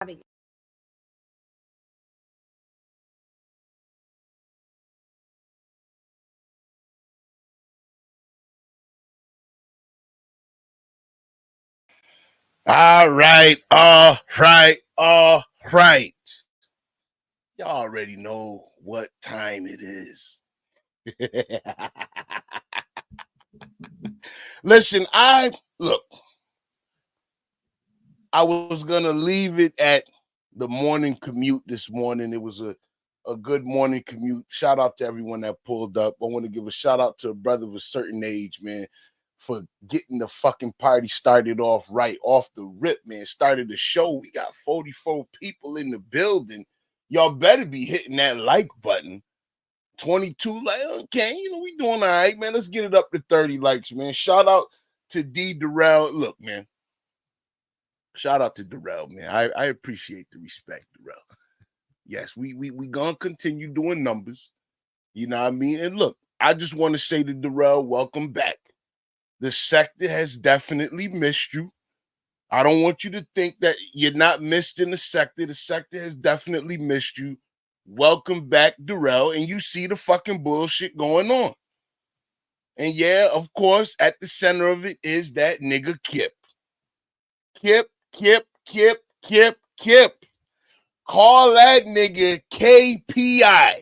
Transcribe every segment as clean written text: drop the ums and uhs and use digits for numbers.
having All right, all right, all right. Y'all already know what time it is. Listen, I was gonna leave it at the morning commute this morning. It was a good morning commute. Shout out to everyone that pulled up. I want to give a shout out to a brother of a certain age, man, for getting the fucking party started off right off the rip, man. Started the show. We got 44 people in the building. Y'all better be hitting that like button. 22 like, okay, we doing all right, man. Let's get it up to 30 likes, man. Shout out to Derell. Look, man. Shout out to Derell, man. I appreciate the respect, Derell. Yes, we gonna continue doing numbers. You know what I mean? And look, I just want to say to Derell, welcome back. The sector has definitely missed you. I don't want you to think that you're not missed in the sector. The sector has definitely missed you. Welcome back, Derell. And you see the fucking bullshit going on. And yeah, of course, at the center of it is that nigga Kip. Kip. Call that nigga KPI.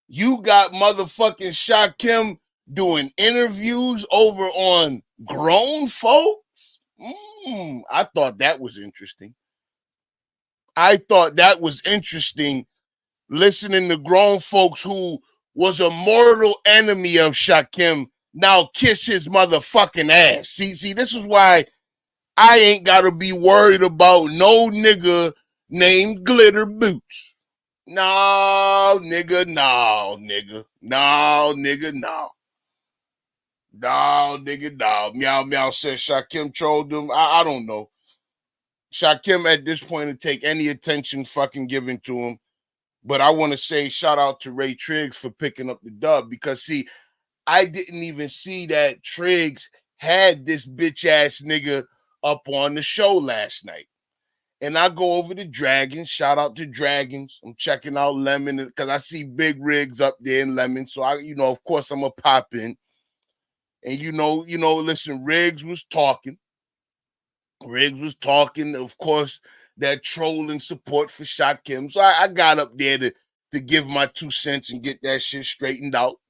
You got motherfucking Shakim doing interviews over on grown folks. I thought that was interesting. Listening to grown folks who was a mortal enemy of Shakim now kiss his motherfucking ass. See, this is why I ain't gotta be worried about no nigga named Glitter Boots. No, nigga. No. No, nigga, no. No, nigga, no. Meow Meow says Shakim trolled him. I don't know. Shakim at this point to take any attention fucking given to him. But I want to say shout out to Ray Triggs for picking up the dub because see, I didn't even see that Triggs had this bitch ass nigga up on the show last night. And I go over to Dragons. Shout out to Dragons. I'm checking out Lemon because I see Big Rigs up there in Lemon. So of course, I'm gonna pop in. And listen, Riggs was talking. Of course, that trolling support for Shakim. So I got up there to give my 2 cents and get that shit straightened out.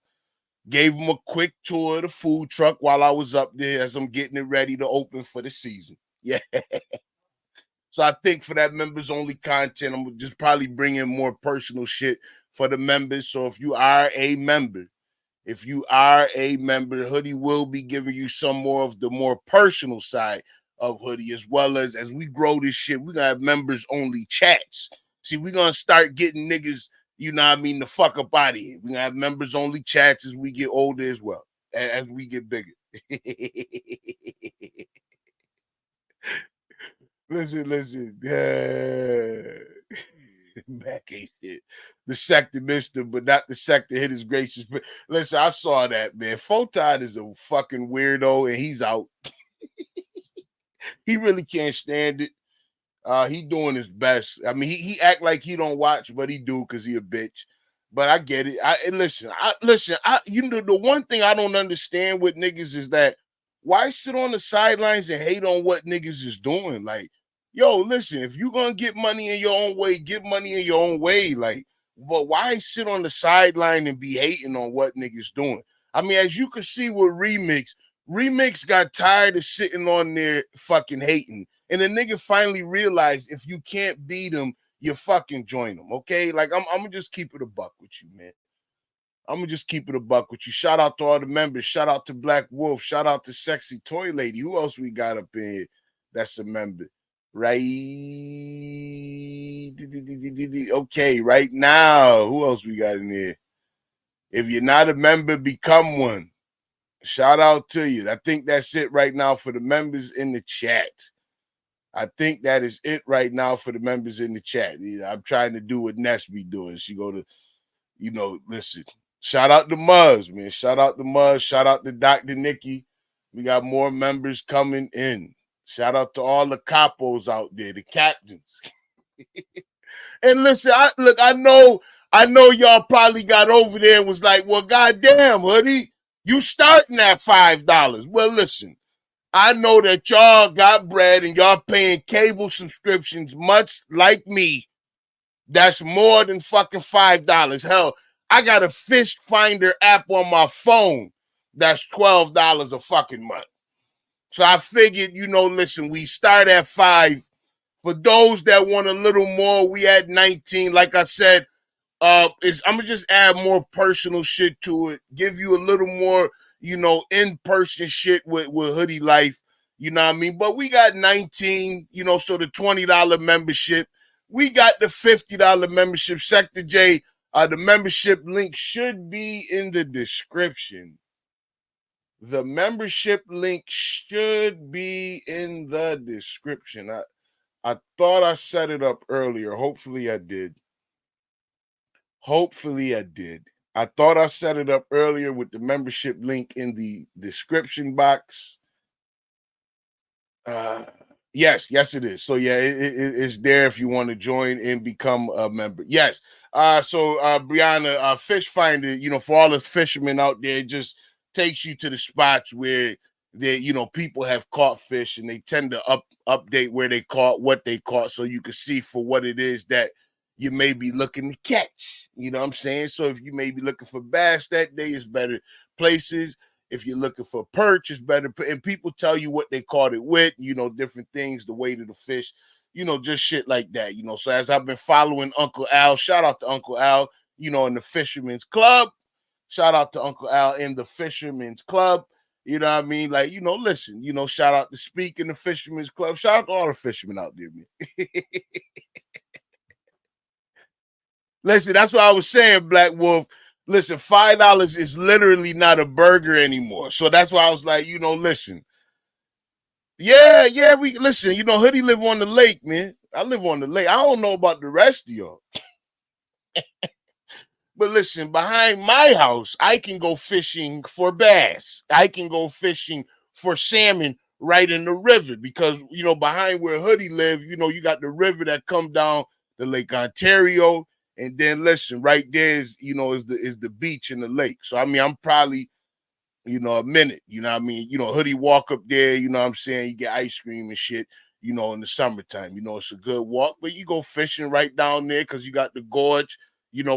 Gave him a quick tour of the food truck while I was up there as I'm getting it ready to open for the season. Yeah. So I think for that members only content, I'm just probably bring in more personal shit for the members. So if you are a member, Hoodie will be giving you some more of the more personal side of Hoodie, as well as we grow this shit, we're gonna have members only chats. See, we're gonna start getting niggas, the fuck up out of here. We're gonna have members only chats as we get older as well, as we get bigger. Listen. Back ain't shit. The sector missed him, but not the sector hit his gracious. Listen, I saw that, man. Photod is a fucking weirdo, and he's out. He really can't stand it. He doing his best. I mean, he act like he don't watch, but he do because he a bitch. But I get it. Listen. The one thing I don't understand with niggas is that why sit on the sidelines and hate on what niggas is doing? Like, yo, listen, if you gonna get money in your own way, get money in your own way. Like, but why sit on the sideline and be hating on what niggas doing? I mean, as you can see with Remix got tired of sitting on there fucking hating. And the nigga finally realized if you can't beat him, you fucking join him, okay? Like, I'm gonna just keep it a buck with you, man. I'm gonna just keep it a buck with you. Shout out to all the members. Shout out to Black Wolf. Shout out to Sexy Toy Lady. Who else we got up in here that's a member? Right? Okay, right now. Who else we got in here? If you're not a member, become one. Shout out to you. I think that's it right now for the members in the chat. I think that is it right now for the members in the chat. I'm trying to do what Ness be doing. She go to, listen. Shout out to Muzz, man. Shout out to Muzz. Shout out to Dr. Nikki. We got more members coming in. Shout out to all the capos out there, the captains. And listen, I know y'all probably got over there and was like, well, goddamn, hoodie, you starting at $5. Well, listen, I know that y'all got bread and y'all paying cable subscriptions, much like me. That's more than fucking $5. Hell, I got a fish finder app on my phone that's $12 a fucking month. So I figured, listen, we start at 5. For those that want a little more, we at 19. Like I said, I'm gonna just add more personal shit to it, give you a little more, in-person shit with Hoodie Life. You know what I mean? But we got 19, so the $20 membership. We got the $50 membership. Sector J, the membership link should be in the description. The membership link should be in the description. I thought I set it up earlier. Hopefully I did. I thought I set it up earlier with the membership link in the description box. Yes, it is. So yeah, it's there if you want to join and become a member. Yes. So Brianna, Fish Finder, for all us fishermen out there, it just takes you to the spots where people have caught fish, and they tend to update where they caught, what they caught, so you can see for what it is that you may be looking to catch. You know what I'm saying? So if you may be looking for bass that day, it's better places. If you're looking for perch, it's better. And people tell you what they caught it with, different things, the weight of the fish, just shit like that, So as I've been following Uncle Al, shout out to Uncle Al, in the Fisherman's Club. Shout out to Uncle Al in the Fisherman's Club. You know what I mean? Like, listen, shout out to Speak in the Fisherman's Club. Shout out to all the fishermen out there, man. Listen, that's what I was saying, Black Wolf. Listen, $5 is literally not a burger anymore. So that's why I was like, listen. Yeah, we listen, Hoodie live on the lake, man. I live on the lake. I don't know about the rest of y'all. But listen, behind my house, I can go fishing for bass. I can go fishing for salmon right in the river because, behind where Hoodie live, you got the river that come down the Lake Ontario. And then listen, right there is the beach and the lake. So I mean, I'm probably, a minute, what I mean? Hoodie walk up there, what I'm saying? You get ice cream and shit, in the summertime. It's a good walk, but you go fishing right down there because you got the gorge,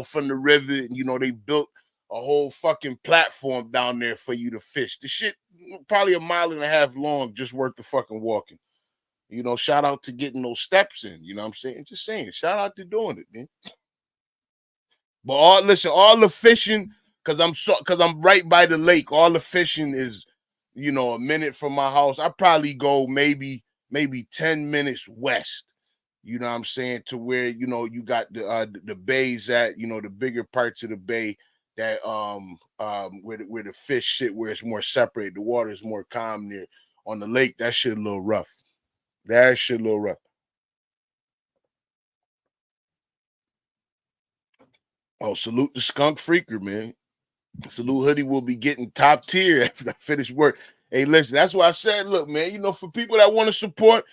from the river, and they built a whole fucking platform down there for you to fish. The shit probably 1.5 miles long, just worth the fucking walking. Shout out to getting those steps in, what I'm saying? Just saying, shout out to doing it, man. But all the fishing, because I'm right by the lake. All the fishing is, a minute from my house. I probably go maybe 10 minutes west. You know what I'm saying? To where, you got the bays at, the bigger parts of the bay that where the fish sit, where it's more separated. The water is more calm there. On the lake, that shit a little rough. That shit a little rough. Oh, salute the skunk freaker, man. Salute Hoodie will be getting top tier after I finish work. Hey, listen, that's why I said, look, man, for people that want to support,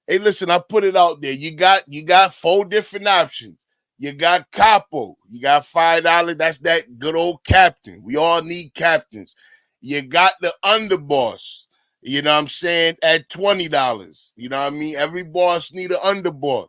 hey, listen, I put it out there. You got 4 different options. You got Capo. You got $5. That's that good old captain. We all need captains. You got the underboss. You know what I'm saying? At $20. You know what I mean? Every boss need an underboss.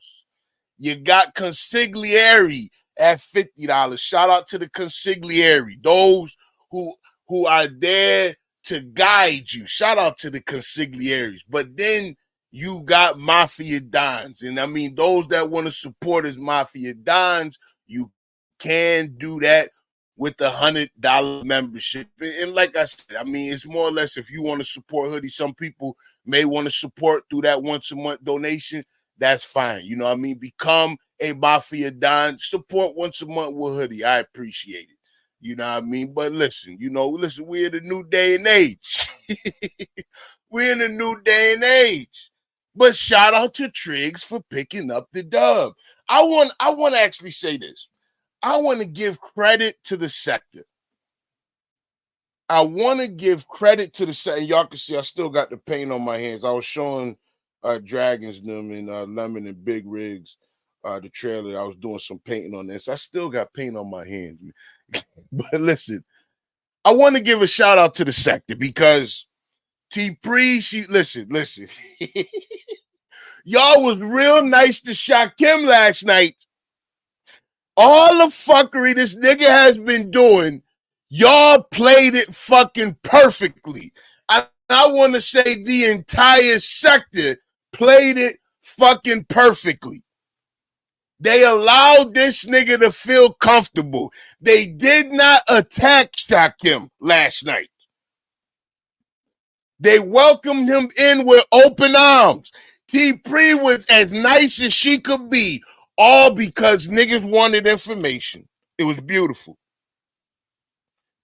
You got consigliere at $50. Shout out to the consigliere, those who are there to guide you. Shout out to the consiglieres. But then you got mafia dons, and I mean those that want to support as mafia dons. You can do that with the $100 membership. And like I said, I mean, it's more or less if you want to support Hoodie. Some people may want to support through that once a month donation. That's fine. You know what I mean? Become a Mafia Don. Support once a month with Hoodie. I appreciate it. You know what I mean? But listen, we're in a new day and age. We're in a new day and age. But shout out to Triggs for picking up the dub. I want to actually say this. I want to give credit to the sector. I want to give credit to the sector. Y'all can see I still got the paint on my hands. I was showing Dragons, them, and Lemon and Big Rigs, the trailer. I was doing some painting on this. I still got paint on my hands. But listen, I want to give a shout out to the sector because T-Pre, listen. Y'all was real nice to Shakim last night. All the fuckery this nigga has been doing, y'all played it fucking perfectly. I want to say the entire sector played it fucking perfectly. They allowed this nigga to feel comfortable. They did not attack Shakim last night. They welcomed him in with open arms. T-Pre was as nice as she could be, all because niggas wanted information. It was beautiful.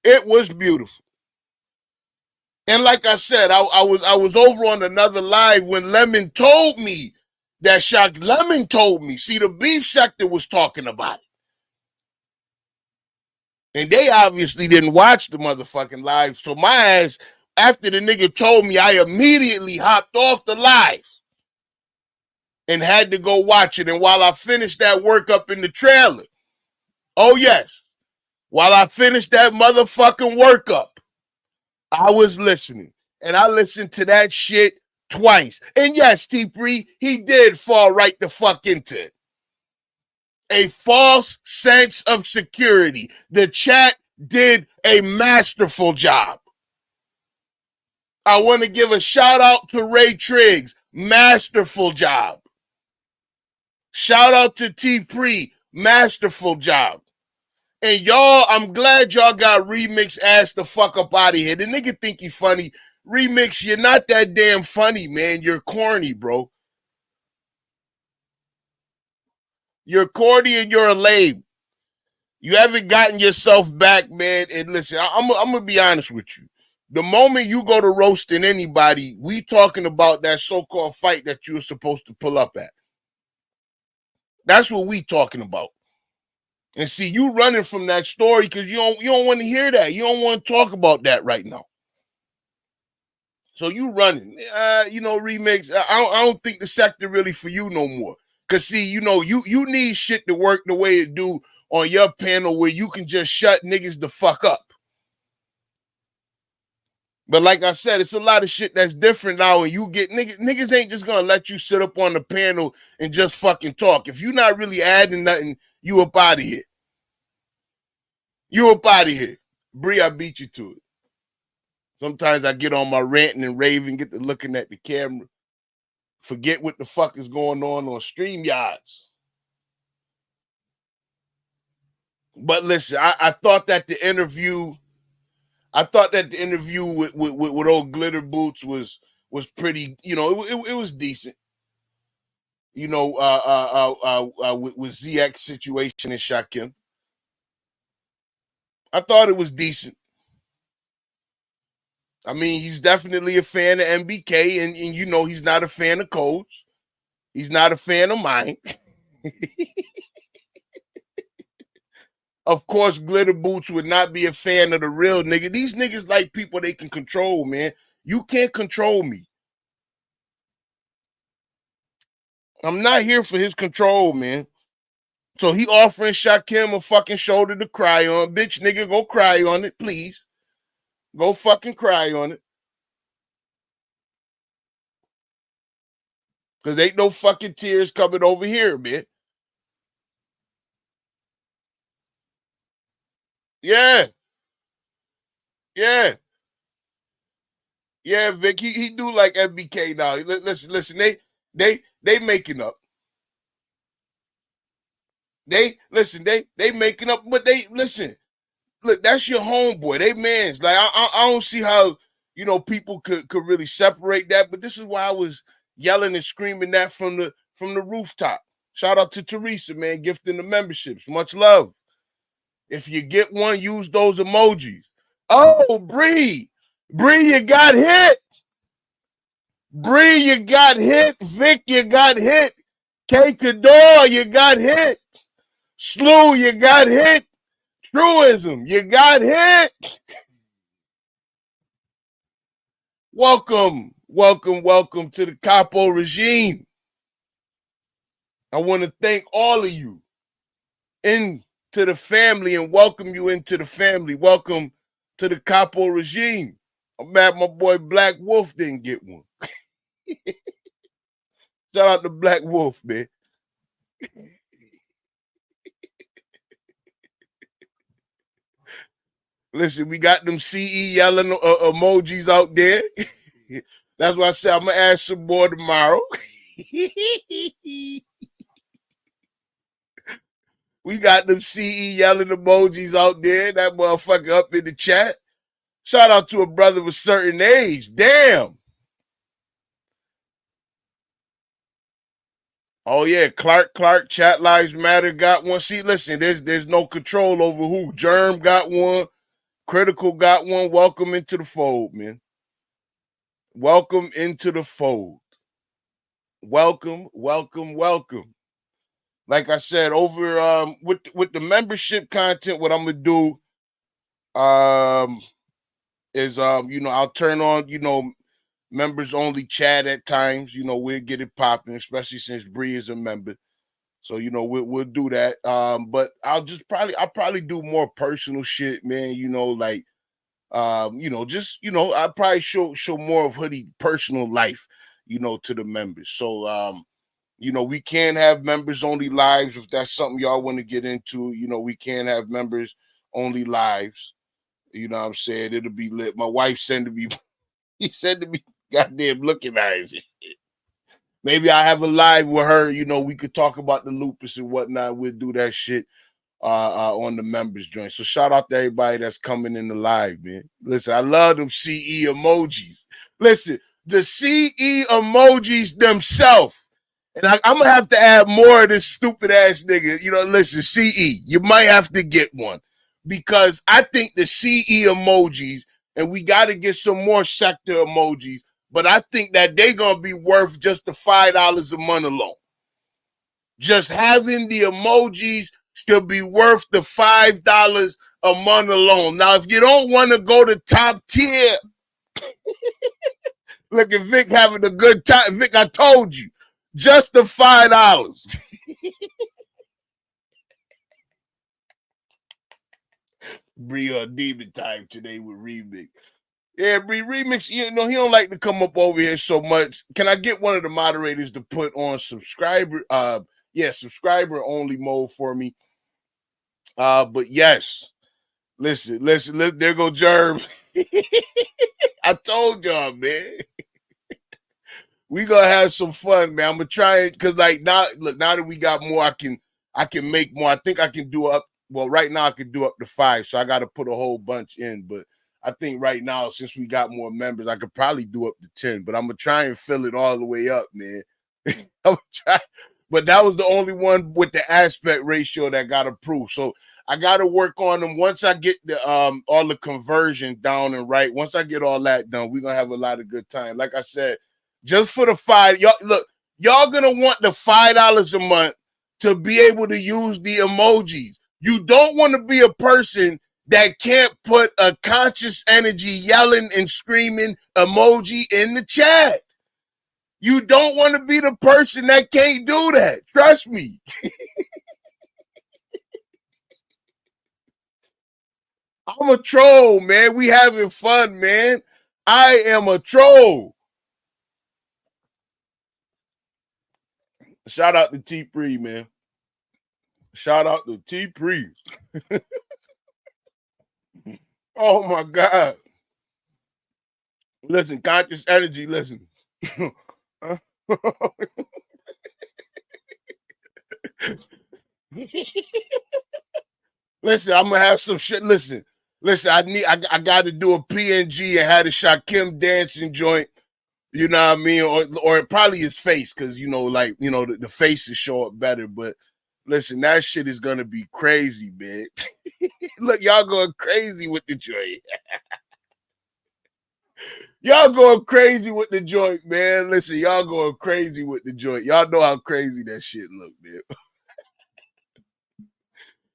It was beautiful. And like I said, I was over on another live when Lemon told me that Lemon told me. See, the beef sector was talking about it. And they obviously didn't watch the motherfucking live. So my ass, after the nigga told me, I immediately hopped off the live and had to go watch it. And while I finished that work up in the trailer, oh yes, while I finished that motherfucking workup, I was listening. And I listened to that shit twice. And yes, T-Pre, he did fall right the fuck into it. A false sense of security. The chat did a masterful job. I want to give a shout out to Ray Triggs. Masterful job. Shout out to T-Pre. Masterful job. And y'all, I'm glad y'all got Remix ass the fuck up out of here. The nigga think he funny. Remix, you're not that damn funny, man. You're corny, bro. You're corny and you're a lame. You haven't gotten yourself back, man. And listen, I'm going to be honest with you. The moment you go to roasting anybody, we talking about that so-called fight that you were supposed to pull up at. That's what we talking about. And see, you running from that story because you don't want to hear that. You don't want to talk about that right now. So you running. Remix, I don't think the sector really for you no more. Because see, you need shit to work the way it do on your panel where you can just shut niggas the fuck up. But like I said, it's a lot of shit that's different now, and you get niggas ain't just gonna let you sit up on the panel and just fucking talk. If you're not really adding nothing, you up out of here. You up out of here. Bree, I beat you to it. Sometimes I get on my ranting and raving, get to looking at the camera, forget what the fuck is going on StreamYards. But listen, I thought that the interview with old Glitter Boots was pretty, it was decent. With ZX situation and Shakim. I thought it was decent. I mean, he's definitely a fan of MBK, and he's not a fan of Codes. He's not a fan of mine. Of course, Glitter Boots would not be a fan of the real nigga. These niggas like people they can control, man. You can't control me. I'm not here for his control, man. So he offering Shakim a fucking shoulder to cry on. Bitch, nigga, go cry on it, please. Go fucking cry on it. Because ain't no fucking tears coming over here, man. Yeah. Yeah. Yeah, Vic, he do like MBK now. Listen, they making up. They making up, but they listen. Look, that's your homeboy. They mans. Like I don't see how people could really separate that. But this is why I was yelling and screaming that from the rooftop. Shout out to Teresa, man, gifting the memberships. Much love. If you get one, use those emojis. Oh, Bree, you got hit. Bree, you got hit. Vic, you got hit. K Kador, you got hit. Slew, you got hit. Truism, you got hit. Welcome. welcome to the Capo regime. I want to thank all of you into the family and welcome you into the family. Welcome to the Capo regime. I'm mad my boy Black Wolf didn't get one. Shout out to Black Wolf, man. Listen, we got them CE yelling emojis out there. That's why I said I'm going to ask some more tomorrow. We got them CE yelling emojis out there. That motherfucker up in the chat. Shout out to a brother of a certain age. Damn. Oh yeah, Clark, Chat Lives Matter got one. See, listen, there's no control over who. Germ got one. Critical got one. Welcome into the fold, man. Welcome into the fold. Welcome. Like I said, over with the membership content, what I'm gonna do is I'll turn on members only chat at times. We'll get it popping, especially since Bree is a member. So we'll do that. But I'll probably do more personal shit, man. I probably show more of Hoodie personal life, to the members. So we can have members only lives if that's something y'all want to get into. We can have members only lives. You know what I'm saying? It'll be lit. My wife said to me, he said to me, goddamn looking eyes. Maybe I have a live with her. We could talk about the lupus and whatnot. We'll do that shit on the members joint. So shout out to everybody that's coming in the live, man. Listen, I love them CE emojis. Listen, the CE emojis themselves. And I'm going to have to add more of this stupid ass nigga. Listen, CE, you might have to get one. Because I think the CE emojis, and we got to get some more sector emojis, but I think that they're going to be worth just the $5 a month alone. Just having the emojis should be worth the $5 a month alone. Now, if you don't want to go to top tier, look at Vic having a good time. Vic, I told you, just the $5. Bree demon time today with Remix. Yeah, Bree Remix, he don't like to come up over here so much. Can I get one of the moderators to put on subscriber only mode for me? But yes, listen, there go Germ. I told y'all, man. We gonna have some fun, man. I'm gonna try it because now that we got more, I can make more. I think I can do up. Well, right now I can do up to 5, so I got to put a whole bunch in. But I think right now, since we got more members, I could probably do up to 10. But I'm gonna try and fill it all the way up, man. I'm gonna try. But that was the only one with the aspect ratio that got approved. So I got to work on them. Once I get the all the conversion down and right, once I get all that done, we're gonna have a lot of good time. Like I said, just for the $5, y'all gonna want the $5 a month to be able to use the emojis. You don't want to be a person that can't put a conscious energy yelling and screaming emoji in the chat. You don't want to be the person that can't do that. Trust me. I'm a troll, man. We having fun, man. I am a troll. Shout out to T3, man. Shout out to T3. Oh my God. Listen, conscious energy, listen. Listen, I'm gonna have some shit. Listen, I got to do a PNG and had a Shakim dancing joint. You know what I mean, or probably his face, because the faces show up better. But listen, that shit is gonna be crazy, man. Look, y'all going crazy with the joint. Y'all going crazy with the joint, man. Listen, y'all going crazy with the joint. Y'all know how crazy that shit look, man.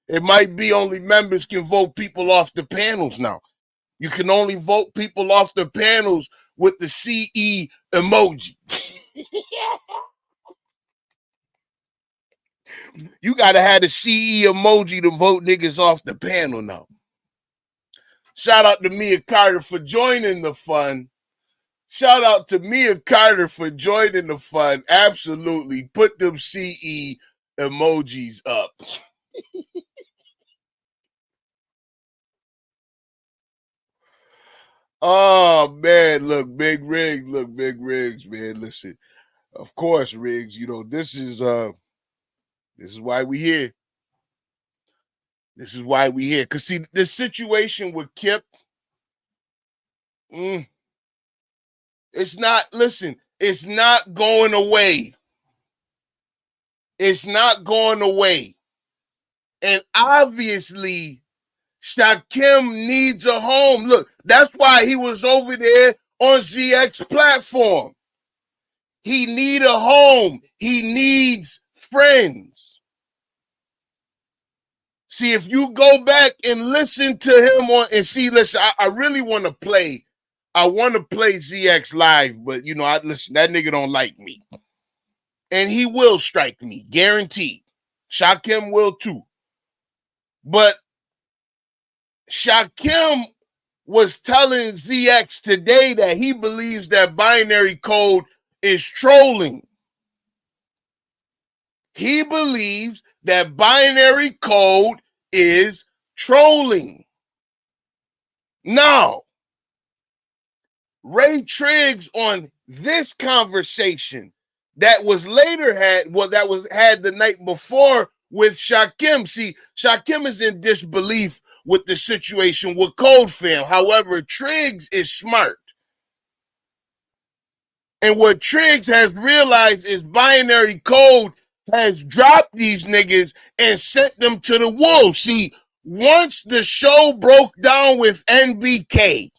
It might be only members can vote people off the panels now. You can only vote people off the panels with the CE emoji. You gotta have the CE emoji to vote niggas off the panel now. Shout out to Mia Carter for joining the fun. Shout out to Mia Carter for joining the fun. Absolutely. Put them CE emojis up. Oh man, look, Big Riggs, man. Listen, of course, Riggs, this is why we here. This is why we here. Cause see, the situation with Kip, mm, it's not going away. It's not going away. And obviously, Shakim needs a home. Look, that's why he was over there on ZX platform. He need a home. He needs friends. See, if you go back and listen to him listen, I really want to play. I want to play ZX live, but listen, that nigga don't like me. And he will strike me, guaranteed. Shakim will too. But Shakim was telling ZX today that he believes that binary code is trolling. He believes that binary code is trolling. Now, Ray Triggs on this conversation that was had the night before with Shakim. See, Shakim is in disbelief with the situation with Code Fam. However, Triggs is smart. And what Triggs has realized is binary code has dropped these niggas and sent them to the wolves. See, once the show broke down with NBK,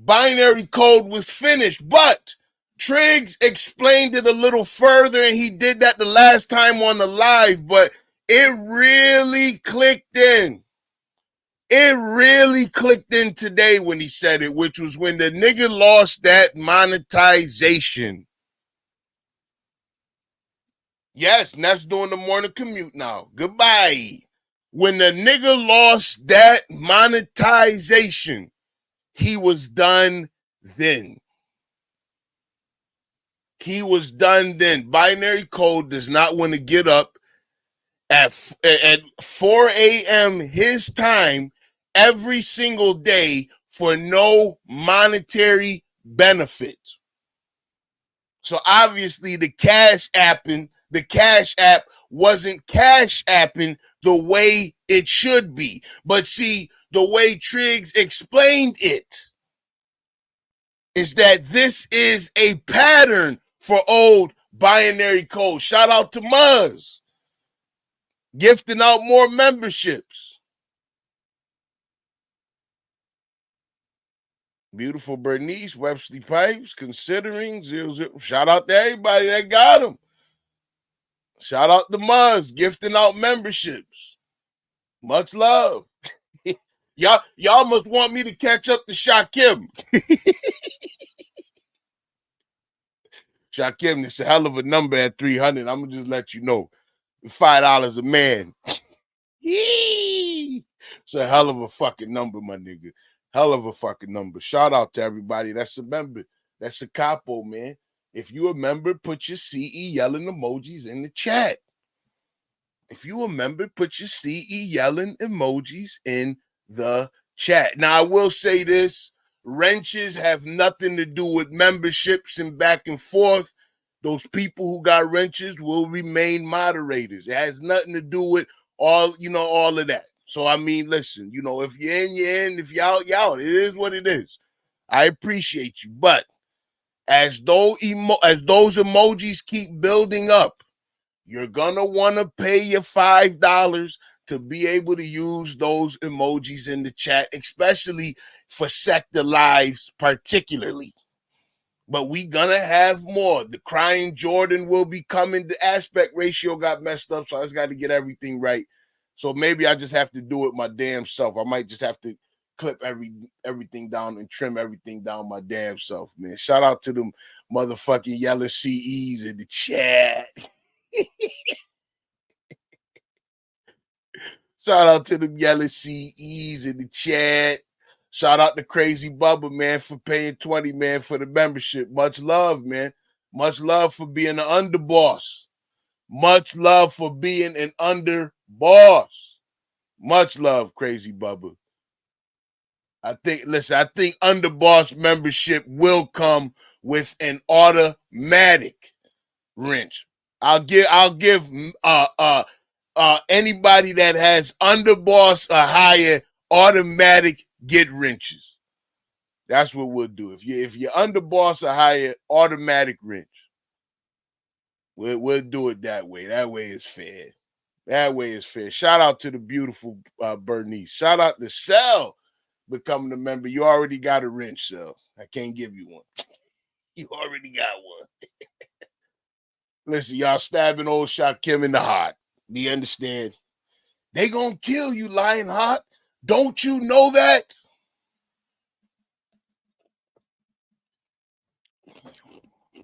binary code was finished, but Triggs explained it a little further, and he did that the last time on the live, but it really clicked in. It really clicked in today when he said it, which was when the nigga lost that monetization. Yes, and that's doing the morning commute now. Goodbye. When the nigga lost that monetization, he was done then. He was done then. Binary code does not want to get up at 4 a.m. his time every single day for no monetary benefit. So obviously the Cash App wasn't Cash Apping the way it should be. But see, the way Triggs explained it is that this is a pattern for old binary code. Shout out to Muzz, gifting out more memberships. Beautiful Bernice, Websley Pipes, considering 00. Shout out to everybody that got them. Shout out to Muzz, gifting out memberships. Much love. y'all must want me to catch up to Shakim. Shakim, it's a hell of a number at 300. I'm gonna just let you know. $5 a man. It's a hell of a fucking number, my nigga. Hell of a fucking number. Shout out to everybody that's a member. That's a capo, man. If you a member, put your CE yelling emojis in the chat. If you a member, put your CE yelling emojis in the chat. Now, I will say this. Wrenches have nothing to do with memberships and back and forth. Those people who got wrenches will remain moderators. It has nothing to do with all of that. So, I mean, listen, if you're in, you're in. If you're out, you're out. It is what it is. I appreciate you. But as those emojis keep building up, you're going to want to pay your $5 to be able to use those emojis in the chat, especially for Sector Lives particularly. But we gonna have more. The Crying Jordan will be coming. The aspect ratio got messed up, so I just got to get everything right. So maybe I just have to do it my damn self. I might just have to clip everything down and trim everything down my damn self, man. Shout out to them motherfucking yellow CEs in the chat. Shout out to them yellow CEs in the chat. Shout out to Crazy Bubba, man, for paying 20, man, for the membership. Much love, man. Much love for being an underboss. Much love for being an underboss. Much love, Crazy Bubba. I think underboss membership will come with an automatic wrench. I'll give anybody that has underboss or higher automatic get wrenches. That's what we'll do. If you're underboss or higher, automatic wrench. We'll do it that way. That way is fair. That way is fair. Shout out to the beautiful Bernice. Shout out to Cell becoming a member. You already got a wrench, Cell. I can't give you one. You already got one. Listen, y'all stabbing old Shakim in the heart. Do you understand? They gonna kill you, Lionheart. Don't you know that?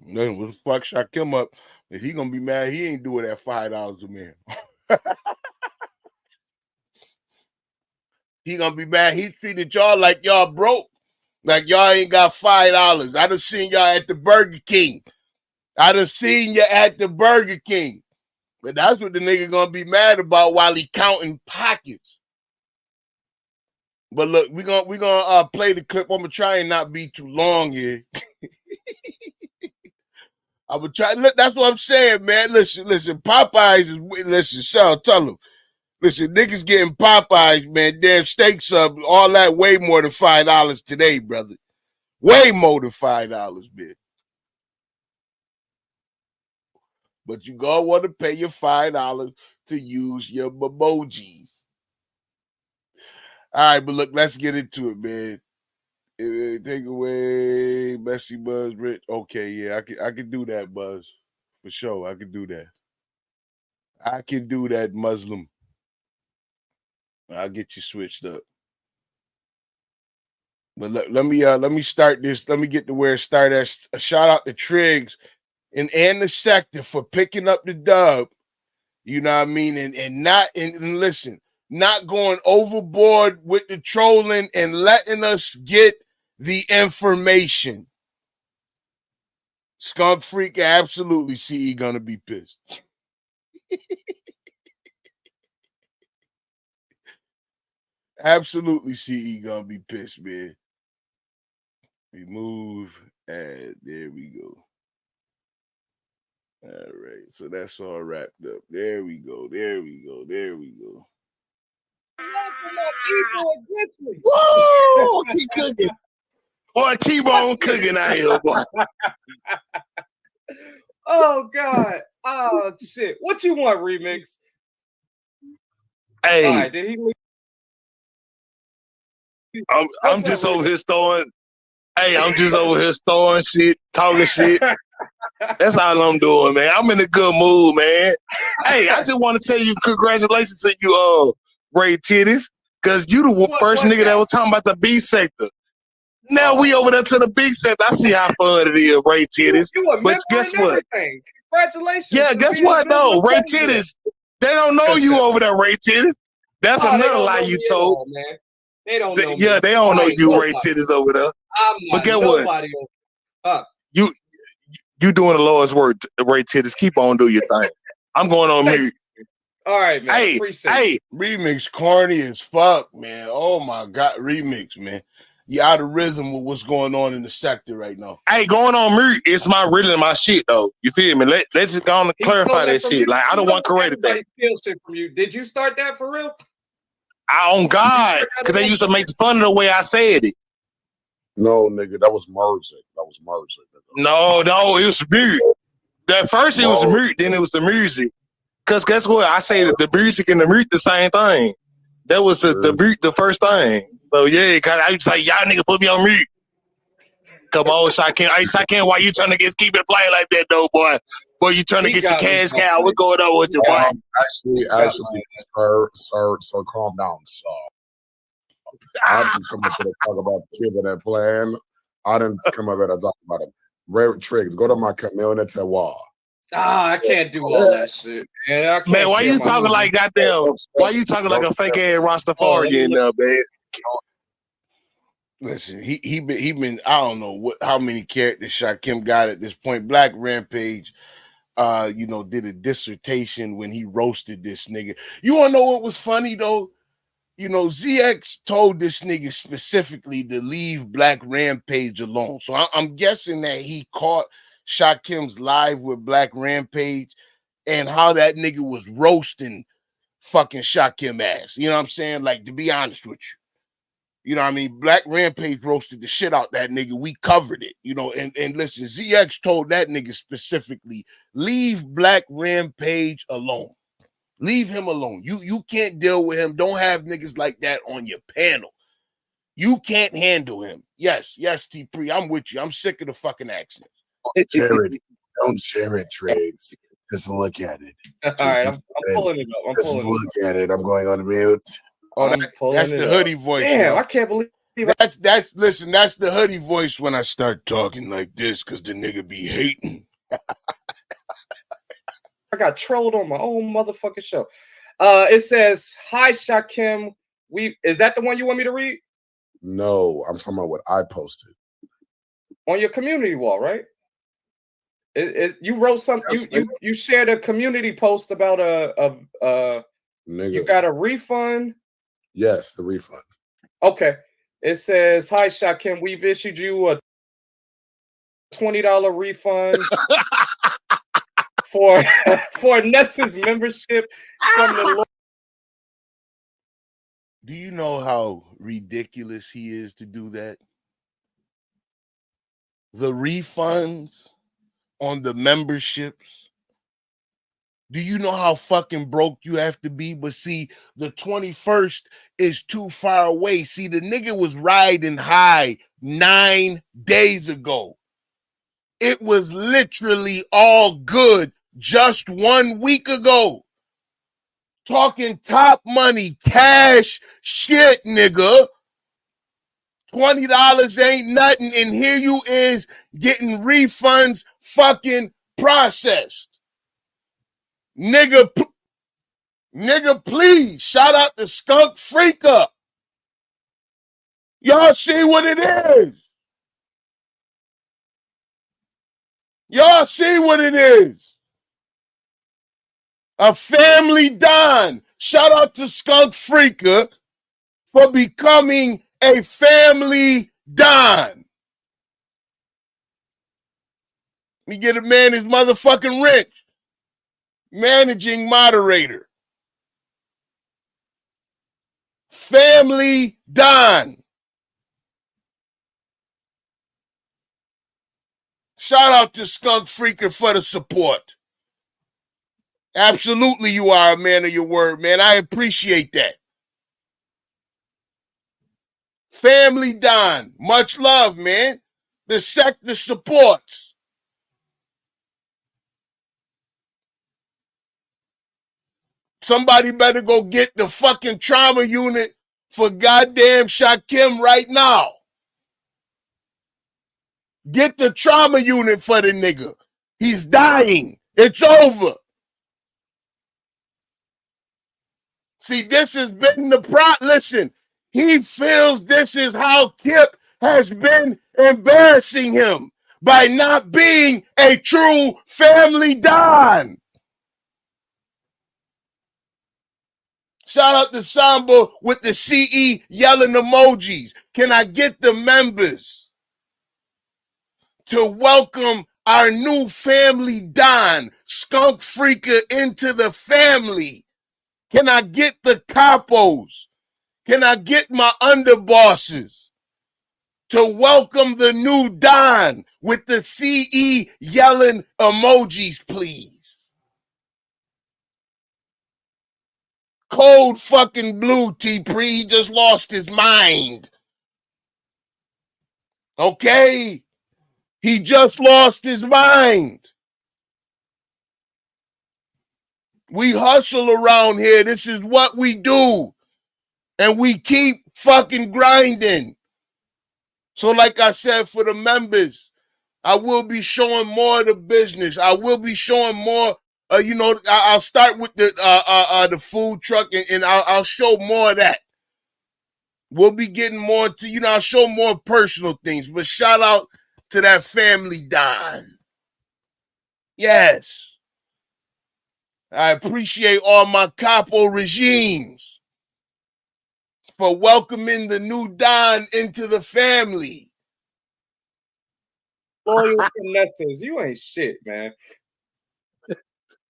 Then we'll fuck Shakim up. If he gonna be mad, he ain't doing that $5 a man. He gonna be mad. He treated y'all like y'all broke. Like y'all ain't got $5. I done seen y'all at the Burger King. But that's what the nigga gonna be mad about while he counting pockets. But look, we gonna play the clip. I'm gonna try and not be too long here. I'm gonna try. Look, that's what I'm saying, man. Listen. Popeyes is listen. Shell, tell them. Listen, niggas getting Popeyes, man. Damn steak sub, all that way more than $5 today, brother. Way more than $5, man. But you gonna want to pay your $5 to use your emojis. All right, but look, let's get into it, man. Take away Messy Buzz Rich. Okay, yeah, I can do that, Buzz. For sure. I can do that. I can do that, Muslim. I'll get you switched up. But let me start this. Let me get to where it started. A shout out to Triggs and the sector for picking up the dub. You know what I mean? And listen, not going overboard with the trolling and letting us get the information. Skunk Freak, absolutely CE gonna be pissed. Absolutely CE gonna be pissed, man. Remove, add, there we go. All right, so that's all wrapped up. There we go. Woo! Keep cooking. Boy, keep on cooking out here, boy. Oh, God. Oh, shit. What you want, Remix? Hey. All right, did he leave? I'm just over here throwing. Hey, I'm just over here throwing shit, talking shit. That's all I'm doing, man. I'm in a good mood, man. Hey, I just want to tell you congratulations to you, Ray Titties, because you the first nigga that was talking about the B sector. Now we over there to the B sector. I see how fun it is, Ray Titties. But guess what? Congratulations. Yeah, guess what, though? Ray Titties, they don't know you over there, Ray Titties. That's another lie you told. Man. They don't know me. Yeah, they don't know you, Ray Titties, over there. But guess what? You doing the Lord's work, Ray Titties. Keep on doing your thing. I'm going on mute. All right, man. Appreciate it. Remix corny as fuck, man. Oh my God, Remix, man. You out of rhythm with what's going on in the sector right now. Hey, going on mute. It's my rhythm and my shit, though. You feel me? Let's just go on and clarify that shit. Like, I don't want to correct that. Shit from you. Did you start that for real? On God, because they used to make fun of the way I said it. No, nigga, that was music. No, it was music. At first it was music, then it was the music. Because guess what? I say that the music and the music the same thing. That was the music, the first thing. So yeah, because I was like, y'all nigga put me on mute. Come on, Shakim. Hey, Shakim, why you trying to keep it playing like that, though, boy? Boy, you trying to He get your got me cash fucked cow? up. What's going on with your boy? Actually, sir, calm down, sir. I didn't come up here to talk about the kid that plan. I didn't come up here to talk about it. Red Triggs, go to my community wall. I can't do all that shit. Man, I can't Man, why share you my talking screen. like goddamn? Why you talking like a fake ass Rastafarian in there, man? Listen, he been I don't know how many characters Shakim got at this point. Black Rampage, did a dissertation when he roasted this nigga. You wanna know what was funny though? ZX told this nigga specifically to leave Black Rampage alone. So I'm guessing that he caught Shakim's live with Black Rampage and how that nigga was roasting fucking Shakim ass. You know what I'm saying? Like, to be honest with you. You know what I mean? Black Rampage roasted the shit out that nigga. We covered it, and listen, ZX told that nigga specifically, leave Black Rampage alone. Leave him alone. You can't deal with him. Don't have niggas like that on your panel. You can't handle him. Yes, T3, I'm with you. I'm sick of the fucking accent. Share it. Don't share it, Triggs. Just look at it. All right, I'm pulling it up. Just look at it. I'm going on mute. Oh, that's the hoodie voice. Damn, I can't believe that's the hoodie voice when I start talking like this because the nigga be hating. I got trolled on my own motherfucking show. It says, "Hi Shakim, is that the one you want me to read?" No, I'm talking about what I posted on your community wall, right? You wrote something. You shared a community post about you got a refund. Yes, the refund. Okay. It says, "Hi Shakim, we've issued you a $20 refund for Nessa's membership from the." Do you know how ridiculous he is to do that? The refunds on the memberships. Do you know how fucking broke you have to be? But see, the 21st is too far away. See, the nigga was riding high 9 days ago. It was literally all good just 1 week ago. Talking top money, cash shit, nigga. $20 ain't nothing, and here you is getting refunds fucking processed. Nigga, please, shout out to Skunk Freaker. Y'all see what it is. Y'all see what it is. A family Don. Shout out to Skunk Freaker for becoming a family Don. Let me get a man his motherfucking rich. Managing moderator. Family Don. Shout out to Skunk Freaker for the support. Absolutely, you are a man of your word, man. I appreciate that. Family Don. Much love, man. The sector supports. Somebody better go get the fucking trauma unit for goddamn Shakim right now. Get the trauma unit for the nigga. He's dying. It's over. See, this has been the listen, he feels this is how Kip has been embarrassing him by not being a true family Don. Shout out to Samba with the CE yelling emojis. Can I get the members to welcome our new family Don, Skunk Freaker, into the family? Can I get the capos? Can I get my underbosses to welcome the new Don with the CE yelling emojis, please? Cold fucking blue, T-Pre. He just lost his mind. Okay? He just lost his mind. We hustle around here. This is what we do. And we keep fucking grinding. So like I said, for the members, I will be showing more of the business. I will be showing more. I'll start with the food truck, and I'll show more of that. We'll be getting more to, I'll show more personal things. But shout out to that family, Don. Yes. I appreciate all my capo regimes for welcoming the new Don into the family. Loyal finessers, you ain't shit, man.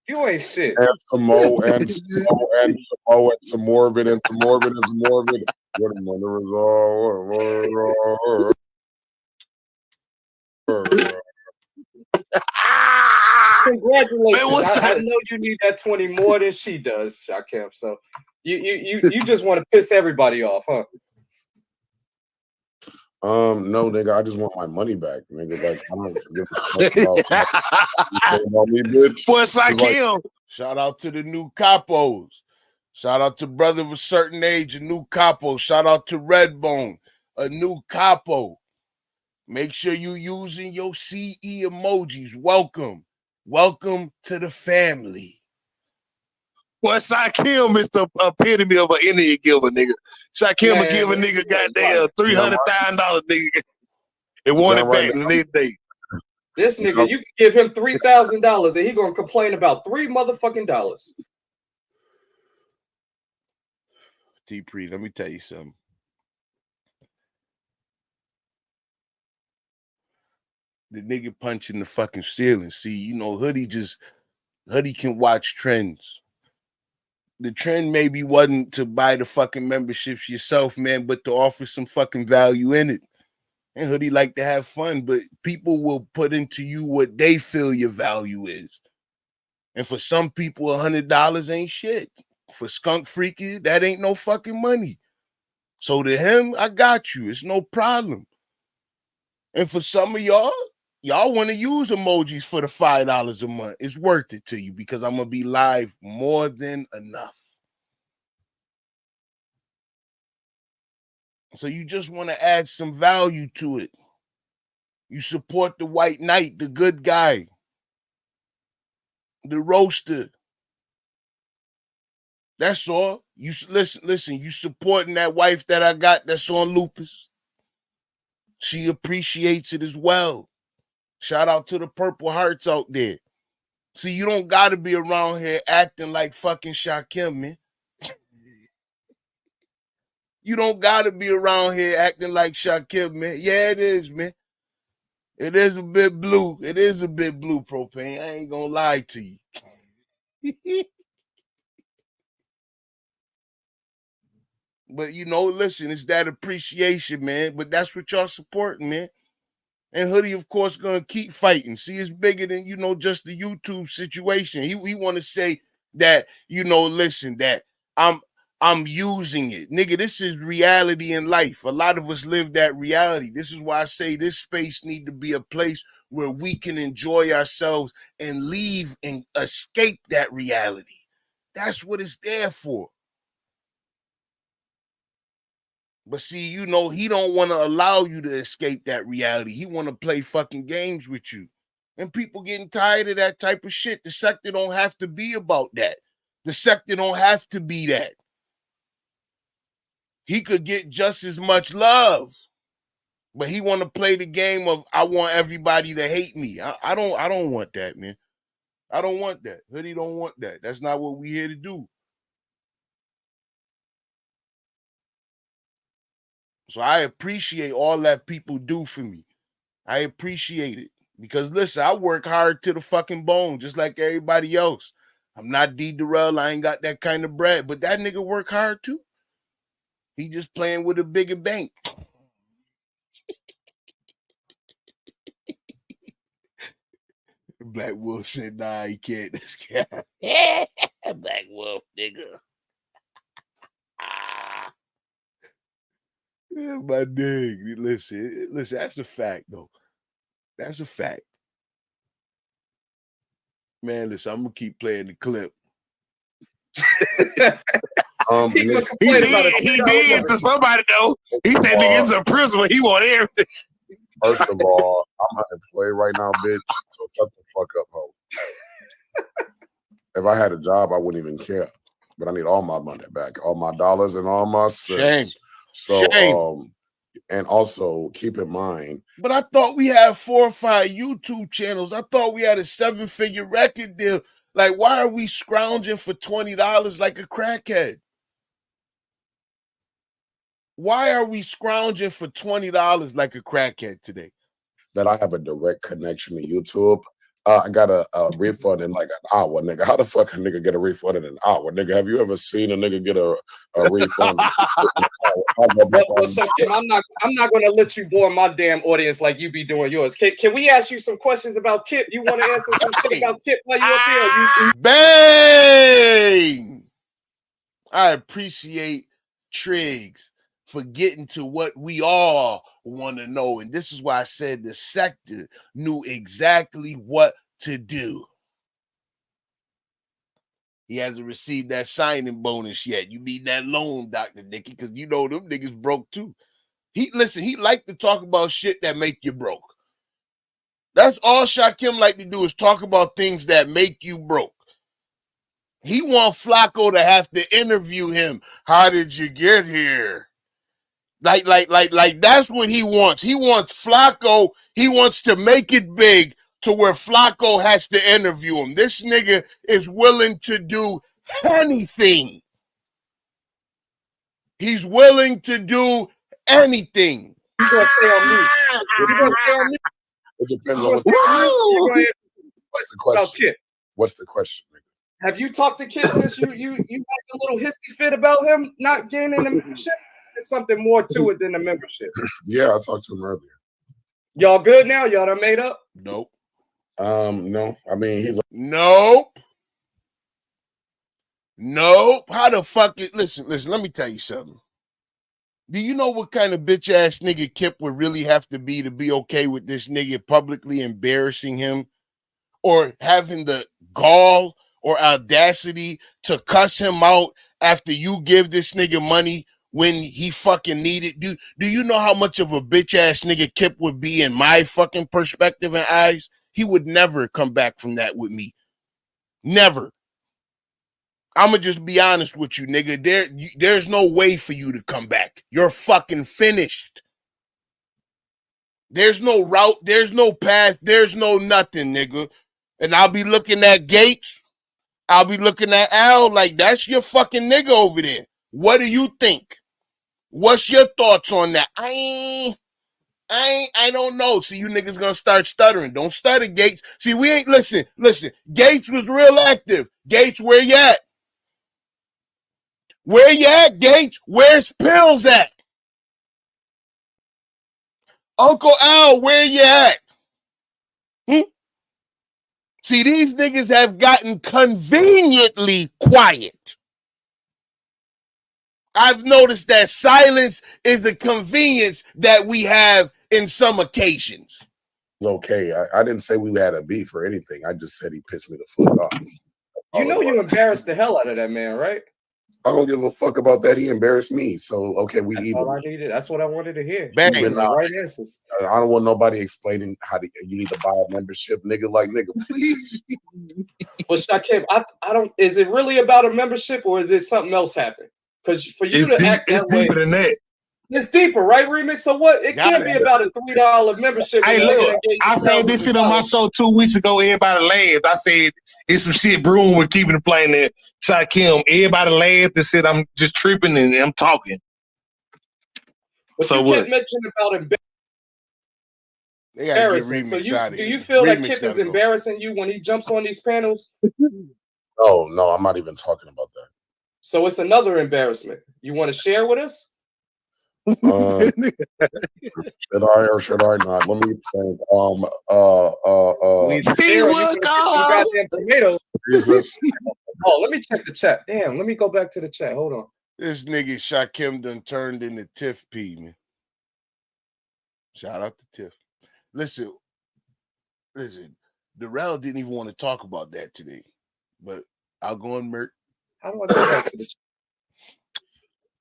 You ain't shit. And some more, and some more, and some more, and some more of it, and some more of it, and some more of it. What a wonder is all. Congratulations. Man, I know you need that 20 more than she does, Shakim. So you just want to piss everybody off, huh? No, nigga, I just want my money back, nigga. Like, I don't give a fuck about me, bitch. Boy, Shakim. Shout out to the new capos. Shout out to brother of a certain age, a new capo. Shout out to Redbone, a new capo. Make sure you using your CE emojis. Welcome. Welcome to the family. Boy, Shakim is the epitome of an Indian giver, nigga. Shakim will give a nigga goddamn $300,000, nigga, and want it back the next day. This nigga, you can give him $3,000 and he gonna complain about $3 motherfucking dollars. T-Pre, let me tell you something. The nigga punching the fucking ceiling. See, Hoodie can watch trends. The trend maybe wasn't to buy the fucking memberships yourself, man, but to offer some fucking value in it. And Hoodie like to have fun, but people will put into you what they feel your value is. And for some people, $100 ain't shit. For Skunk Freaky, that ain't no fucking money. So to him, I got you. It's no problem. And for some of y'all want to use emojis for the $5 a month. It's worth it to you because I'm going to be live more than enough. So you just want to add some value to it. You support the white knight, the good guy, the roaster. That's all. You listen, you supporting that wife that I got that's on lupus. She appreciates it as well. Shout out to the Purple Hearts out there. See, you don't got to be around here acting like fucking Shakim, man. You don't got to be around here acting like Shakim, man. Yeah, it is, man. It is a bit blue. It is a bit blue, Propane. I ain't going to lie to you. But, listen, it's that appreciation, man. But that's what y'all supporting, man. And Hoodie, of course, going to keep fighting. See, it's bigger than, just the YouTube situation. He want to say that, listen, that I'm using it. Nigga, this is reality in life. A lot of us live that reality. This is why I say this space need to be a place where we can enjoy ourselves and leave and escape that reality. That's what it's there for. But see, he don't want to allow you to escape that reality. He want to play fucking games with you. And people getting tired of that type of shit. The sector don't have to be about that. The sector don't have to be that. He could get just as much love. But he want to play the game of I want everybody to hate me. I don't want that, man. I don't want that. Hoodie don't want that. That's not what we here to do. So I appreciate all that people do for me. I appreciate it. Because listen, I work hard to the fucking bone, just like everybody else. I'm not Derell. I ain't got that kind of bread. But that nigga work hard too. He just playing with a bigger bank. Black Wolf said, nah, he can't. This guy. Black Wolf, nigga. Yeah, my dig. Listen, that's a fact, though. That's a fact. Man, listen, I'm going to keep playing the clip. He did to somebody though. He said niggas a prisoner. He want everything. First of all, I'm unemployed right now, bitch. So shut the fuck up, ho. If I had a job, I wouldn't even care. But I need all my money back, all my dollars and all my cents. So, and also keep in mind. But I thought we had 4 or 5 YouTube channels. I thought we had a 7-figure record deal. Like, why are we scrounging for $20 like a crackhead? Why are we scrounging for $20 like a crackhead today? That I have a direct connection to YouTube. I got a refund in like an hour, nigga. How the fuck a nigga get a refund in an hour, nigga? Have you ever seen a nigga get a refund? I'm not gonna let you bore my damn audience like you be doing yours. Can we ask you some questions about Kip? You want to answer some shit about Kip while you up here? Bang! I appreciate Triggs for getting to what we all want to know. And this is why I said the sector knew exactly what to do. He hasn't received that signing bonus yet. You need that loan, Dr. Nicky, because you know them niggas broke too. He like to talk about shit that make you broke. That's all Shakim like to do is talk about things that make you broke. He want Flacco to have to interview him. How did you get here? Like that's what he wants. He wants Flacco. He wants to make it big to where Flacco has to interview him. This nigga is willing to do anything. He's willing to do anything. You're gonna stay on mute. It depends on what's the question. What's the question, nigga? Have you talked to Kip since you had a little hissy fit about him not gaining the membership? There's something more to it than the membership. Yeah, I talked to him earlier. Y'all good now? Y'all done made up? Nope. No. I mean, he's nope. How the fuck is listen, let me tell you something. Do you know what kind of bitch ass nigga Kip would really have to be okay with this nigga publicly embarrassing him or having the gall or audacity to cuss him out after you give this nigga money when he fucking needed? Do you know how much of a bitch ass nigga Kip would be in my fucking perspective and eyes? He would never come back from that with me. Never. I'm gonna just be honest with you, nigga. There's no way for you to come back. You're fucking finished. There's no route. There's no path. There's no nothing, nigga. And I'll be looking at Gates. I'll be looking at Al like that's your fucking nigga over there. What do you think? What's your thoughts on that? I don't know. See, you niggas gonna start stuttering. Don't stutter, Gates. See, we ain't listen. Gates was real active. Gates, where you at? Where you at, Gates? Where's Pills at? Uncle Al, where you at? See, these niggas have gotten conveniently quiet. I've noticed that silence is a convenience that we have in some occasions. Okay, I didn't say we had a beef or anything. I just said he pissed me the fuck off. You know you embarrassed the hell out of that man, right? I don't give a fuck about that. He embarrassed me. So okay, we even. All I needed. That's what I wanted to hear. Bang. The right answers. I don't want nobody explaining how you need to buy a membership, nigga. Like nigga, please. But Shakim, I don't. Is it really about a membership or is it something else happened? Because for you to act that way, deeper than that. It's deeper, right, Remix? So what? It can't be about a $3 membership. Hey, look, I said this shit on my show 2 weeks ago. Everybody laughed. I said it's some shit brewing with keeping it playing there. Shakim, everybody laughed and said I'm just tripping and I'm talking. But so you what? kept mentioning about embarrassing. So do you feel Remix like Kip is embarrassing you when he jumps on these panels? No, I'm not even talking about that. So it's another embarrassment. You want to share with us? Should I or should I not? Let me think. Jesus. Oh, let me check the chat. Damn, let me go back to the chat. Hold on. This nigga Shakim done turned into Tiff P, man. Shout out to Tiff. Listen. Derell didn't even want to talk about that today, but I'll go on Mert. How do I go back to this?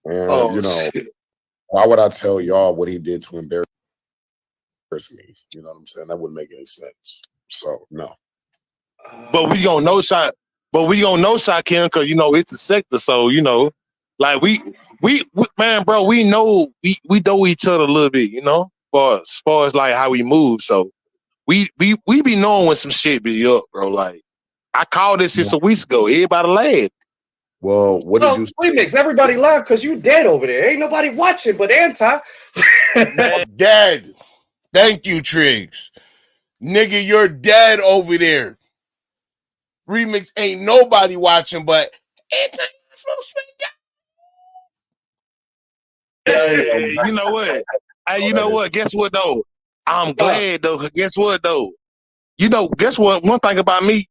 And you know, why would I tell y'all what he did to embarrass me? You know what I'm saying? That wouldn't make any sense. So no. But we gonna know shot. But we gonna know Shakim because you know it's the sector. So you know, like we man, bro, we know each other a little bit. You know, as far as like how we move. So we be knowing when some shit be up, bro. Like I called this just a week ago. Everybody laughed. Well, what did you say? Remix? Everybody laughed because you dead over there. Ain't nobody watching but Anti. Dead. Thank you, Triggs. Nigga, you're dead over there. Remix ain't nobody watching but Anti. Hey, you know what? Hey, you know what? Guess what though? I'm glad though. Cause guess what though? You know, guess what? One thing about me,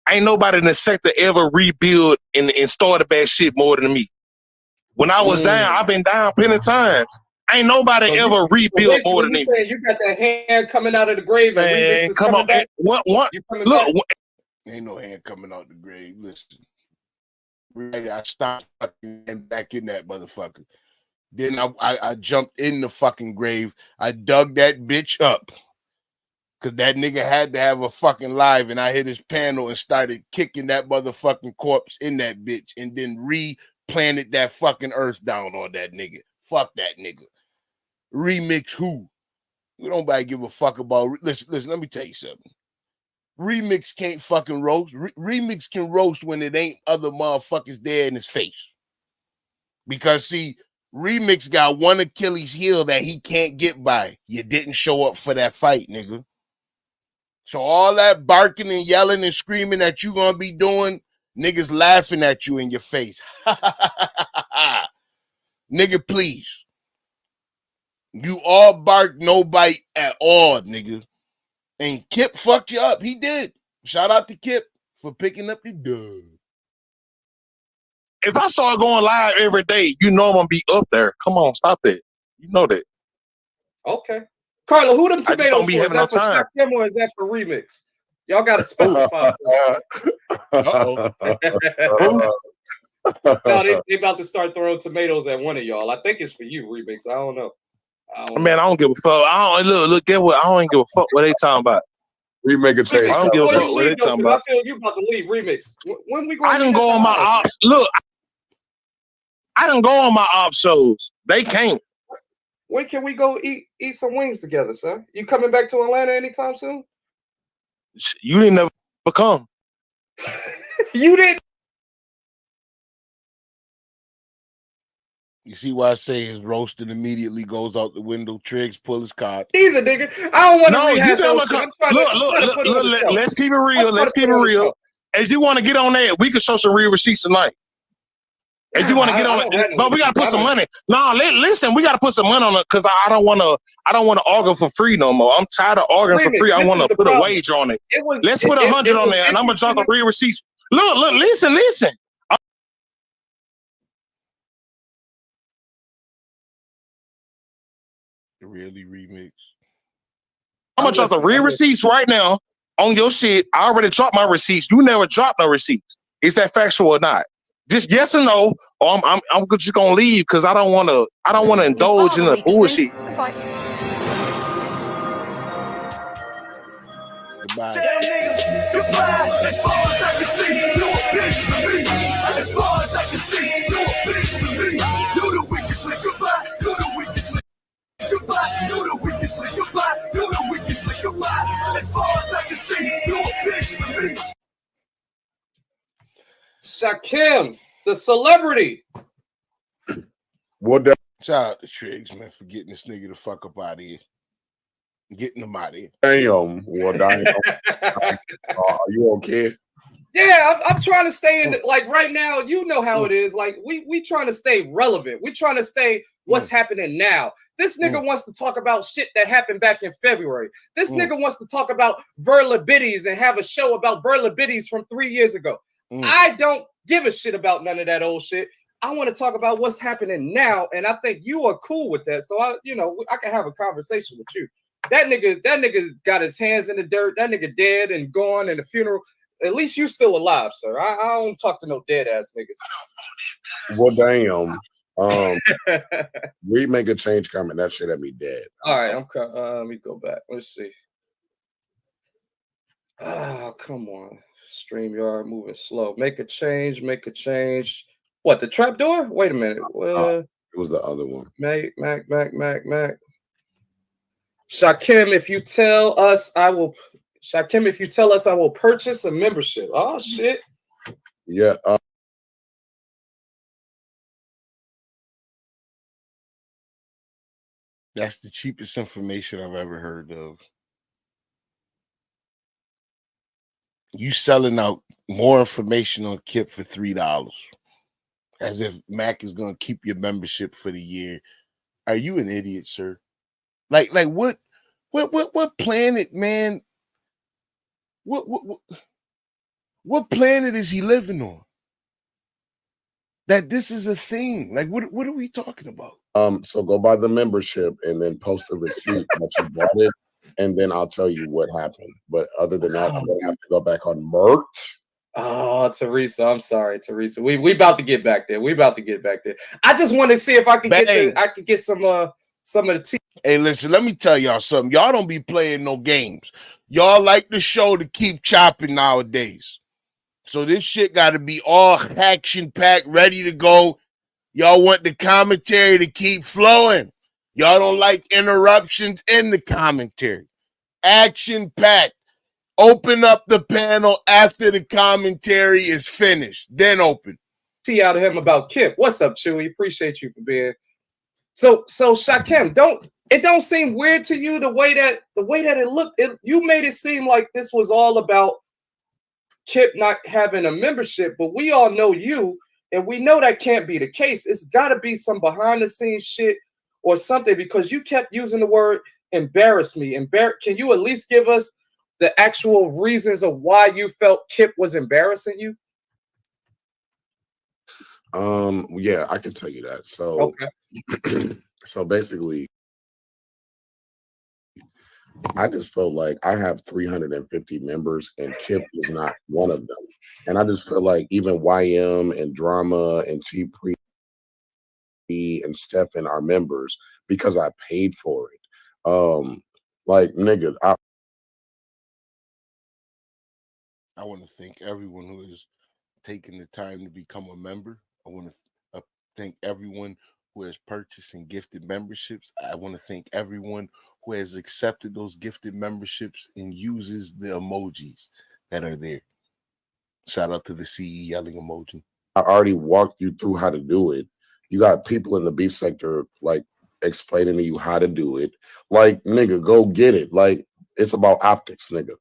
ain't nobody in the sector ever rebuild and start a bad shit more than me. When I was down, I've been down plenty of times. Ain't nobody ever rebuilt more than me. Saying you got that hand coming out of the grave and man, come on. back? What? Look, ain't no hand coming out the grave. Listen, I stopped and back in that motherfucker. Then I jumped in the fucking grave. I dug that bitch up. Cause that nigga had to have a fucking live, and I hit his panel and started kicking that motherfucking corpse in that bitch, and then replanted that fucking earth down on that nigga. Fuck that nigga. Remix who? We don't give a fuck about. Listen. Let me tell you something. Remix can't fucking roast. Remix can roast when it ain't other motherfuckers there in his face. Because see, Remix got one Achilles heel that he can't get by. You didn't show up for that fight, nigga. So all that barking and yelling and screaming that you gonna be doing, niggas laughing at you in your face. Nigga, please. You all bark, no bite at all, nigga. And Kip fucked you up. He did. Shout out to Kip for picking up the dub. If I start going live every day, you know I'm gonna be up there. Come on, stop that. You know that. Okay. Carla, who them tomatoes I just don't be for? having Is that no time. for Shakim or is that for Remix? Y'all gotta specify. No, they about to start throwing tomatoes at one of y'all. I think it's for you, Remix. I don't know. Man, I don't give a fuck. I don't look. Get what? I don't give a fuck what they talking about. We make a change. I don't give a fuck what they talking about. I feel you about to leave, Remix. When we going? I can go on my ops. Look, I can go on my ops shows. They can't. When can we go eat some wings together, sir? You coming back to Atlanta anytime soon? You didn't never come. You didn't. You see why I say his roasting immediately goes out the window. Triggs pull his card. Either nigga, I don't want to. No, you never come. Look. Let's keep it real. Let's keep it real. If you want to get on that, we can show some real receipts tonight. If you want to get on it, but we got to put some money. No, listen, we got to put some money on it because I don't want to argue for free no more. I'm tired of arguing for free. I want to put a wager on it. Let's put 100 on there, and I'm gonna drop the real receipts. Look, listen. Really Remix. I'm gonna drop the real receipts right now on your shit. I already dropped my receipts. You never dropped no receipts. Is that factual or not? Just yes or no, or I'm just gonna leave because I don't want to indulge in the bullshit. Goodbye. As far as I can see, you're a bitch to me. As far as I can see, you're a bitch to me. Do the wicked slick goodbye. Do the wicked slick goodbye. Do the wicked slick goodbye. Do the wicked slick goodbye. As far as I can see, you're a bitch to me. Shakim, the celebrity. What? Shout out to Triggs, man, for getting this nigga the fuck up out of here. Getting him out of here. Damn. Well, damn. Are you okay? Yeah, I'm trying to stay in. Like right now, you know how it is. Like we trying to stay relevant. We trying to stay what's happening now. This nigga wants to talk about shit that happened back in February. This nigga wants to talk about Verla Biddies and have a show about Verla Biddies from 3 years ago. I don't give a shit about none of that old shit. I want to talk about what's happening now, and I think you are cool with that. So I can have a conversation with you. That nigga got his hands in the dirt. That nigga dead and gone, and the funeral. At least you still alive, sir. I don't talk to no dead ass niggas. Well, damn. We make a change coming. That shit had me dead. All right, let me go back. Let's see. Oh, come on. StreamYard moving slow. Make a change. What, the trapdoor? Wait a minute. It was the other one. Mac. Shakim, if you tell us I will purchase a membership. Oh shit. Yeah. That's the cheapest information I've ever heard of. You selling out more information on Kip for $3, as if Mac is gonna keep your membership for the year. Are you an idiot, sir? Like what planet, man? What planet is he living on? That this is a thing. Like what are we talking about? So go buy the membership and then post a receipt that you bought it, and then I'll tell you what happened. But other than that, I'm gonna have to go back on merch. Oh, Teresa, I'm sorry, Teresa. We about to get back there. I just want to see if I could get some of the tea. Hey, listen, let me tell y'all something. Y'all don't be playing no games. Y'all like the show to keep chopping nowadays. So this shit got to be all action-packed, ready to go. Y'all want the commentary to keep flowing. Y'all don't like interruptions in the commentary. Action-packed. Open up the panel after the commentary is finished. Then open. Tea out of him about Kip. What's up, Chewy? Appreciate you for being. So Shakim, don't seem weird to you the way that it looked. You made it seem like this was all about Kip not having a membership, but we all know you, and we know that can't be the case. It's got to be some behind the scenes shit or something, because you kept using the word embarrass me. Can you at least give us the actual reasons of why you felt Kip was embarrassing you? Yeah, I can tell you that. So, okay. So basically, I just felt like I have 350 members and Kip is not one of them. And I just feel like even YM and Drama and T Pre and Stefan are members because I paid for it. Like nigga, I want to thank everyone who has taken the time to become a member. I want to thank everyone who has purchased and gifted memberships. I want to thank everyone who has accepted those gifted memberships and uses the emojis that are there. Shout out to the CE yelling emoji. I already walked you through how to do it. You got people in the beef sector like explaining to you how to do it. Like, nigga, go get it. Like, it's about optics, nigga.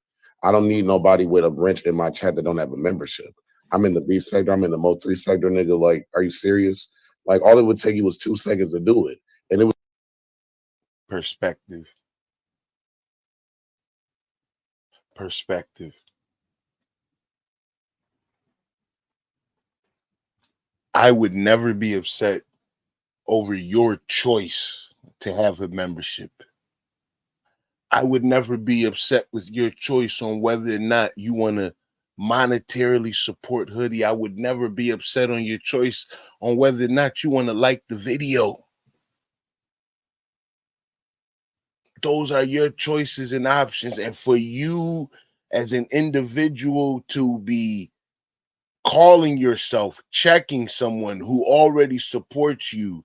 I don't need nobody with a wrench in my chat that don't have a membership. I'm in the beef sector. I'm in the Mo3 sector, nigga. Like, are you serious? Like, all it would take you was 2 seconds to do it. And it was perspective. I would never be upset over your choice to have a membership. I would never be upset with your choice on whether or not you want to monetarily support Hoodie. I would never be upset on your choice on whether or not you want to like the video. Those are your choices and options. And for you as an individual to be calling yourself, checking someone who already supports you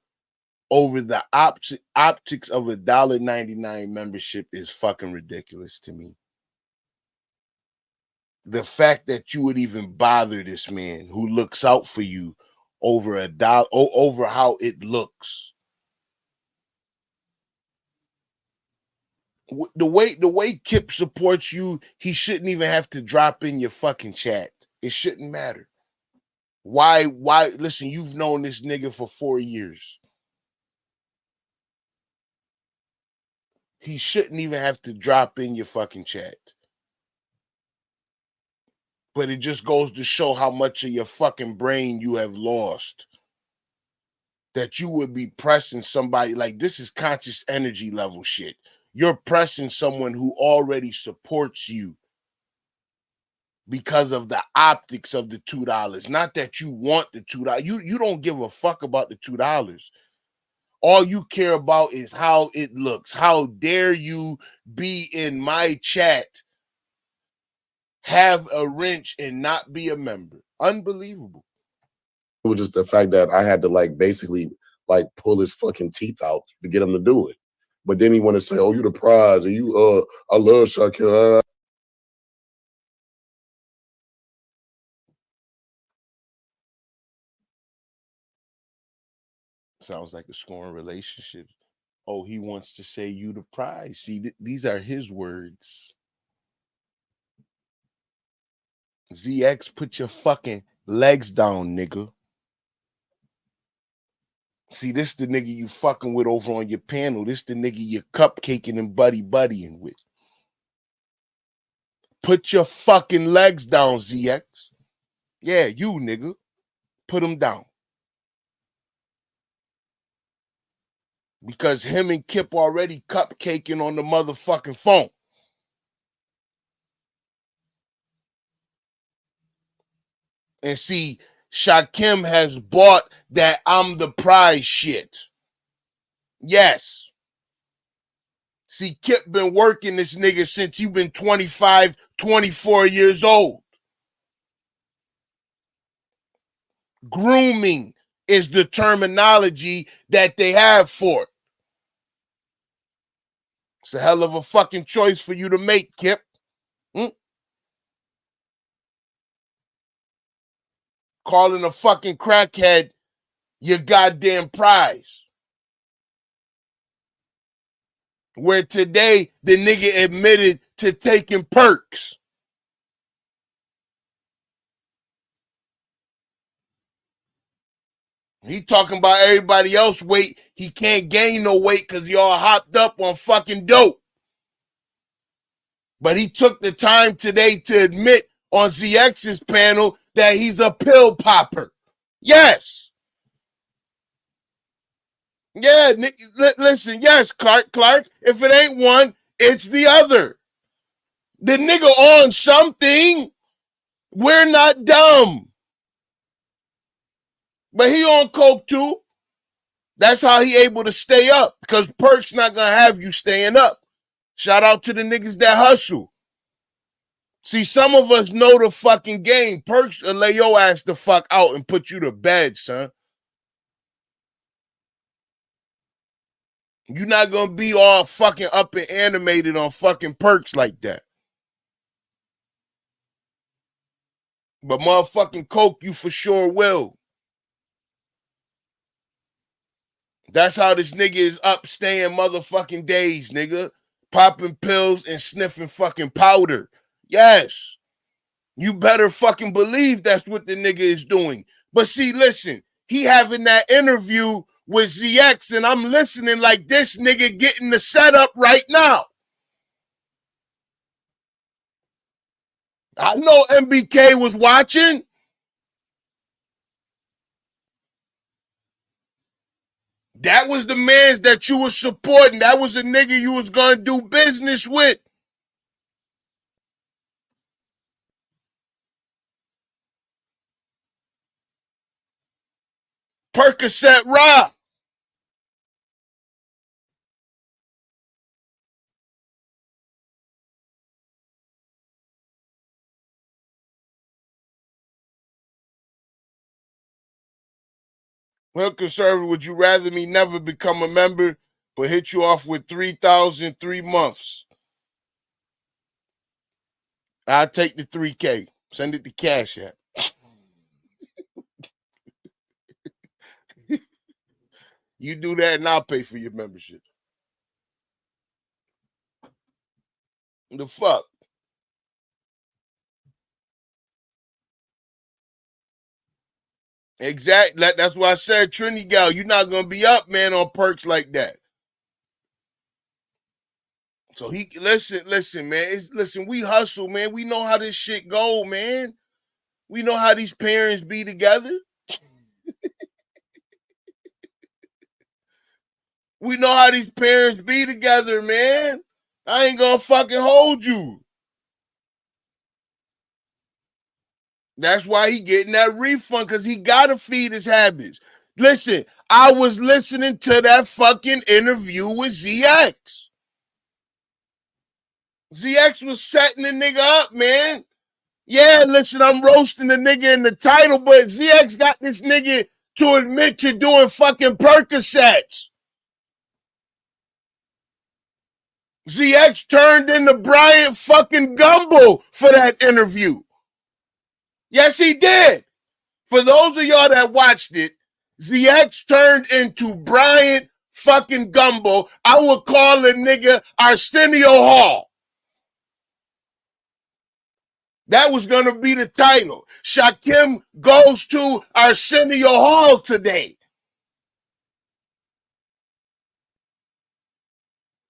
over the optics of a $1.99 membership is fucking ridiculous to me. The fact that you would even bother this man who looks out for you over over how it looks. The way Kip supports you, he shouldn't even have to drop in your fucking chat. It shouldn't matter. Why? Listen, you've known this nigga for 4 years. He shouldn't even have to drop in your fucking chat. But it just goes to show how much of your fucking brain you have lost. That you would be pressing somebody like this is conscious energy level shit. You're pressing someone who already supports you because of the optics of the $2. Not that you want the $2. You don't give a fuck about the $2. All you care about is how it looks. How dare you be in my chat, have a wrench, and not be a member? Unbelievable. It was just the fact that I had to like basically like pull his fucking teeth out to get him to do it. But then he want to say, "Oh, you the prize, and you I love Shakim." Sounds like a scoring relationship. Oh, he wants to say you the prize. See, these are his words. ZX, put your fucking legs down, nigga. See, this the nigga you fucking with over on your panel. This the nigga you cupcaking and buddying with. Put your fucking legs down, ZX. Yeah, you nigga. Put them down. Because him and Kip already cupcaking on the motherfucking phone. And see, Shakim has bought that I'm the prize shit. Yes. See, Kip been working this nigga since you been 25, 24 years old. Grooming is the terminology that they have for it. It's a hell of a fucking choice for you to make, Kip. Calling a fucking crackhead your goddamn prize. Where today the nigga admitted to taking perks. He talking about everybody else weight. He can't gain no weight because he all hopped up on fucking dope. But he took the time today to admit on ZX's panel that he's a pill popper. Yes. Yeah, listen, yes, Clark, if it ain't one, it's the other. The nigga on something. We're not dumb. But he on coke too. That's how he able to stay up, because perks not gonna have you staying up. Shout out to the niggas that hustle. See, some of us know the fucking game. Perks will lay your ass the fuck out and put you to bed, son. You're not gonna be all fucking up and animated on fucking perks like that. But motherfucking coke, you for sure will. That's how this nigga is up staying motherfucking days, nigga. Popping pills and sniffing fucking powder. Yes. You better fucking believe that's what the nigga is doing. But see, listen, he having that interview with ZX, and I'm listening like this nigga getting the setup right now. I know MBK was watching. That was the mans that you was supporting. That was a nigga you was gonna do business with. Percocet Rock. Well, conservative, would you rather me never become a member, but hit you off with 3,000 3 months? I'll take the 3K. Send it to Cash App. You do that and I'll pay for your membership. The fuck? Exactly. That's why I said, Trinity Gal, you're not gonna be up, man, on perks like that. So he listen, man. Listen, we hustle, man. We know how this shit go, man. We know how these parents be together. We know how these parents be together, man. I ain't gonna fucking hold you. That's why he getting that refund, because he got to feed his habits. Listen, I was listening to that fucking interview with ZX. ZX was setting the nigga up, man. Yeah, listen, I'm roasting the nigga in the title, but ZX got this nigga to admit to doing fucking Percocets. ZX turned into Brian fucking Gumbo for that interview. Yes, he did. For those of y'all that watched it, ZX turned into Brian fucking Gumbo. I would call the nigga Arsenio Hall. That was going to be the title. Shakim goes to Arsenio Hall today.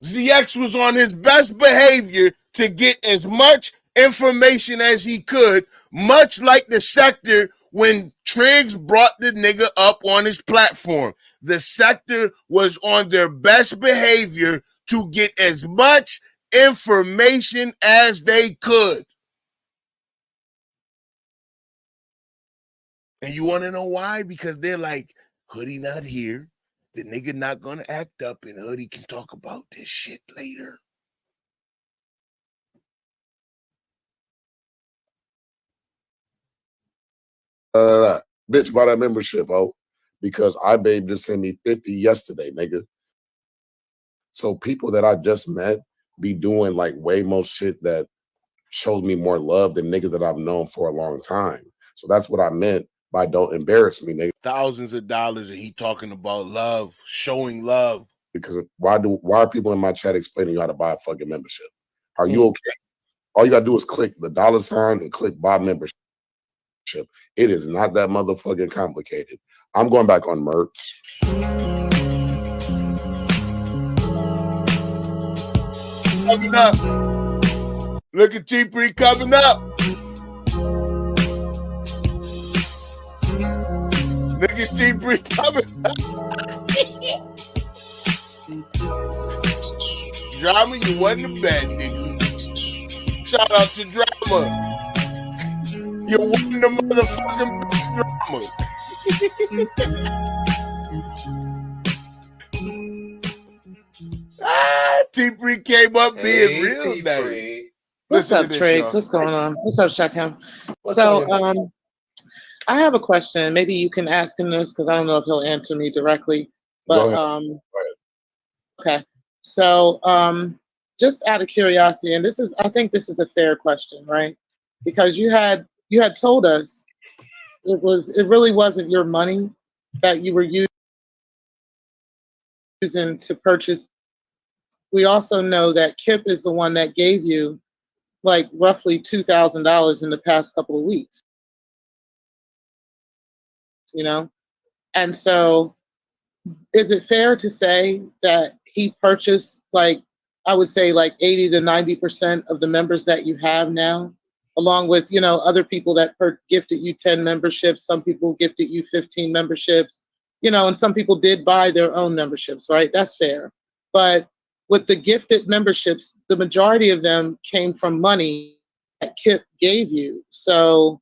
ZX was on his best behavior to get as much information as he could, much like the sector when Triggs brought the nigga up on his platform. The sector was on their best behavior to get as much information as they could. And you want to know why? Because they're like, Hoodie not here. The nigga not going to act up, and Hoodie can talk about this shit later. Bitch, buy that membership, because I babe just sent me 50 yesterday, nigga. So people that I just met be doing like way more shit that shows me more love than niggas that I've known for a long time. So that's what I meant by don't embarrass me, nigga. Thousands of dollars, and he talking about love, showing love. Because why are people in my chat explaining you how to buy a fucking membership? Are you okay? All you gotta do is click the $ and click buy membership. It is not that motherfucking complicated. I'm going back on merch. Coming up. Look at T3 coming up. Look at T3 coming up. Drama, you wasn't a bad nigga. Shout out to Drama. You wasn't a motherfucking Drama. T3 came up being real nice. What's up, Triggs? What's going on? What's up, Shakim? I have a question. Maybe you can ask him this because I don't know if he'll answer me directly. But okay. So just out of curiosity, and I think this is a fair question, right? Because you had told us it really wasn't your money that you were using to purchase. We also know that Kip is the one that gave you like roughly $2,000 in the past couple of weeks. You know? And so is it fair to say that he purchased like, I would say like 80 to 90% of the members that you have now, along with, you know, other people that gifted you 10 memberships, some people gifted you 15 memberships, you know, and some people did buy their own memberships, right? That's fair. But with the gifted memberships, the majority of them came from money that Kip gave you. So,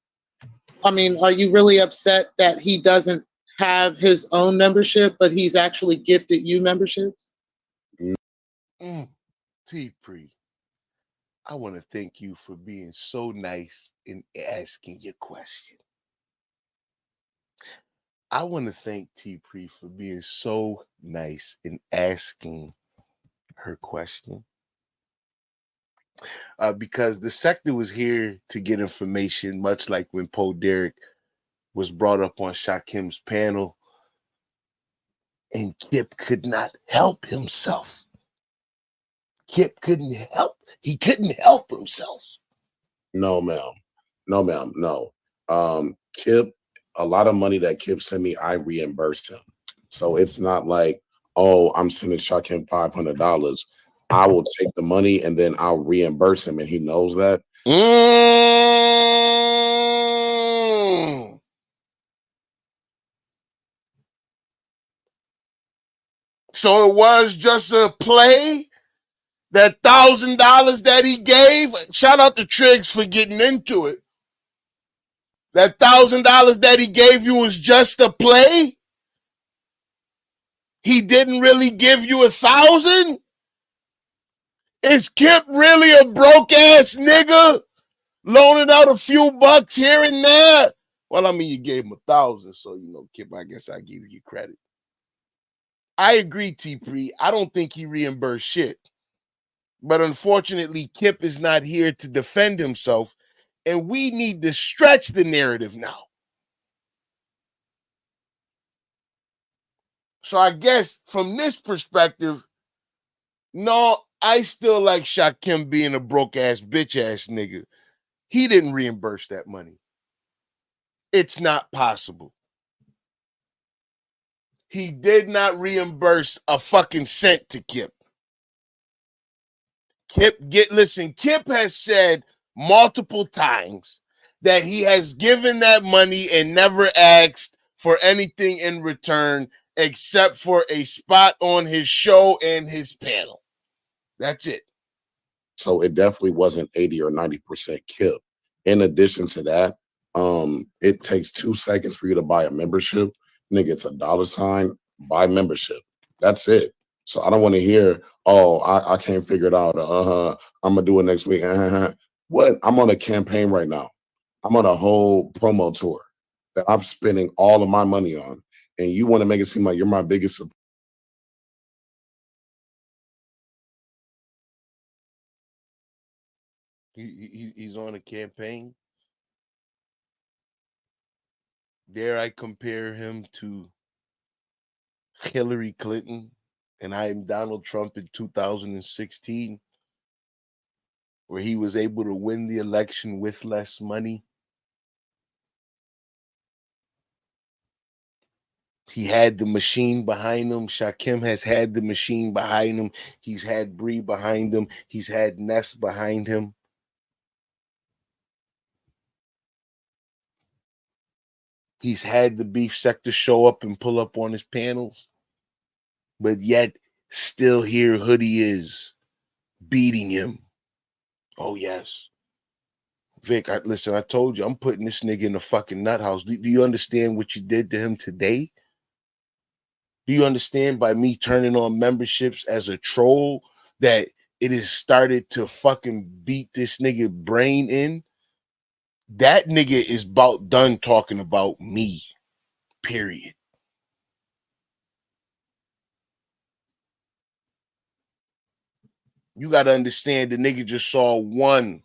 I mean, are you really upset that he doesn't have his own membership, but he's actually gifted you memberships? T-Pre, I want to thank you for being so nice in asking your question. I want to thank T-Pre for being so nice in asking her question. Because the sector was here to get information, much like when Poe Derek was brought up on Shakim's panel, and Kip could not help himself. Kip couldn't help. He couldn't help himself. No, ma'am. No, ma'am. No. Kip, a lot of money that Kip sent me, I reimbursed him. So it's not like, oh, I'm sending Shakim $500. I will take the money and then I'll reimburse him, and he knows that. So it was just a play. That $1,000 that he gave. Shout out to Triggs for getting into it. That $1,000 that he gave you was just a play? He didn't really give you 1,000? Is Kip really a broke ass nigga? Loaning out a few bucks here and there? Well, I mean, you gave him 1,000, so you know, Kip, I guess I give you credit. I agree, T-Pre. I don't think he reimbursed shit. But unfortunately, Kip is not here to defend himself, and we need to stretch the narrative now. So I guess from this perspective, no, I still like Shakim being a broke ass bitch ass nigga. He didn't reimburse that money. It's not possible. He did not reimburse a fucking cent to Kip. Kip has said multiple times that he has given that money and never asked for anything in return except for a spot on his show and his panel. That's it. So it definitely wasn't 80 or 90% Kip. In addition to that, it takes 2 seconds for you to buy a membership. Nigga, it's $, buy membership. That's it. So I don't want to hear, oh, I can't figure it out. I'm gonna do it next week. What? I'm on a campaign right now. I'm on a whole promo tour that I'm spending all of my money on. And you want to make it seem like you're my biggest support. He's on a campaign. Dare I compare him to Hillary Clinton and I am Donald Trump in 2016, where he was able to win the election with less money? He had the machine behind him. Shakim has had the machine behind him. He's had Bree behind him. He's had Ness behind him. He's had the beef sector show up and pull up on his panels. But yet, still here Hoodie is beating him. Oh, yes. Vic, listen, I told you, I'm putting this nigga in the fucking nut house. Do you understand what you did to him today? Do you understand by me turning on memberships as a troll that it has started to fucking beat this nigga brain in? That nigga is about done talking about me, period. You got to understand the nigga just saw one.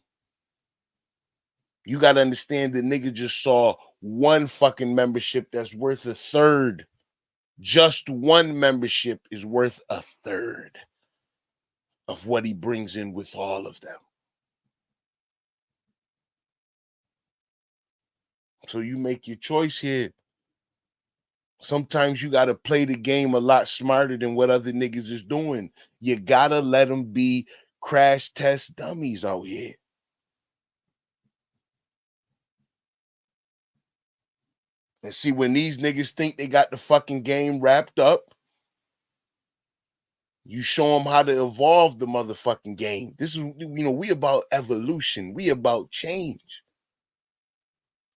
You got to understand the nigga just saw one fucking membership that's worth a third. Just one membership is worth a third of what he brings in with all of them. So you make your choice here. Sometimes you got to play the game a lot smarter than what other niggas is doing. You got to let them be crash test dummies out here. And see, when these niggas think they got the fucking game wrapped up, you show them how to evolve the motherfucking game. This is, we about evolution. We about change.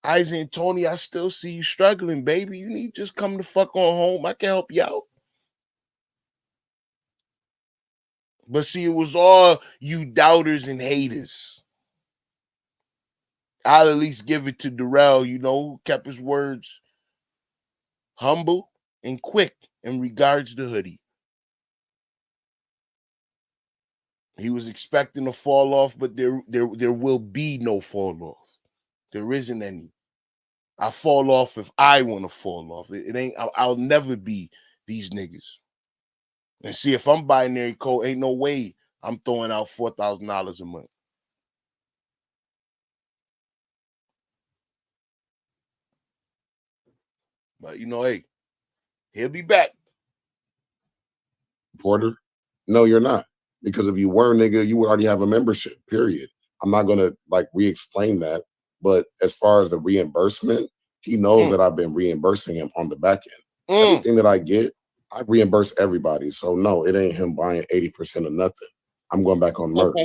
Isaac and Tony, I still see you struggling, baby. You need to just come the fuck on home. I can help you out. But see, it was all you doubters and haters. I'll at least give it to Derell, who kept his words humble and quick in regards to Hoodie. He was expecting a fall off, but there will be no fall off. There isn't any. I fall off if I want to fall off. It ain't. I'll never be these niggas. And see, if I'm binary code, ain't no way I'm throwing out $4,000 a month. But hey, he'll be back. Porter? No, you're not. Because if you were, nigga, you would already have a membership, period. I'm not going to re-explain that. But as far as the reimbursement, he knows that I've been reimbursing him on the back end. Everything that I get, I reimburse everybody. So no, it ain't him buying 80% of nothing. I'm going back on merch.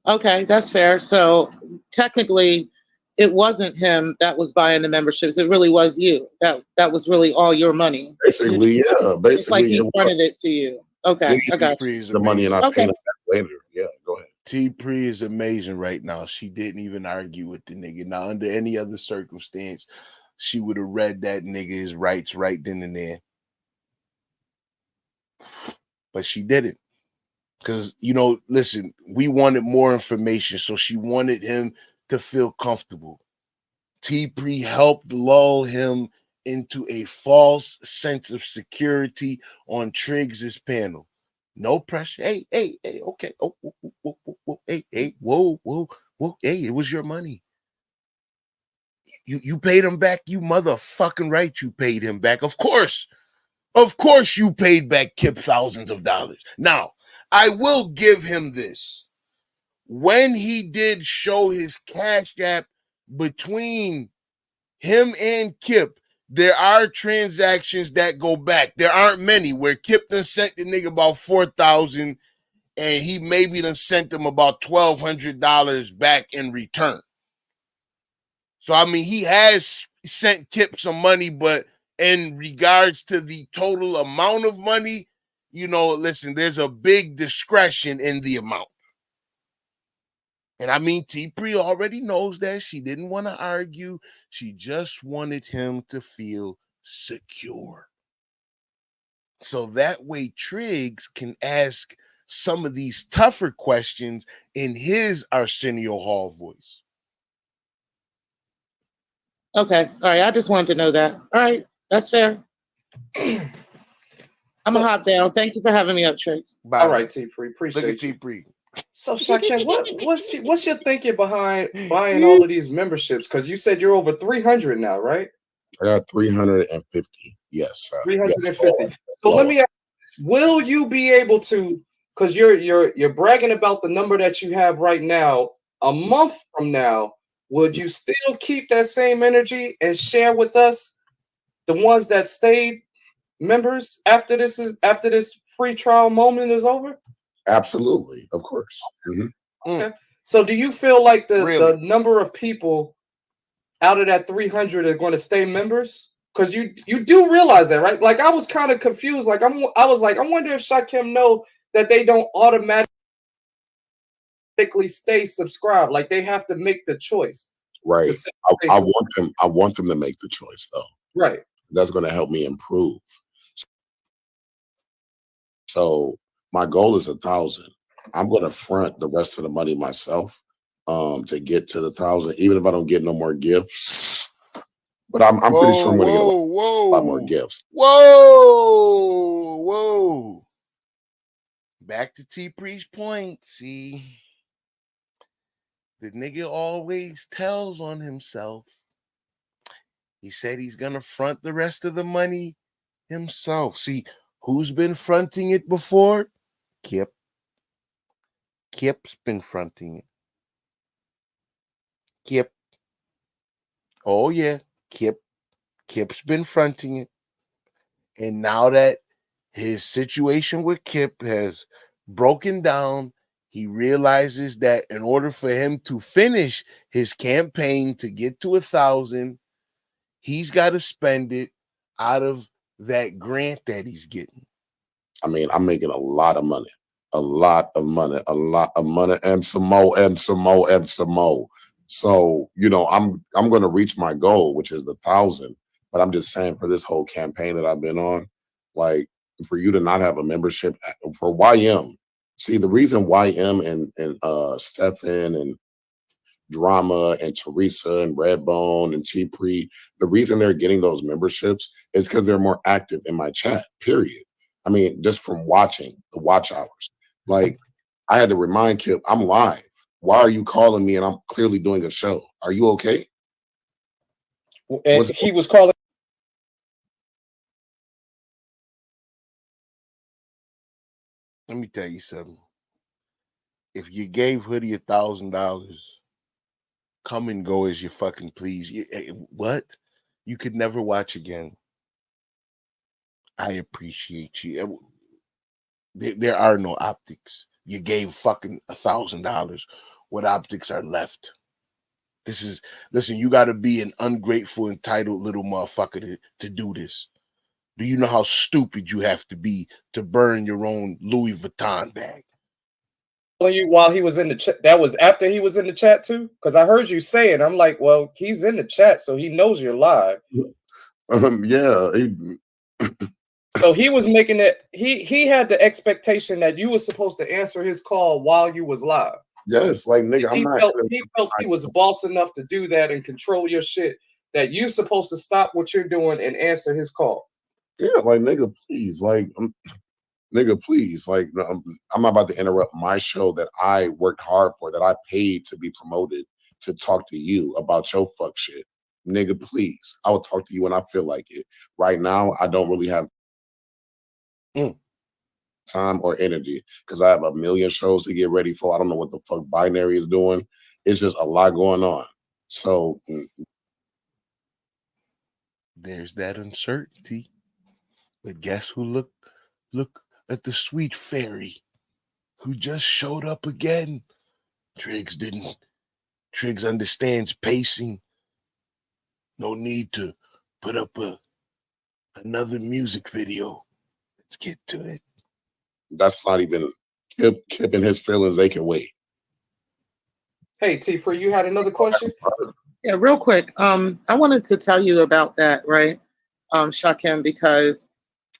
Okay, that's fair. So technically, it wasn't him that was buying the memberships. It really was you. That was really all your money. Basically, yeah. It's like Basically, he it was fronted it to you. Okay, I got you. T-Pre is the money, and I amazing. paid Okay. him back later. Yeah, go ahead. T-Pre is amazing right now. She didn't even argue with the nigga. Now, under any other circumstance, she would have read that nigga's rights right then and there. But she didn't. Because, you know, listen, we wanted more information. So she wanted him to feel comfortable. T-Pre helped lull him into a false sense of security on Triggs's panel. No pressure. Hey, okay. Oh, whoa, hey, whoa. Hey, it was your money. You paid him back. You motherfucking right. You paid him back. Of course you paid back Kip thousands of dollars. Now, I will give him this. When he did show his Cash App between him and Kip, there are transactions that go back. There aren't many where Kip done sent the nigga about 4,000 and he maybe done sent him about $1,200 back in return. So, I mean, he has sent Kip some money, but in regards to the total amount of money, you know, listen, there's a big discretion in the amount. And I mean, T-Pre already knows that. She didn't want to argue. She just wanted him to feel secure. So that way Triggs can ask some of these tougher questions in his Arsenio Hall voice. Okay. All right. I just wanted to know that. All right. That's fair. I'm gonna hop down. Thank you for having me up, Triggs. Bye. All right, T-Pre. Appreciate Look at you. T-Pre. So Shakim, what's your thinking behind buying all of these memberships? Because you said you're over 300 now, right? I got 350. Yes, 350. Yes, so let me ask, will you be able to, because you're bragging about the number that you have right now, a month from now, would you still keep that same energy and share with us the ones that stayed members after this free trial moment is over? Absolutely, of course. Okay. So do you feel like the number of people out of that 300 are going to stay members? Because you do realize that, right? Like I was kind of confused. Like I was like, I wonder if Shakim know that they don't automatically stay subscribed. Like they have to make the choice. Right. I want them to make the choice though. Right. That's going to help me improve. So my goal is 1,000. I'm going to front the rest of the money myself to get to the 1,000, even if I don't get no more gifts. But I'm pretty sure I'm going to get a lot more gifts. Whoa. Back to T-Pre's point. See, the nigga always tells on himself. He said he's going to front the rest of the money himself. See, who's been fronting it before? Kip. Kip's been fronting it. Kip. Oh, yeah. Kip's been fronting it. And now that his situation with Kip has broken down, he realizes that in order for him to finish his campaign to get to 1,000, he's got to spend it out of that grant that he's getting. I mean, I'm making a lot of money. A lot of money, and some more, and some more, and some more. So, you know, I'm going to reach my goal, which is the 1,000. But I'm just saying, for this whole campaign that I've been on, like for you to not have a membership for YM. See, the reason YM and Stefan and Drama and Teresa and Redbone and T-Pre, the reason they're getting those memberships is because they're more active in my chat. Period. I mean, just from watching the watch hours. Like, I had to remind Kip, I'm live. Why are you calling me and I'm clearly doing a show? Are you okay? And he was calling. Let me tell you something. If you gave Hoodie $1,000, come and go as you fucking please. What? You could never watch again. I appreciate you. There are no optics. You gave fucking $1,000. What optics are left? Listen, you got to be an ungrateful, entitled little motherfucker to do this. Do you know how stupid you have to be to burn your own Louis Vuitton bag? While he was in the chat, that was after he was in the chat too? Because I heard you say it. I'm like, well, he's in the chat, so he knows you're live. Yeah. So he was making it. He had the expectation that you were supposed to answer his call while you was live. Yes, like nigga, He felt he was boss enough to do that and control your shit. That you're supposed to stop what you're doing and answer his call. Yeah, like nigga, please, like nigga, please, like I'm not about to interrupt my show that I worked hard for, that I paid to be promoted to talk to you about your fuck shit. Nigga, please. I will talk to you when I feel like it. Right now, I don't really have time or energy because I have a million shows to get ready for. I don't know what the fuck Binary is doing. It's just a lot going on. So there's that uncertainty. But guess who look at the sweet fairy who just showed up again? Triggs understands pacing. No need to put up another music video. Let's get to it. That's not even Kip and his feelings. They can wait. Hey, T-Pre, you had another question? Yeah, real quick. I wanted to tell you about that, right, Shakim, because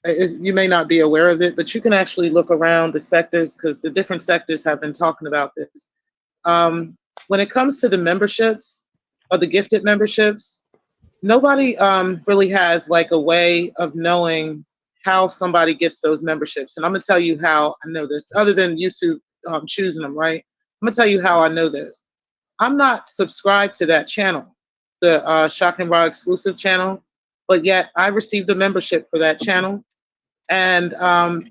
you may not be aware of it, but you can actually look around the sectors because the different sectors have been talking about this. When it comes to the memberships or the gifted memberships, nobody really has like a way of knowing how somebody gets those memberships. And I'm gonna tell you how I know this, other than YouTube choosing them, right? I'm gonna tell you how I know this. I'm not subscribed to that channel, the Shakim Raw exclusive channel, but yet I received a membership for that channel. And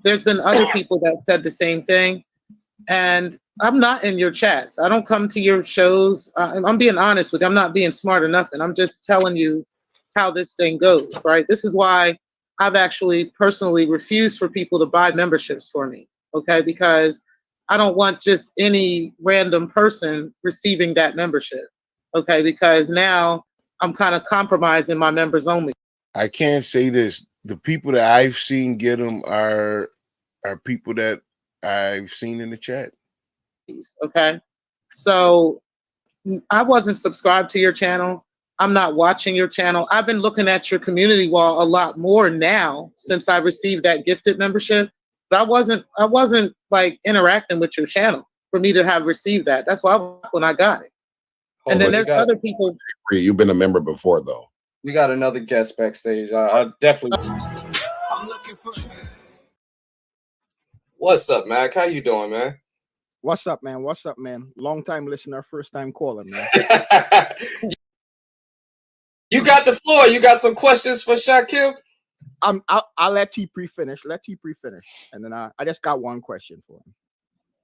there's been other people that said the same thing. And I'm not in your chats. I don't come to your shows. I'm being honest with you. I'm not being smart or nothing. I'm just telling you how this thing goes, right? This is why I've actually personally refused for people to buy memberships for me, okay? Because I don't want just any random person receiving that membership, okay? Because now I'm kind of compromising my members only. I can't say this. The people that I've seen get them are people that I've seen in the chat. Okay, so I wasn't subscribed to your channel. I'm not watching your channel. I've been looking at your community wall a lot more now since I received that gifted membership. But I wasn't like interacting with your channel for me to have received that. That's why when I got it. And then there's other people. You've been a member before, though. We got another guest backstage. I definitely. I'm looking for. What's up, Mac? How you doing, man? What's up, man? What's up, man? Long time listener, first time caller, man. You got the floor. You got some questions for Shakim? I'll let T-Pre finish. And then I just got one question for him.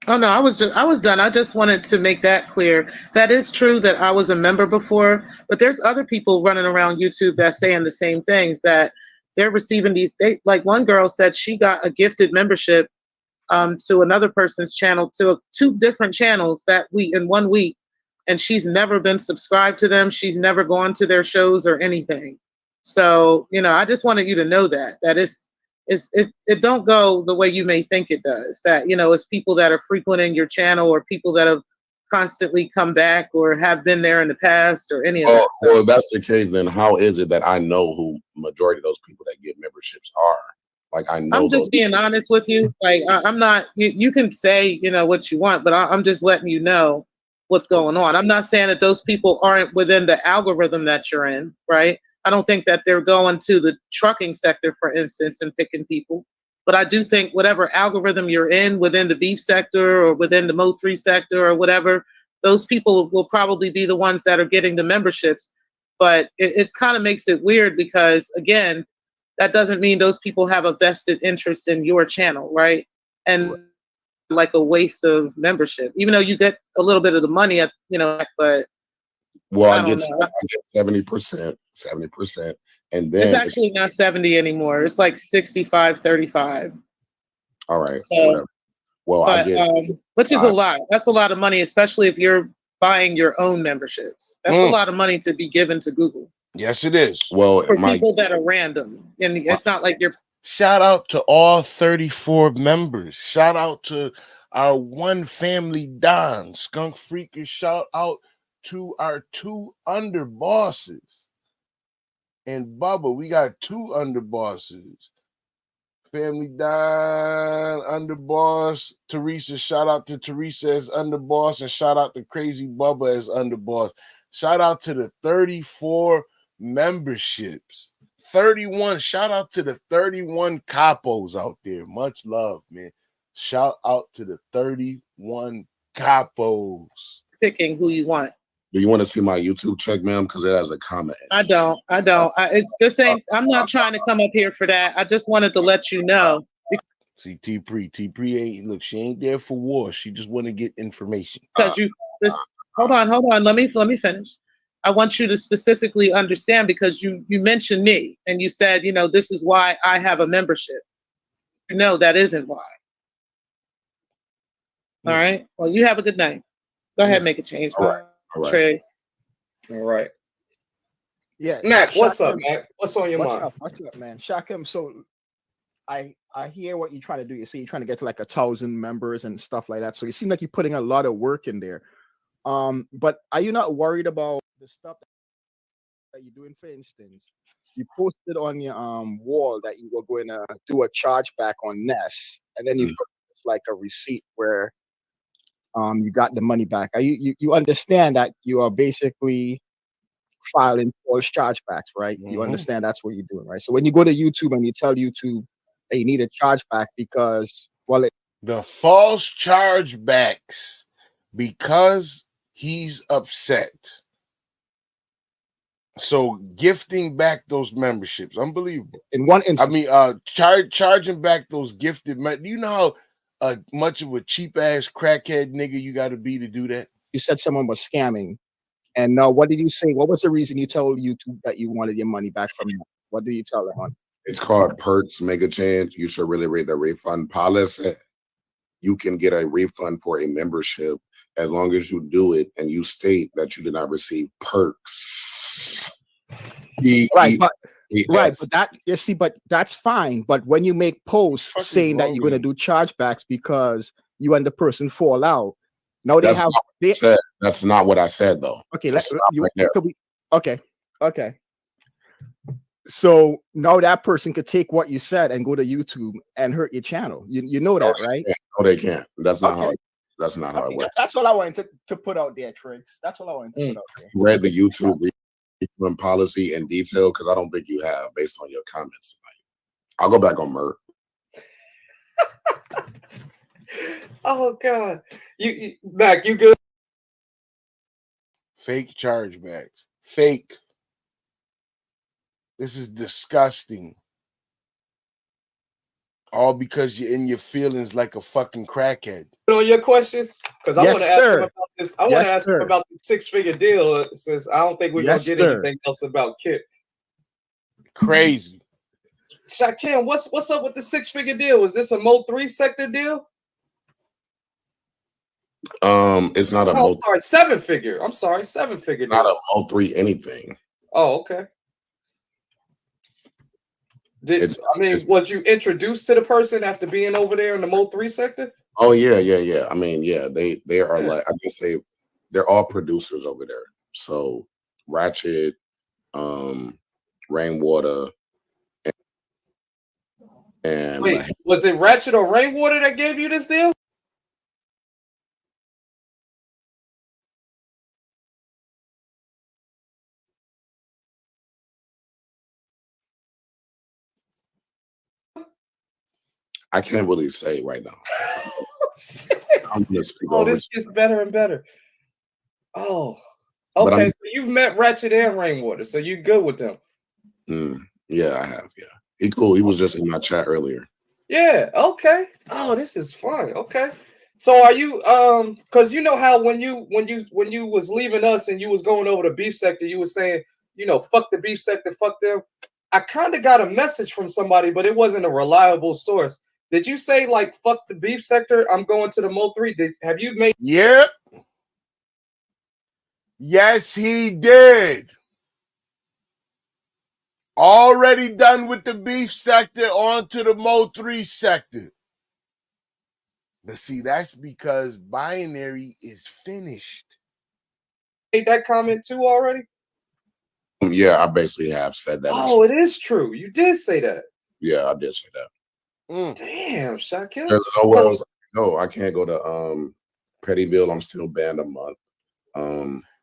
Oh no, I was done. I just wanted to make that clear. That is true that I was a member before, but there's other people running around YouTube that's saying the same things, that they're receiving these. Like one girl said she got a gifted membership to another person's channel, to two different channels in 1 week, and she's never been subscribed to them. She's never gone to their shows or anything. So, I just wanted you to know that it don't go the way you may think it does. That, it's people that are frequenting your channel or people that have constantly come back or have been there in the past or any of that stuff. Well, if that's the case, then how is it that I know who majority of those people that get memberships are? Like, I know. I'm just being honest with you. Like, I'm not. You can say what you want, but I'm just letting you know what's going on. I'm not saying that those people aren't within the algorithm that you're in, right? I don't think that they're going to the trucking sector, for instance, and picking people. But I do think whatever algorithm you're in within the beef sector or within the Mo3 sector or whatever, those people will probably be the ones that are getting the memberships. But it kind of makes it weird because, again, that doesn't mean those people have a vested interest in your channel, right? And like a waste of membership, even though you get a little bit of the money, but. Well, I get 70%, and then it's actually not 70 anymore. It's like 65-35. All right. So, well, I get, which is a lot. That's a lot of money, especially if you're buying your own memberships. That's a lot of money to be given to Google. Yes, it is. Well, For people that are random. And it's not like you're shout out to all 34 members. Shout out to our one family Don, Skunk Freakers. Shout out to our 2 underbosses. And Bubba, we got 2 underbosses. Family Don, underboss. Teresa, shout out to Teresa as underboss. And shout out to Crazy Bubba as underboss. Shout out to the 34 memberships. 31. Shout out to the 31 capos out there. Much love, man. Shout out to the 31 capos. picking who you want. Do you want to see my YouTube check, ma'am? Because it has a comment. I don't. It's this ain't. I'm not trying to come up here for that. I just wanted to let you know. See, T-Pre ain't, look, she ain't there for war. She just want to get information. Because hold on. Let me finish. I want you to specifically understand, because you mentioned me and you said, this is why I have a membership. No, that isn't why. All right. Well, you have a good night. Go ahead, make a change. All right. Triggs. All right. Yeah. Mac, what's Shakim, up, Mac? What's on your mind? What's up, man? Shakim, so I hear what you're trying to do. You see, you're trying to get to like 1,000 members and stuff like that. So you seem like you're putting a lot of work in there. But are you not worried about the stuff that you're doing? For instance, you posted on your wall that you were going to do a chargeback on Ness, and then you put like a receipt where you got the money back. You understand that you are basically filing false chargebacks, right? You understand that's what you're doing, right? So when you go to YouTube and you tell YouTube that you need a chargeback because, well, the false chargebacks, because he's upset. So gifting back those memberships, unbelievable. In one instance, I mean, charging back those gifted. Do you know how much of a cheap ass crackhead nigga you got to be to do that? you said someone was scamming, and what did you say? What was the reason you told YouTube that you wanted your money back from them? What did you tell them on? It's called perks. Make a change. You should really read the refund policy. You can get a refund for a membership as long as you do it and you state that you did not receive perks. But that's fine. But when you make posts saying that you're going to do chargebacks because you and the person fall out, now that's not what I said, though. Okay, okay. So now that person could take what you said and go to YouTube and hurt your channel. You know that, right? No, they can't. That's not how. That's not how it works. That's all I wanted to put out there, Triggs. That's all I wanted to put out there. Read the YouTube refund policy in detail, because I don't think you have, based on your comments tonight. I'll go back on Mert. Oh God, you Mac, you good? Fake chargebacks. Fake. This is disgusting. All because you're in your feelings like a fucking crackhead. On your questions, because I want to ask him about this. I want to ask him sir. about the 6-figure deal, since I don't think we're gonna get anything else about Kit. Crazy. Shakim, what's up with the 6-figure deal? Was this a Mo 3 sector deal? It's not a Oh, sorry, 7-figure. I'm sorry, 7-figure deal. Not a Mo 3 anything. Oh, okay. Was you introduced to the person after being over there in the Mo 3 sector? Oh yeah. I mean, yeah, they are like, I can say they're all producers over there. So Ratchet, Rainwater, and wait, was it Ratchet or Rainwater that gave you this deal? I can't really say right now. I'm gonna speak this gets better and better. Oh, okay. So you've met Ratchet and Rainwater, so you're good with them. Yeah, I have. Yeah, he cool. He was just in my chat earlier. Yeah. Okay. Oh, this is fun. Okay. So are you because you know how when you was leaving us and you was going over to beef sector, you was saying, fuck the beef sector, fuck them. I kind of got a message from somebody, but it wasn't a reliable source. Did you say like fuck the beef sector? I'm going to the Mo 3. Have you made? Yep. Yes, he did. Already done with the beef sector, on to the Mo 3 sector. But see, that's because binary is finished. Made that comment too already? Yeah, I basically have said that. Oh, it is true. You did say that. Yeah, I did say that. Damn, Shakim. There's nowhere else. No, I can't go to Pettyville. I'm still banned a month.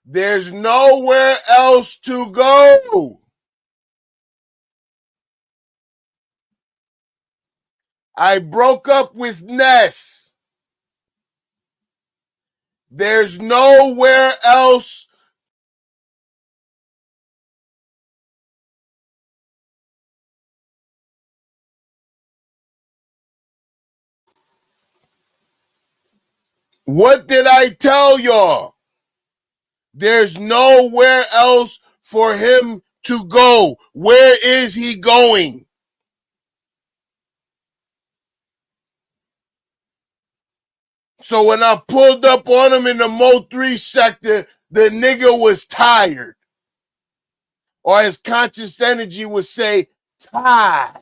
There's nowhere else to go. I broke up with Ness. There's nowhere else. What did I tell y'all? There's nowhere else for him to go. Where is he going? So when I pulled up on him in the Mo 3 sector, the nigga was tired. Or his conscious energy would say, tired.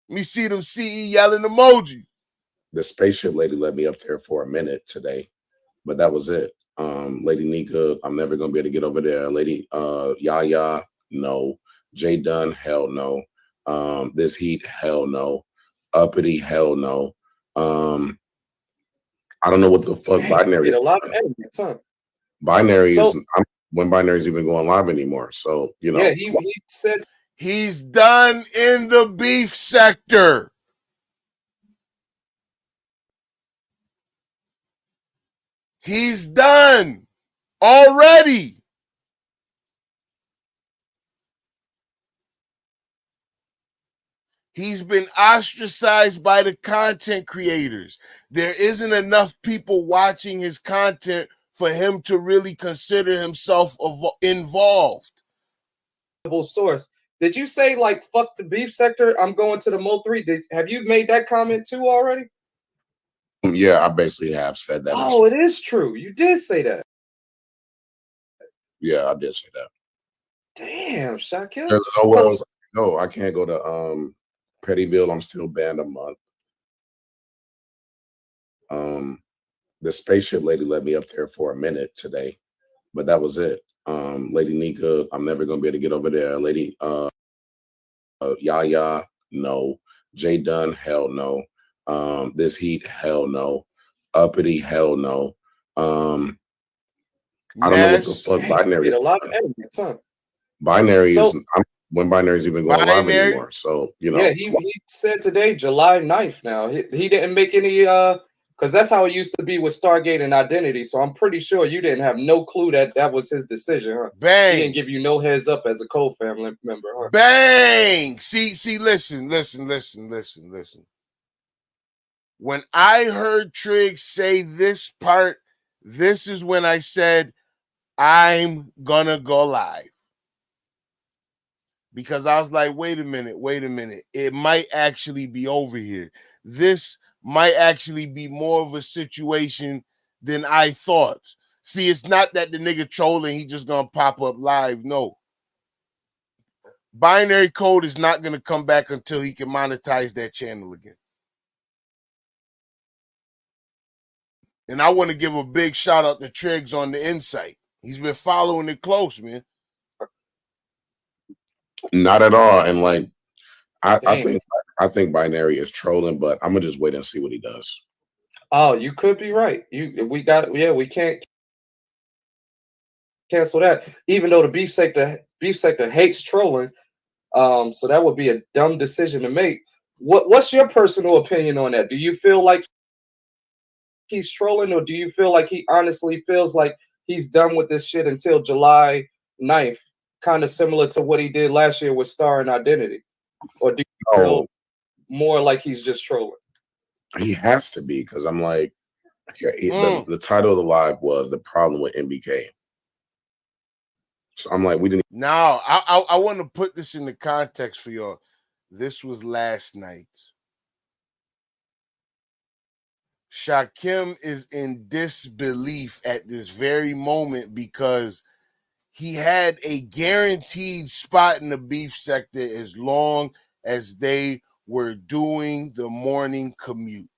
Me see them CE yelling emoji. The spaceship lady let me up there for a minute today, but that was it. Lady Nika, I'm never gonna be able to get over there. Lady Yaya, no. J Dunn, hell no. This heat, hell no. Uppity, hell no. I don't know what the fuck binary. A lot of enemies, huh? Binary is when binary is even going live anymore. So you know. Yeah, he said he's done in the beef sector. He's done already. He's been ostracized by the content creators. There isn't enough people watching his content for him to really consider himself involved. Source. Did you say like fuck the beef sector? I'm going to the Mo 3. Have you made that comment too already? Yeah, I basically have said that. Oh, it is true. You did say that. Yeah, I did say that. Damn, Shakim. There's nowhere else. No, I can't go to Pettyville. I'm still banned a month. The spaceship lady let me up there for a minute today, but that was it. Lady Nika, I'm never gonna be able to get over there. Lady Yaya, no. J Dunn, hell no. This heat, hell no. Uppity, hell no. I don't know what the fuck binary. A lot of enemies, huh? Binary is when binary is even going live anymore. So you know. Yeah, he said today, July 9th. Now he didn't make any because that's how it used to be with Stargate and Identity. So I'm pretty sure you didn't have no clue that that was his decision, huh? Bang. He didn't give you no heads up as a co-family member, huh? Bang. See, listen. When I heard Triggs say this part, this is when I said, I'm gonna go live. Because I was like, wait a minute. It might actually be over here. This might actually be more of a situation than I thought. See, it's not that the nigga trolling, he just gonna pop up live. No. Binary Code is not gonna come back until he can monetize that channel again. And I want to give a big shout out to Triggs on the insight. He's been following it close, man. Not at all. And like I think binary is trolling, but I'm gonna just wait and see what he does. Oh, you could be right. We can't cancel that. Even though the beef sector hates trolling. So that would be a dumb decision to make. What's your personal opinion on that? Do you feel like he's trolling, or do you feel like he honestly feels like he's done with this shit until July 9th, kind of similar to what he did last year with Star and Identity? Or do you feel more like he's just trolling? He has to be, because I'm like, the title of the live was The Problem with MBK. So I'm like, we didn't. Now, I want to put this in the context for y'all. This was last night. Shakim is in disbelief at this very moment because he had a guaranteed spot in the beef sector as long as they were doing the morning commute.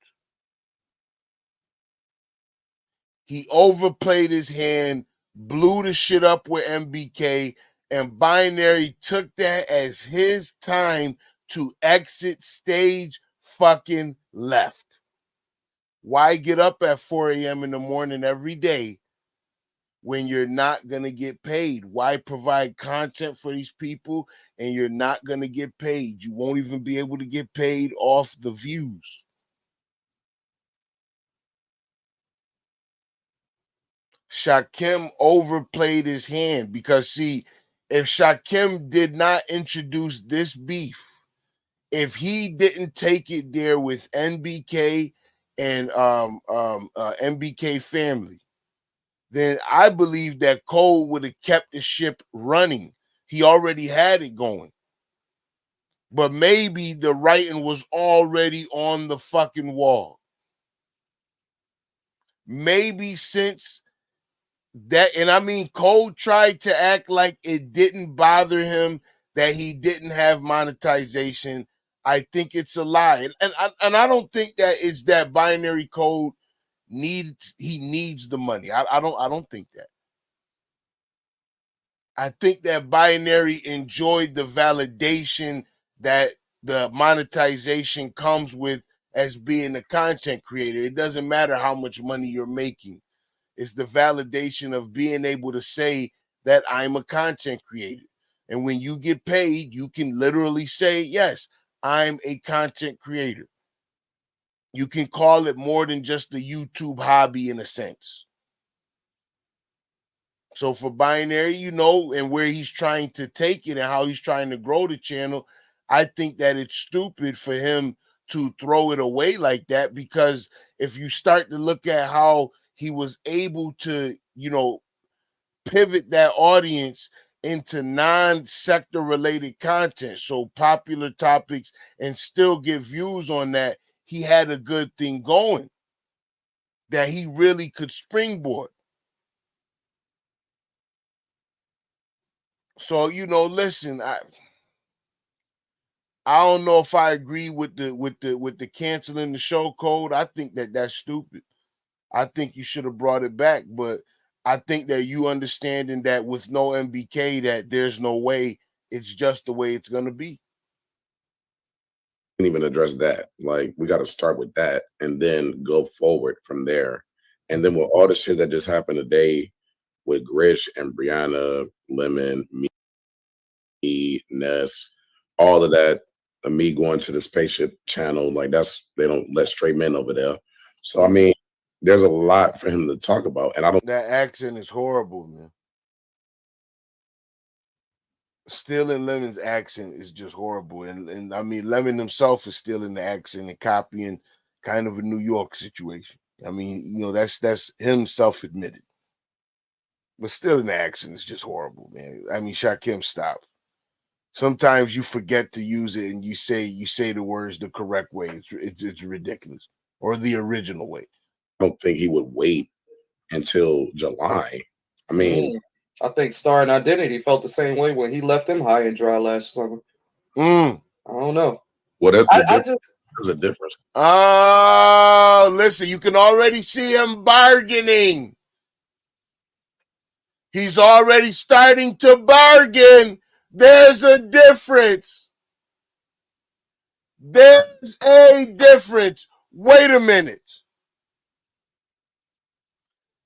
He overplayed his hand, blew the shit up with MBK, and Binary took that as his time to exit stage fucking left. Why get up at 4 a.m. in the morning every day when you're not going to get paid? Why provide content for these people and you're not going to get paid? You won't even be able to get paid off the views. Shakim overplayed his hand because, see, if Shakim did not introduce this beef, if he didn't take it there with NBK and NBK family, then I believe that Cole would have kept the ship running. He already had it going. But maybe the writing was already on the fucking wall. Maybe since that, and I mean, Cole tried to act like it didn't bother him that he didn't have monetization. I think it's a lie. And I don't think that it's that Binary Code needs the money. I don't think that. I think that Binary enjoyed the validation that the monetization comes with as being a content creator. It doesn't matter how much money you're making. It's the validation of being able to say that I'm a content creator. And when you get paid, you can literally say, yes, I'm a content creator. You can call it more than just a YouTube hobby in a sense. So for Binary, and where he's trying to take it and how he's trying to grow the channel, I think that it's stupid for him to throw it away like that, because if you start to look at how he was able to, pivot that audience into non-sector related content, so popular topics, and still get views on that, he had a good thing going that he really could springboard. So, listen, I don't know if I agree with the canceling the show code. I think that that's stupid. I think you should have brought it back, but I think that you understanding that with no MBK, that there's no way, it's just the way it's gonna be. Even address that. Like, we got to start with that and then go forward from there. And then with all the shit that just happened today with Grish and Brianna, Lemon, me, Ness, all of that, me going to the spaceship channel, like they don't let straight men over there. So I mean, there's a lot for him to talk about, and I don't. That accent is horrible, man. Stealing Lemon's accent is just horrible, and I mean, Lemon himself is stealing the accent and copying kind of a New York situation. I mean, that's him self-admitted. But stealing the accent is just horrible, man. I mean, Shakim, stop. Sometimes you forget to use it, and you say the words the correct way. It's ridiculous, or the original way. I don't think he would wait until July. I mean, I think Star and Identity felt the same way when he left them high and dry last summer. I don't know. Well, there's a difference. Oh, listen, you can already see him bargaining. He's already starting to bargain. There's a difference. There's a difference. Wait a minute.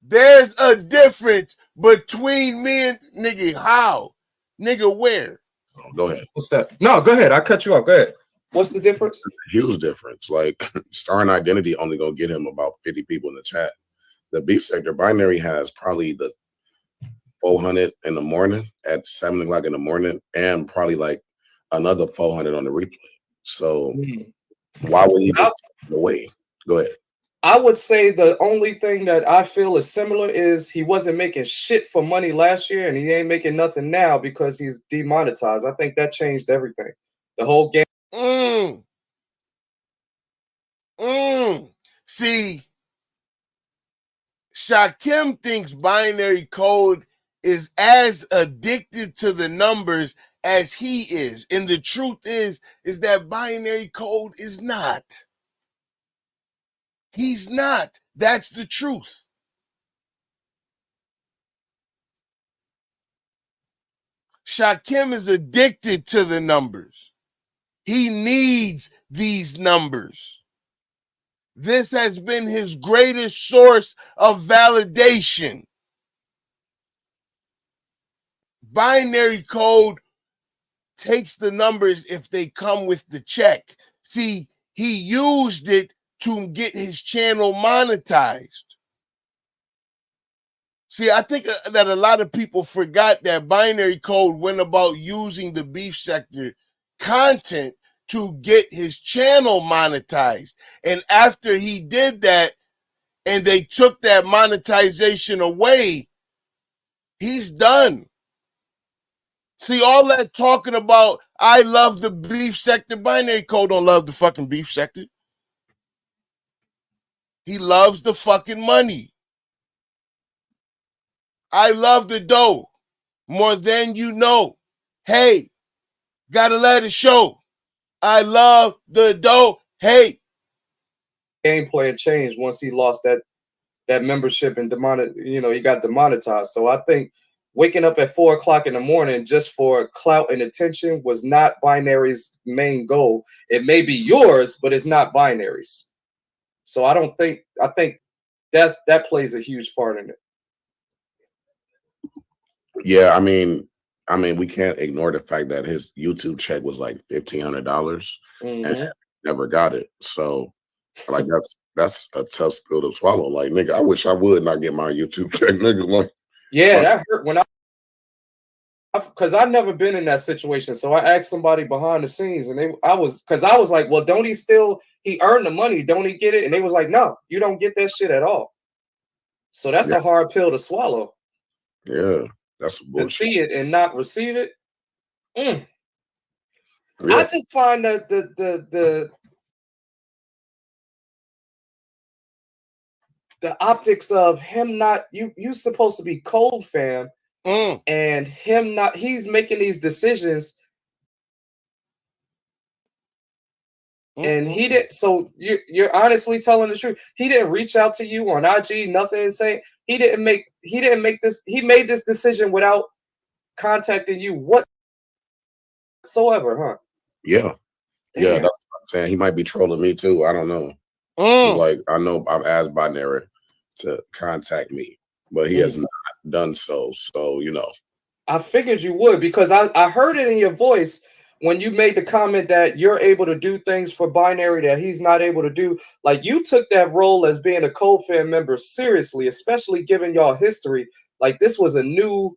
There's a difference between me and nigga. How? Nigga, where? Oh, go ahead. What's that? No, go ahead. I cut you off. Go ahead. What's the difference? Huge difference. Like, Star and Identity only gonna get him about 50 people in the chat. The beef sector Binary has probably the 400 in the morning at 7 o'clock in the morning, and probably like another 400 on the replay. So why would he just take it away? Go ahead. I would say the only thing that I feel is similar is he wasn't making shit for money last year, and he ain't making nothing now because he's demonetized. I think that changed everything. The whole game. See, Shakim thinks binary code is as addicted to the numbers as he is. And the truth is that binary code is not. He's not. That's the truth. Shakim is addicted to the numbers. He needs these numbers. This has been his greatest source of validation. Binary code takes the numbers if they come with the check. See, he used it to get his channel monetized. See, I think that a lot of people forgot that binary code went about using the beef sector content to get his channel monetized. And after he did that and they took that monetization away, he's done. See, all that talking about, I love the beef sector, binary code don't love the fucking beef sector. He loves the fucking money. I love the dough more than you know. Hey, gotta let it show. I love the dough. Hey. Game plan changed once he lost that membership and he got demonetized. So I think waking up at 4 o'clock in the morning just for clout and attention was not Binary's main goal. It may be yours, but it's not Binary's. So I think that plays a huge part in it. Yeah, I mean, we can't ignore the fact that his YouTube check was like $1,500 and never got it. So, like, that's a tough pill to swallow. Like, nigga, I wish I would not get my YouTube check, nigga. Like, that hurt when because I've never been in that situation. So I asked somebody behind the scenes, and I was like, well, don't he earned the money? Don't he get it? And they was like, no, you don't get that shit at all. So that's a hard pill to swallow. Yeah. That's bullshit. To see it and not receive it. Yeah. I just find that the optics of him not you supposed to be cold, fam, and him not, he's making these decisions, and he didn't. So you're honestly telling the truth. He didn't reach out to you on IG, nothing, and say he made this decision without contacting you whatsoever, huh? Yeah. Damn. Yeah, that's what I'm saying. He might be trolling me too. I don't know. Like, I know I've asked Binary to contact me, but he has not done so. So, I figured you would, because I heard it in your voice when you made the comment that you're able to do things for Binary that he's not able to do. Like, you took that role as being a Code fan member seriously, especially given y'all history. Like, this was a new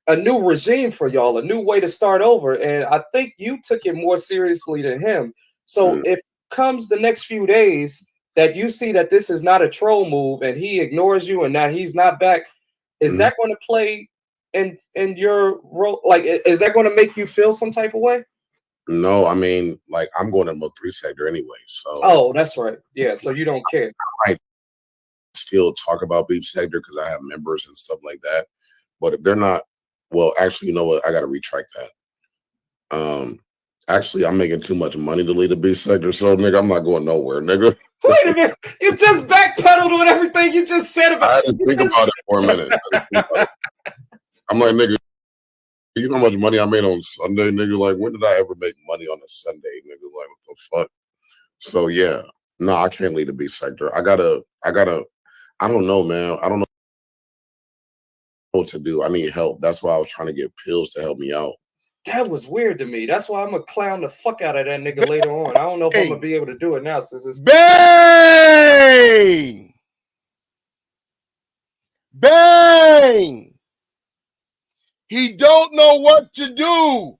regime for y'all, a new way to start over. And I think you took it more seriously than him. So if comes the next few days that you see that this is not a troll move and he ignores you and now he's not back, is that going to play in your role? Like, is that going to make you feel some type of way? No, I mean, like, I'm going to Mo 3 sector anyway. So, oh, that's right. Yeah, so you don't care. I still talk about beef sector because I have members and stuff like that. But if they're not, well, actually, you know what? I got to retract that. Actually, I'm making too much money to lead a beef sector, so nigga, I'm not going nowhere, nigga. Wait a minute, you just backpedaled on everything you just said about. I had to think about it for a minute. I'm like, nigga, you know how much money I made on Sunday, nigga? Like, when did I ever make money on a Sunday, nigga? Like, what the fuck? So yeah, no, I can't lead a beef sector. I gotta. I don't know, man. I don't know what to do. I need help. That's why I was trying to get pills to help me out. That was weird to me. That's why I'm gonna clown the fuck out of that nigga later on. I don't know if I'm gonna be able to do it now since it's bang, bang. He don't know what to do.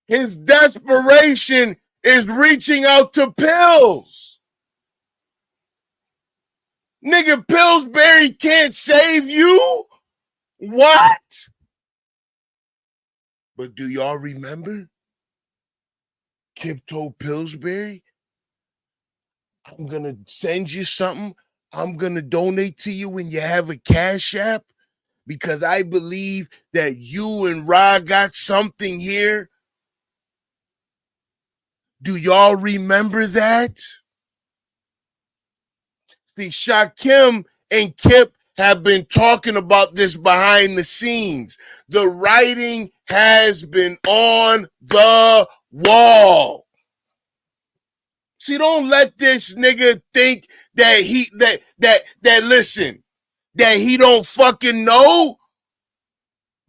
His desperation is reaching out to pills. Nigga, Pillsbury can't save you. What? But do y'all remember Kip told Pillsbury, I'm going to send you something. I'm going to donate to you when you have a Cash App because I believe that you and Ra got something here. Do y'all remember that? See, Shakim and Kip have been talking about this behind the scenes. The writing has been on the wall. See, don't let this nigga think that listen, that he don't fucking know.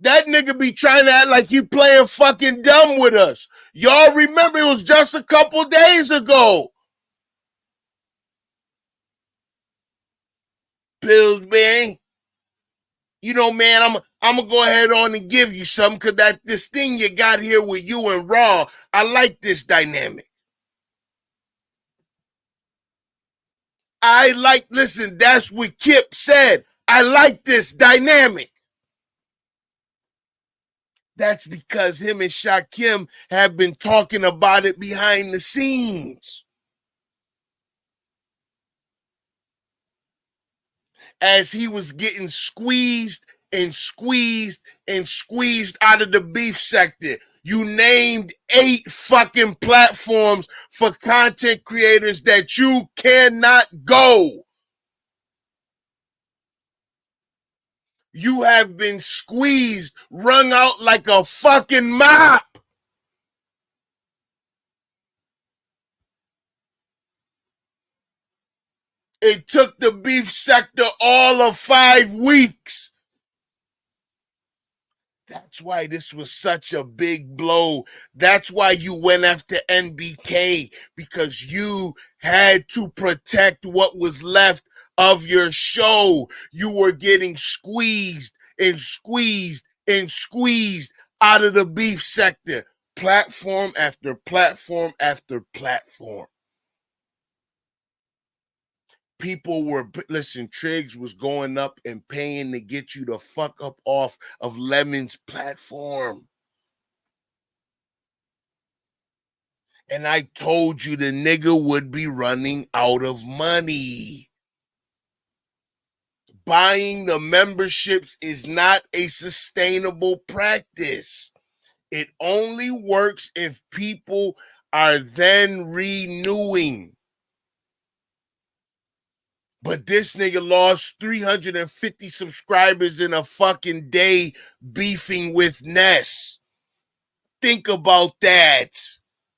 That nigga be trying to act like he playing fucking dumb with us. Y'all remember it was just a couple days ago. Bills, man. You know, man, I'm gonna go ahead on and give you something because that this thing you got here with you and Raw, I like this dynamic. Listen, that's what Kip said. I like this dynamic. That's because him and Shakim have been talking about it behind the scenes. As he was getting squeezed and squeezed and squeezed out of the beef sector. You named 8 fucking platforms for content creators that you cannot go. You have been squeezed, wrung out like a fucking mop. It took the beef sector all of 5 weeks. That's why this was such a big blow. That's why you went after NBK, because you had to protect what was left of your show. You were getting squeezed and squeezed and squeezed out of the beef sector, platform after platform after platform. People were, listen, Triggs was going up and paying to get you the fuck up off of Lemon's platform. And I told you the nigga would be running out of money. Buying the memberships is not a sustainable practice. It only works if people are then renewing. But this nigga lost 350 subscribers in a fucking day beefing with Ness. Think about that.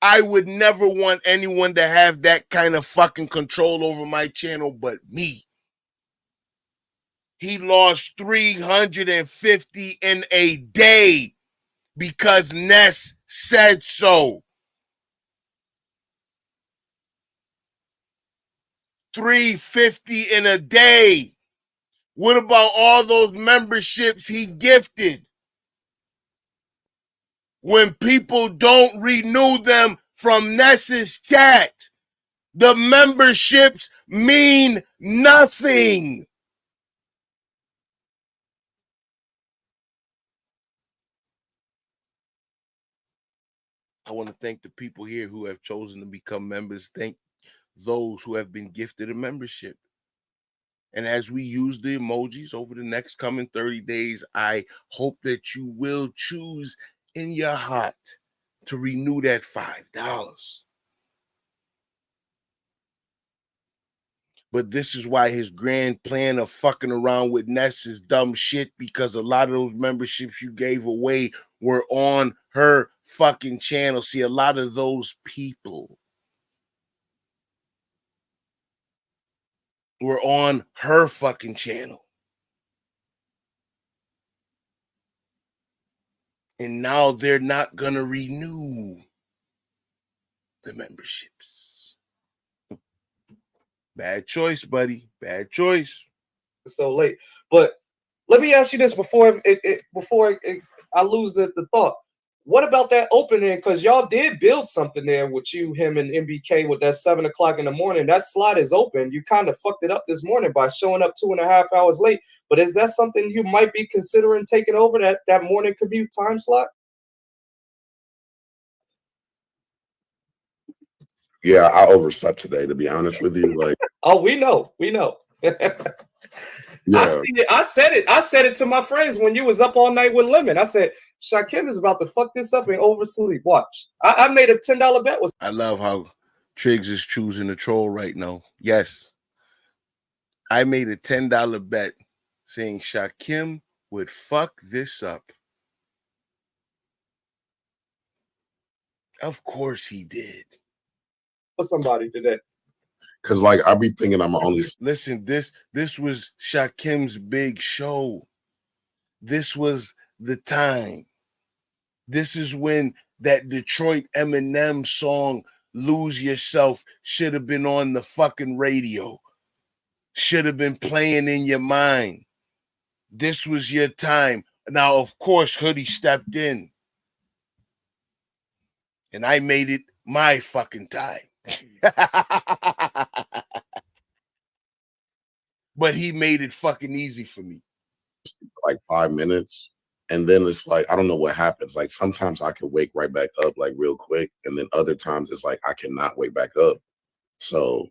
I would never want anyone to have that kind of fucking control over my channel but me. He lost 350 in a day because Ness said so. 350 in a day. What about all those memberships he gifted? When people don't renew them from Ness's chat, the memberships mean nothing. I want to thank the people here who have chosen to become members. Thank those who have been gifted a membership. And as we use the emojis over the next coming 30 days, I hope that you will choose in your heart to renew that $5. But this is why his grand plan of fucking around with Ness is dumb shit, because a lot of those memberships you gave away were on her fucking channel. See, a lot of those people were on her fucking channel. And now they're not going to renew the memberships. Bad choice, buddy. Bad choice. So late. But let me ask you this before I lose the thought. What about that opening? Because y'all did build something there with you, him, and MBK with that 7 o'clock in the morning. That slot is open. You kind of fucked it up this morning by showing up 2.5 hours late. But is that something you might be considering taking over, that morning commute time slot? Yeah, I overslept today, to be honest with you. Like, Oh, we know. Yeah. I said it. I said it to my friends when you was up all night with Lemon. I said, Shakim is about to fuck this up and oversleep. Watch. I made a $10 bet. I love how Triggs is choosing to troll right now. Yes. I made a $10 bet saying Shakim would fuck this up. Of course he did. For somebody today. Cause like I be thinking I'm only listen. This was Shakim's big show. This was the time. This is when that Detroit Eminem song "Lose Yourself" should have been on the fucking radio. Should have been playing in your mind. This was your time. Now, of course, Hoodie stepped in, and I made it my fucking time. But he made it fucking easy for me. like 5 minutes, and then it's like I don't know what happens. Like sometimes I can wake right back up like real quick, and then other times it's like I cannot wake back up. So,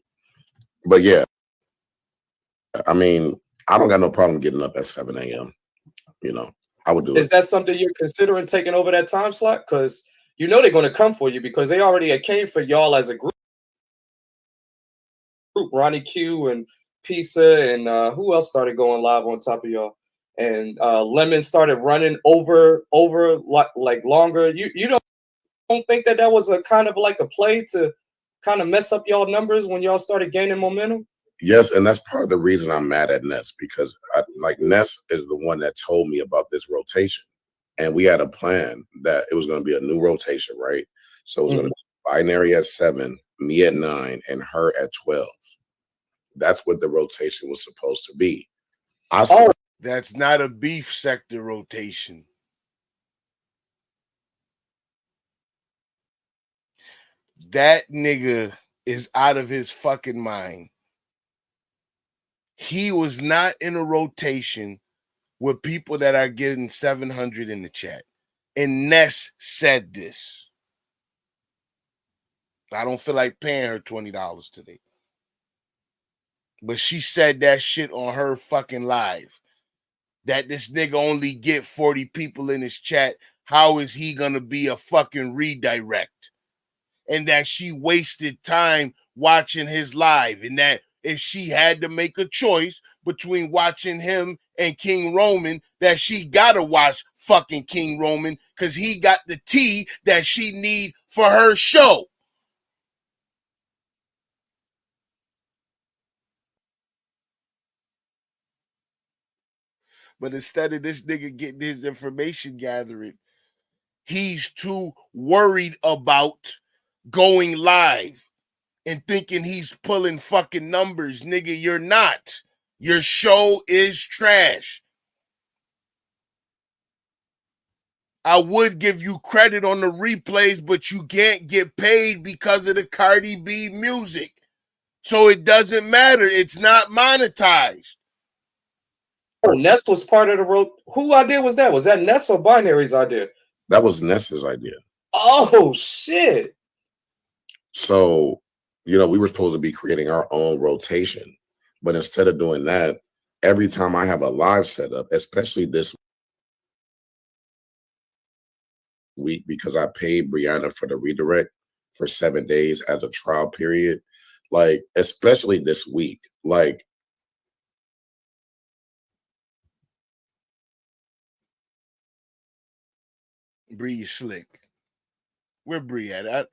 but yeah, I mean, I don't got no problem getting up at 7 a.m. You know, I would do Is it. that something you're considering taking over that time slot? Because you know they're going to come for you because they already came for y'all as a group. Ronnie Q and Pizza and who else started going live on top of y'all? And Lemon started running over like longer. You don't think that was a kind of like a play to kind of mess up y'all numbers when y'all started gaining momentum? Yes, and that's part of the reason I'm mad at Ness because like Ness is the one that told me about this rotation, and we had a plan that it was going to be a new rotation, right? So it was going to be binary at 7, me at 9, and her at 12. That's what the rotation was supposed to be. That's not a beef sector rotation. That nigga is out of his fucking mind. He was not in a rotation with people that are getting 700 in the chat. And Ness said this. I don't feel like paying her $20 today. But she said that shit on her fucking live. That this nigga only get 40 people in his chat. How is he gonna be a fucking redirect? And that she wasted time watching his live. And that if she had to make a choice between watching him and King Roman, that she gotta watch fucking King Roman because he got the tea that she need for her show. But instead of this nigga getting his information gathering, he's too worried about going live and thinking he's pulling fucking numbers. Nigga, you're not. Your show is trash. I would give you credit on the replays, but you can't get paid because of the Cardi B music. So it doesn't matter. It's not monetized. Oh, Ness was part of the road. Who idea was that? Was that Ness or Binary's idea? That was Ness's idea. Oh shit. So, you know, we were supposed to be creating our own rotation. But instead of doing that, every time I have a live setup, especially this week, because I paid Brianna for the redirect for 7 days as a trial period, like, especially this week, like, Bree, you slick. Where Bree at?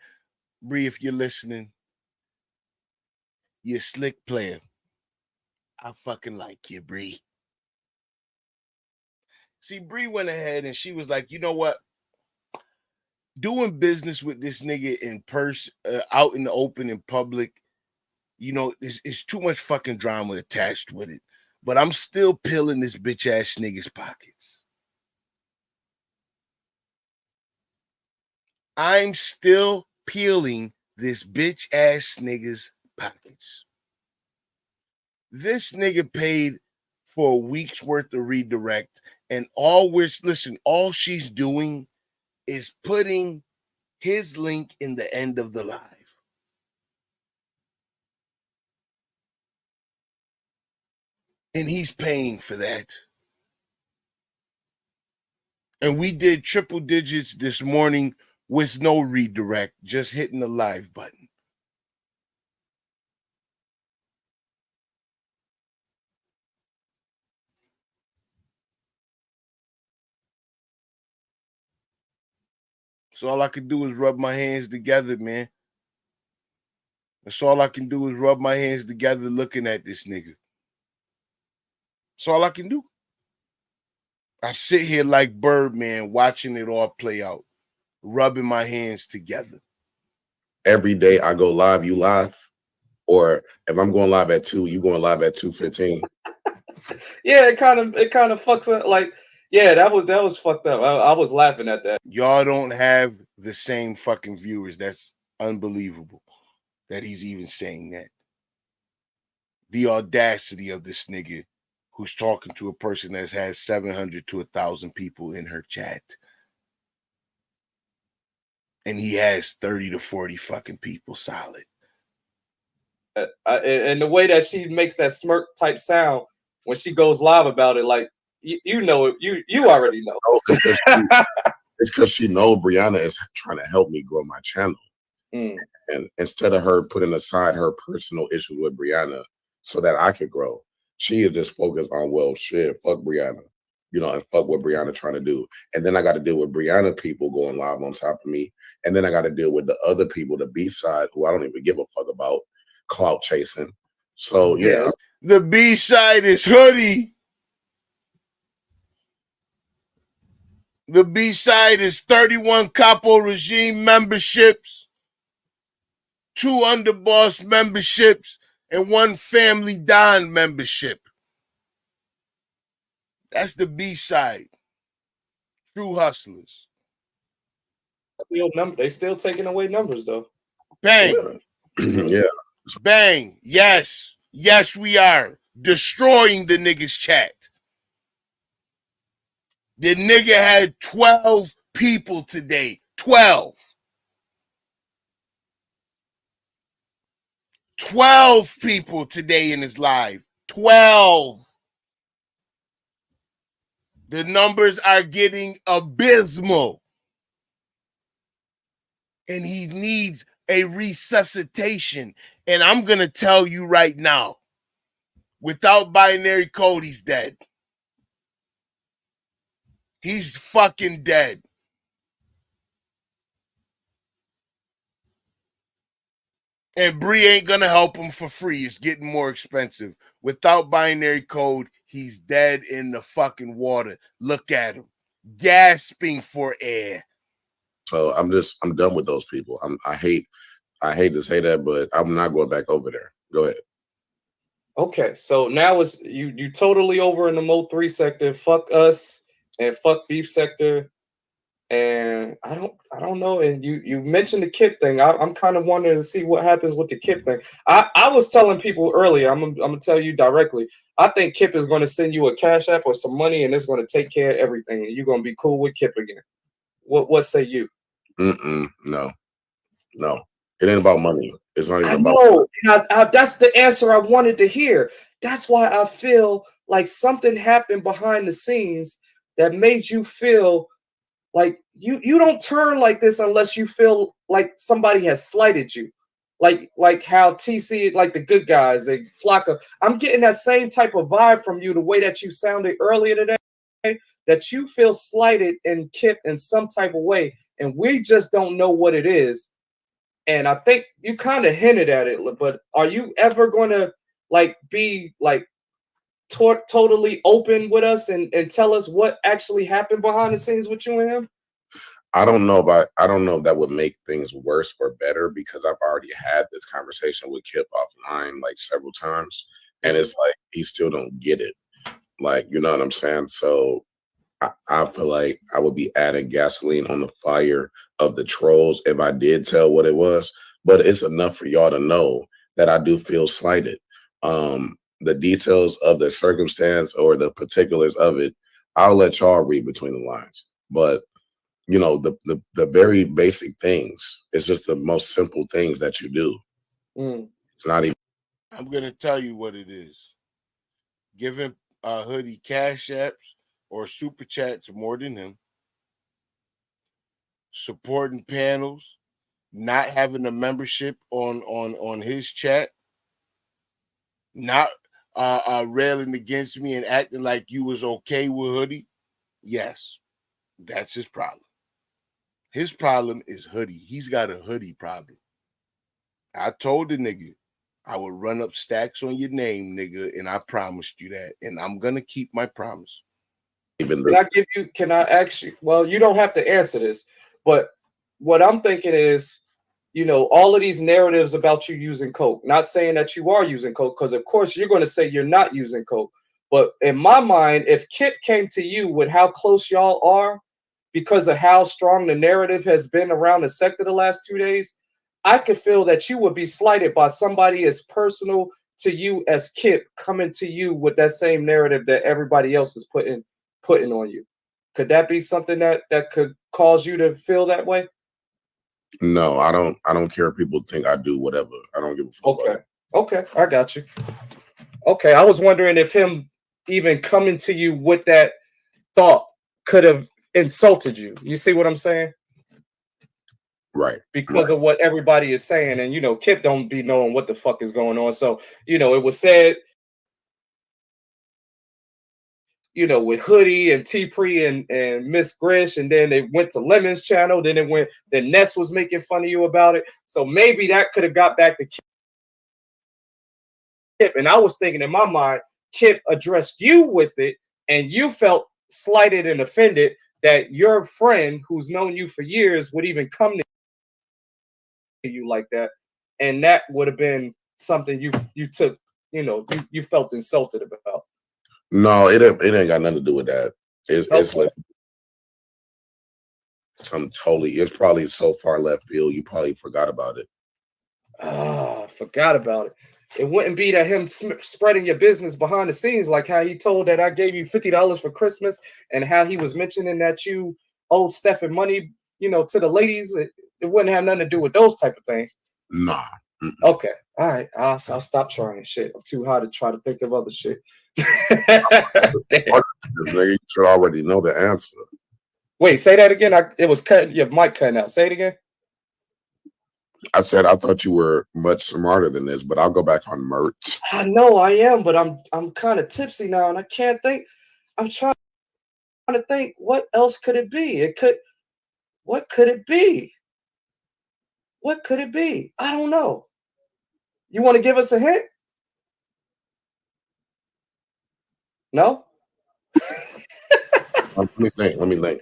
Bree, if you're listening, you're a slick player. I fucking like you, Bree. See, Bree went ahead and she was like, you know what? Doing business with this nigga in person, out in the open, in public, you know, it's too much fucking drama attached with it. But I'm still peeling this bitch ass nigga's pockets. I'm still peeling this bitch ass nigga's pockets. This nigga paid for a week's worth of redirect, and all she's doing is putting his link in the end of the live. And he's paying for that. And we did triple digits this morning with no redirect, just hitting the live button. So all I can do is rub my hands together, man. That's all I can do is rub my hands together looking at this nigga. That's all I can do. I sit here like Birdman watching it all play out, rubbing my hands together. Every day I go live, you live? Or if I'm going live at 2, you going live at 2:15? Yeah, it kind of fucks up. Like, yeah, that was fucked up. I was laughing at that. Y'all don't have the same fucking viewers. That's unbelievable that he's even saying that. The audacity of this nigga who's talking to a person that has 700 to 1,000 people in her chat. And he has 30 to 40 fucking people solid. And the way that she makes that smirk type sound when she goes live about it, like you know it, you already know. It's because she know Brianna is trying to help me grow my channel. And instead of her putting aside her personal issues with Brianna so that I could grow, she is just focused on, well, shit, fuck Brianna, you know, and fuck what Brianna trying to do. And then I got to deal with Brianna people going live on top of me. And then I got to deal with the other people, the B side, who I don't even give a fuck about, clout chasing. So yeah. The B side is Hoodie. The B side is 31 Capo Regime memberships, 2 Underboss memberships, and 1 Family Don membership. That's the B side. True hustlers. They still taking away numbers though. Bang. Yeah. Bang. Yes. Yes, we are destroying the nigga's chat. The nigga had 12 people today. 12. 12 people today in his live. 12. The numbers are getting abysmal. And he needs a resuscitation. And I'm going to tell you right now, without binary code, he's dead. He's fucking dead. And Bree ain't gonna help him for free. It's getting more expensive. Without binary code, he's dead in the fucking water. Look at him, gasping for air. So I'm done with those people. I hate to say that, but I'm not going back over there. Go ahead. Okay, so now it's you totally over in the Mo 3 sector. Fuck us and fuck beef sector. And I don't know. And you mentioned the Kip thing. I'm kind of wondering to see what happens with the Kip thing. I was telling people earlier. I'm gonna tell you directly. I think Kip is going to send you a cash app or some money, and it's going to take care of everything, and you're going to be cool with Kip again. What say you? No. It ain't about money. It's not even about money. That's the answer I wanted to hear. That's why I feel like something happened behind the scenes that made you feel like you don't turn like this unless you feel like somebody has slighted you. Like how TC, like the good guys, like Flocka. I'm getting that same type of vibe from you, the way that you sounded earlier today, that you feel slighted and Kip in some type of way, and we just don't know what it is. And I think you kind of hinted at it, but are you ever going to be totally open with us and tell us what actually happened behind the scenes with you and him? I don't know if that would make things worse or better, because I've already had this conversation with Kip offline like several times, and it's like he still don't get it. Like, you know what I'm saying? So I feel like I would be adding gasoline on the fire of the trolls if I did tell what it was. But it's enough for y'all to know that I do feel slighted. The details of the circumstance or the particulars of it, I'll let y'all read between the lines. But you know, the very basic things, it's just the most simple things that you do. It's not even. I'm gonna tell you what it is. giving Hoodie cash apps or super chats more than him, supporting panels, not having a membership on his chat, not railing against me and acting like you was okay with Hoodie. Yes, that's his problem. His problem is Hoodie. He's got a Hoodie problem. I told the nigga I would run up stacks on your name, nigga, and I promised you that, and I'm gonna keep my promise. Can I ask you? Well, you don't have to answer this, but what I'm thinking is, you know, all of these narratives about you using coke, not saying that you are using coke, because of course you're going to say you're not using coke. But in my mind, if Kip came to you with how close y'all are, because of how strong the narrative has been around the sector the last 2 days, I could feel that you would be slighted by somebody as personal to you as Kip coming to you with that same narrative that everybody else is putting on you. Could that be something that could cause you to feel that way? No, I don't care if people think I do whatever. I don't give a fuck. Okay, I got you. Okay, I was wondering if him even coming to you with that thought could have insulted you. You see what I'm saying? Right. Because of what everybody is saying, and you know, Kip don't be knowing what the fuck is going on. So, you know, it was said, you know, with Hoodie and T-Pre and Miss Grish, and then they went to Lemon's channel, then Ness was making fun of you about it. So maybe that could have got back to Kip. And I was thinking in my mind, Kip addressed you with it, and you felt slighted and offended that your friend who's known you for years would even come to you like that. And that would have been something you took, you know, you felt insulted about. No, it ain't got nothing to do with that. It's like it's probably so far left field you probably forgot about it. Forgot about it. It wouldn't be that him spreading your business behind the scenes, like how he told that I gave you $50 for Christmas, and how he was mentioning that you owed Stephen money, you know, to the ladies. It wouldn't have nothing to do with those type of things. Nah. Okay. All right. I'll stop trying shit. I'm too high to try to think of other shit. You should already know the answer. Wait, say that again. It was cutting your mic cutting out. Say it again. I said I thought you were much smarter than this, but I'll go back on merch. I know I am, but I'm kind of tipsy now, and I can't think. I'm trying to think. What else could it be? What could it be? What could it be? I don't know. You want to give us a hint? No? Let me think.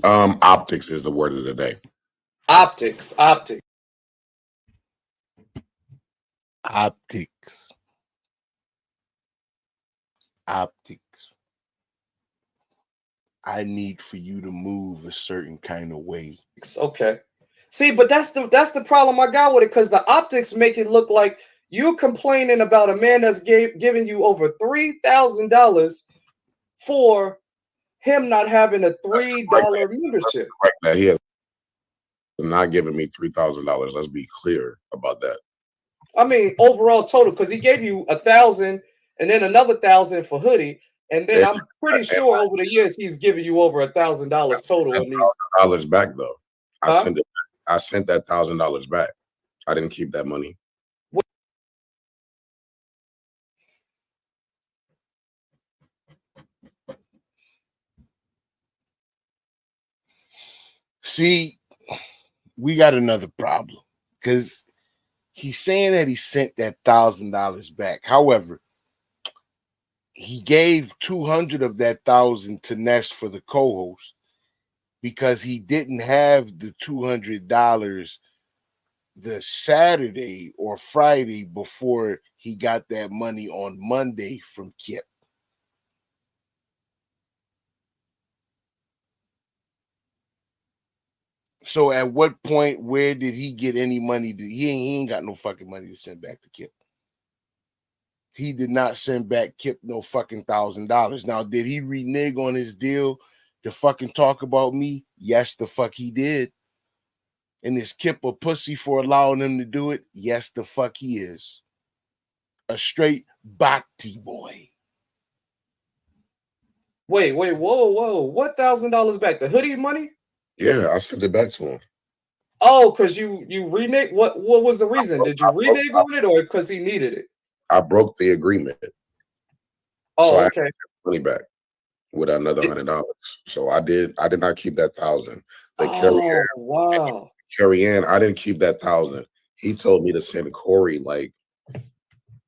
Optics is the word of the day. Optics. I need for you to move a certain kind of way. Okay. See, but that's the problem I got with it, because the optics make it look like you're complaining about a man that's giving you over $3,000 for him not having a $3 membership. Right now, he has not giving me $3,000. Let's be clear about that. I mean, overall total, because he gave you $1,000 and then another $1,000 for Hoodie, and then I'm pretty sure over the years he's giving you over $1,000 total in these $1,000 back though. I sent that $1,000 back. I didn't keep that money. See, we got another problem, because he's saying that he sent that $1,000 back. However, he gave 200 of that 1,000 to Ness for the co-host because he didn't have the $200 the Saturday or Friday before he got that money on Monday from Kip. So at what point, where did he get any money? He ain't got no fucking money to send back to Kip. He did not send back Kip no fucking $1,000. Now, did he renege on his deal to fucking talk about me? Yes, the fuck he did. And is Kip a pussy for allowing him to do it? Yes, the fuck he is. A straight bhakti boy. Wait, whoa. What $1,000 back? The hoodie money? Yeah, I sent it back to him. Oh, because you reneged. What was the reason? Did you renege on it, or because he needed it? I broke the agreement. Oh, so I okay. money back with another $100. So I did not keep that 1,000. The Oh, wow. Carrie Ann, I didn't keep that 1,000. He told me to send Corey like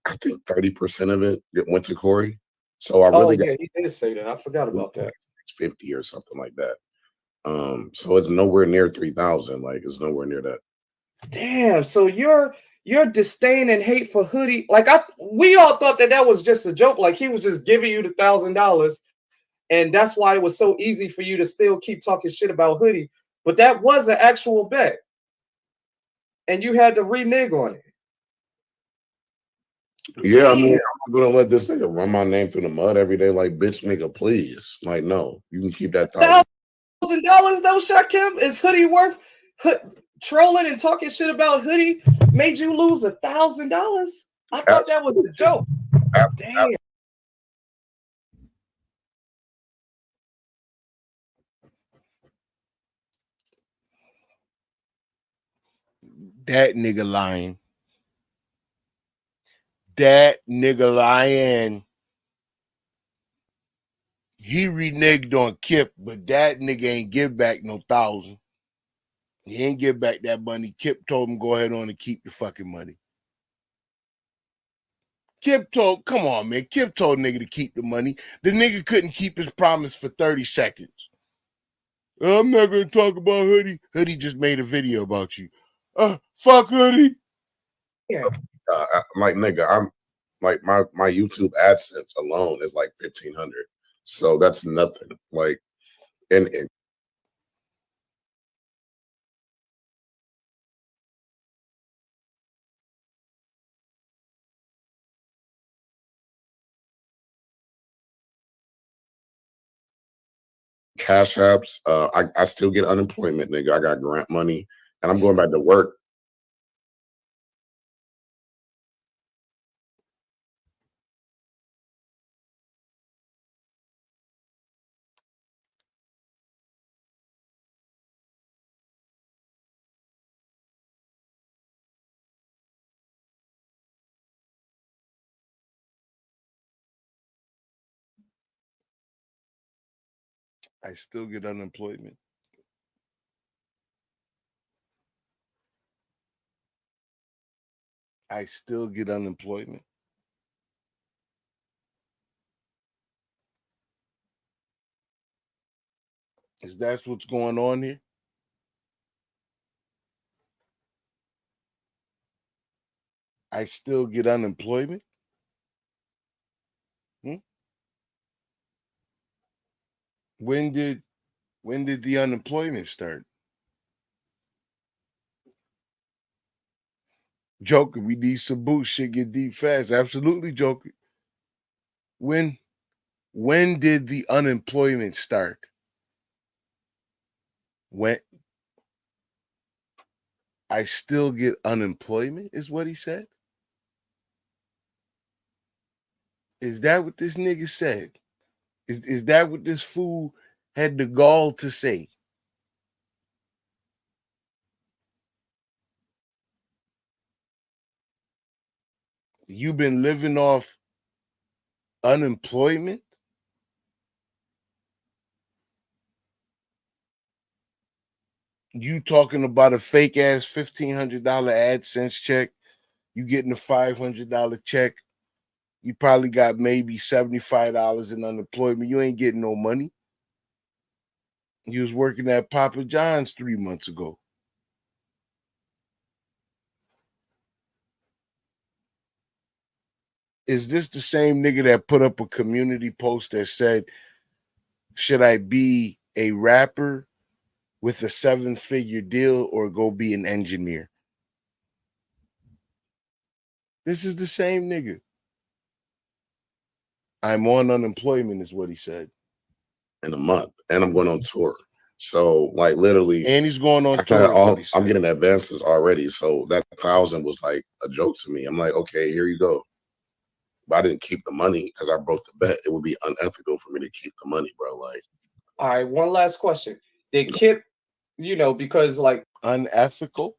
I think 30% of it went to Corey. So I really got he did say that. I forgot about that. 650 or something like that. So it's nowhere near 3,000. Like it's nowhere near that. Damn. So your disdain and hate for hoodie, like we all thought that was just a joke. Like he was just giving you the $1,000, and that's why it was so easy for you to still keep talking shit about hoodie. But that was an actual bet, and you had to renege on it. Yeah, I mean, I'm gonna let this nigga run my name through the mud every day. Like, bitch, nigga, please. Like, no, you can keep that $1,000 though, Shakim? Is hoodie worth trolling and talking shit about hoodie made you lose $1,000? I thought that was a joke. Damn. That nigga lying. That nigga lying. He reneged on Kip, but that nigga ain't give back no 1,000. He ain't give back that money. Kip told him go ahead on and keep the fucking money. Come on, man. Kip told nigga to keep the money. The nigga couldn't keep his promise for 30 seconds. I'm not gonna talk about Hoodie. Hoodie just made a video about you. Fuck Hoodie. Yeah. Like nigga, I'm like my YouTube AdSense alone is like 1,500. So that's nothing. Like and cash apps, I still get unemployment, nigga. I got grant money and I'm going back to work. I still get unemployment. I still get unemployment. Is that what's going on here? I still get unemployment? When did the unemployment start? Joker, we need some boots. Shit get deep fast. Absolutely, Joker. When did the unemployment start? When I still get unemployment is what he said? Is that what this nigga said? Is that what this fool had the gall to say? You've been living off unemployment? You talking about a fake ass $1,500 AdSense check? You getting a $500 check? You probably got maybe $75 in unemployment. You ain't getting no money. You was working at Papa John's 3 months ago. Is this the same nigga that put up a community post that said, should I be a rapper with a 7-figure deal or go be an engineer? This is the same nigga. I'm on unemployment is what he said. In a month. And I'm going on tour. So like literally, And he's going on I tour. kinda I'm getting advances already. So that 1,000 was like a joke to me. I'm like, okay, here you go. But I didn't keep the money because I broke the bet. It would be unethical for me to keep the money, bro. Like, All right, one last question. Did Kip, because like unethical?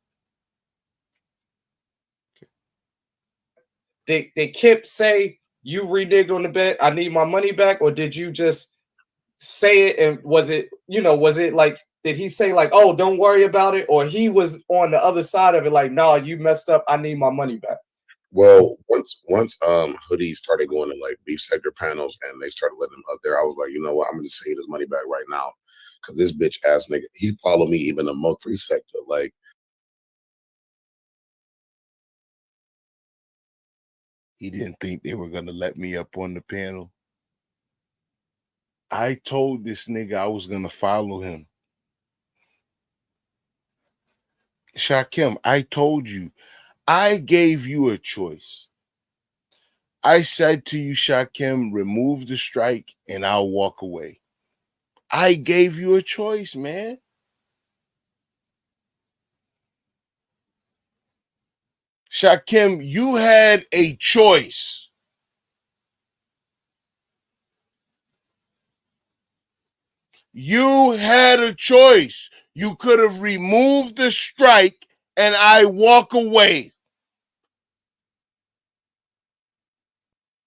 did Kip say you reneged on the bet, I need my money back, or did you just say it and was it like did he say like, oh, don't worry about it, or he was on the other side of it like, no, you messed up, I need my money back? well, once Hoodie started going to like beef sector panels and they started letting him up there, I was like, you know what, I'm gonna send his money back right now. Cause this bitch ass nigga, he followed me even in Mo 3 sector. Like, He didn't think they were gonna let me up on the panel. I told this nigga I was gonna follow him. Shakim, I told you, I gave you a choice. I said to you, Shakim, remove the strike and I'll walk away. I gave you a choice, man. Shakim, you had a choice. You had a choice. You could have removed the strike and I walk away.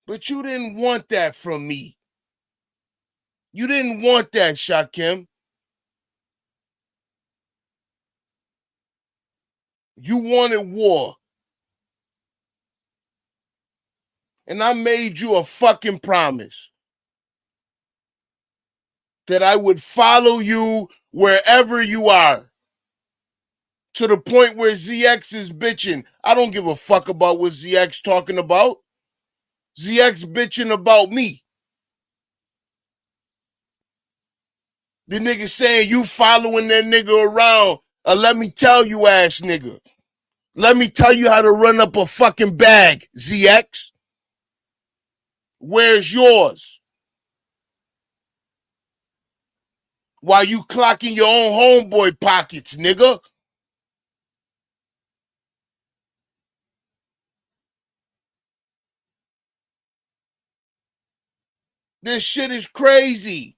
But you didn't want that from me. You didn't want that, Shakim. You wanted war. And I made you a fucking promise that I would follow you wherever you are. To the point where ZX is bitching. I don't give a fuck about what ZX talking about. ZX bitching about me. The nigga saying you following that nigga around. Let me tell you, ass nigga. Let me tell you how to run up a fucking bag, ZX. Where's yours? While you clocking your own homeboy pockets, nigga. This shit is crazy.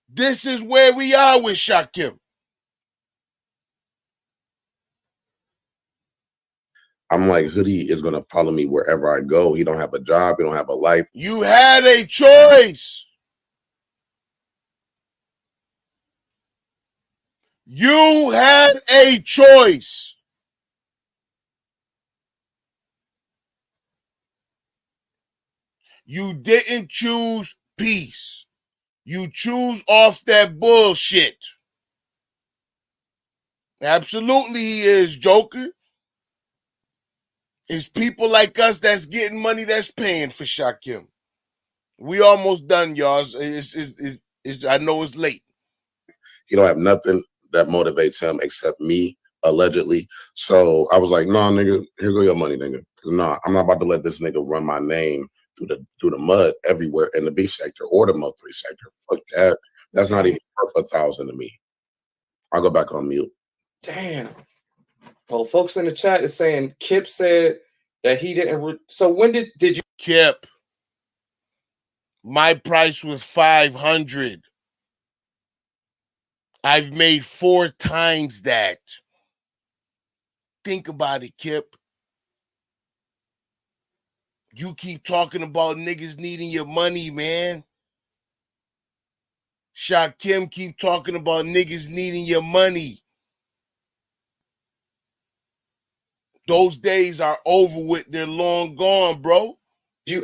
This is where we are with Shakim. I'm like, Hoodie is gonna follow me wherever I go. He don't have a job, he don't have a life. You had a choice. You had a choice. You didn't choose peace. You choose off that bullshit. Absolutely he is, Joker. It's people like us that's getting money that's paying for Shakim. We almost done, y'all. I know it's late. He don't have nothing that motivates him except me, allegedly. So I was like, no, nigga, here go your money, nigga. Cause no, I'm not about to let this nigga run my name through the mud everywhere in the beef sector or the Mo 3 sector. Fuck that. That's not even worth 1,000 to me. I'll go back on mute. Damn. Well, folks in the chat is saying Kip said that he didn't. So when did you? Kip, my price was 500. I've made 4 times that. Think about it, Kip. You keep talking about niggas needing your money, man. Shakim keep talking about niggas needing your money. Those days are over with. They're long gone, bro. Did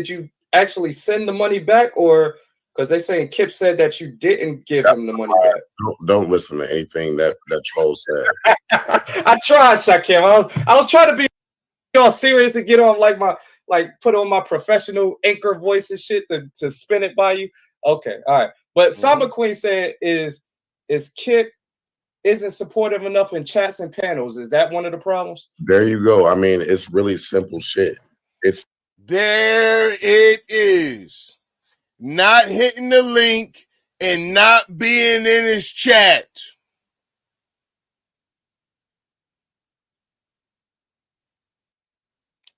you actually send the money back, or because they saying Kip said that you didn't give him the money back? Don't listen to anything that troll said. I tried, Shakim. I was trying to be all serious and get on put on my professional anchor voice and shit to spin it by you. Okay, all right. But Samba Queen said is Kip isn't supportive enough in chats and panels. Is that one of the problems? There you go. I mean, it's really simple shit. There it is. Not hitting the link and not being in his chat.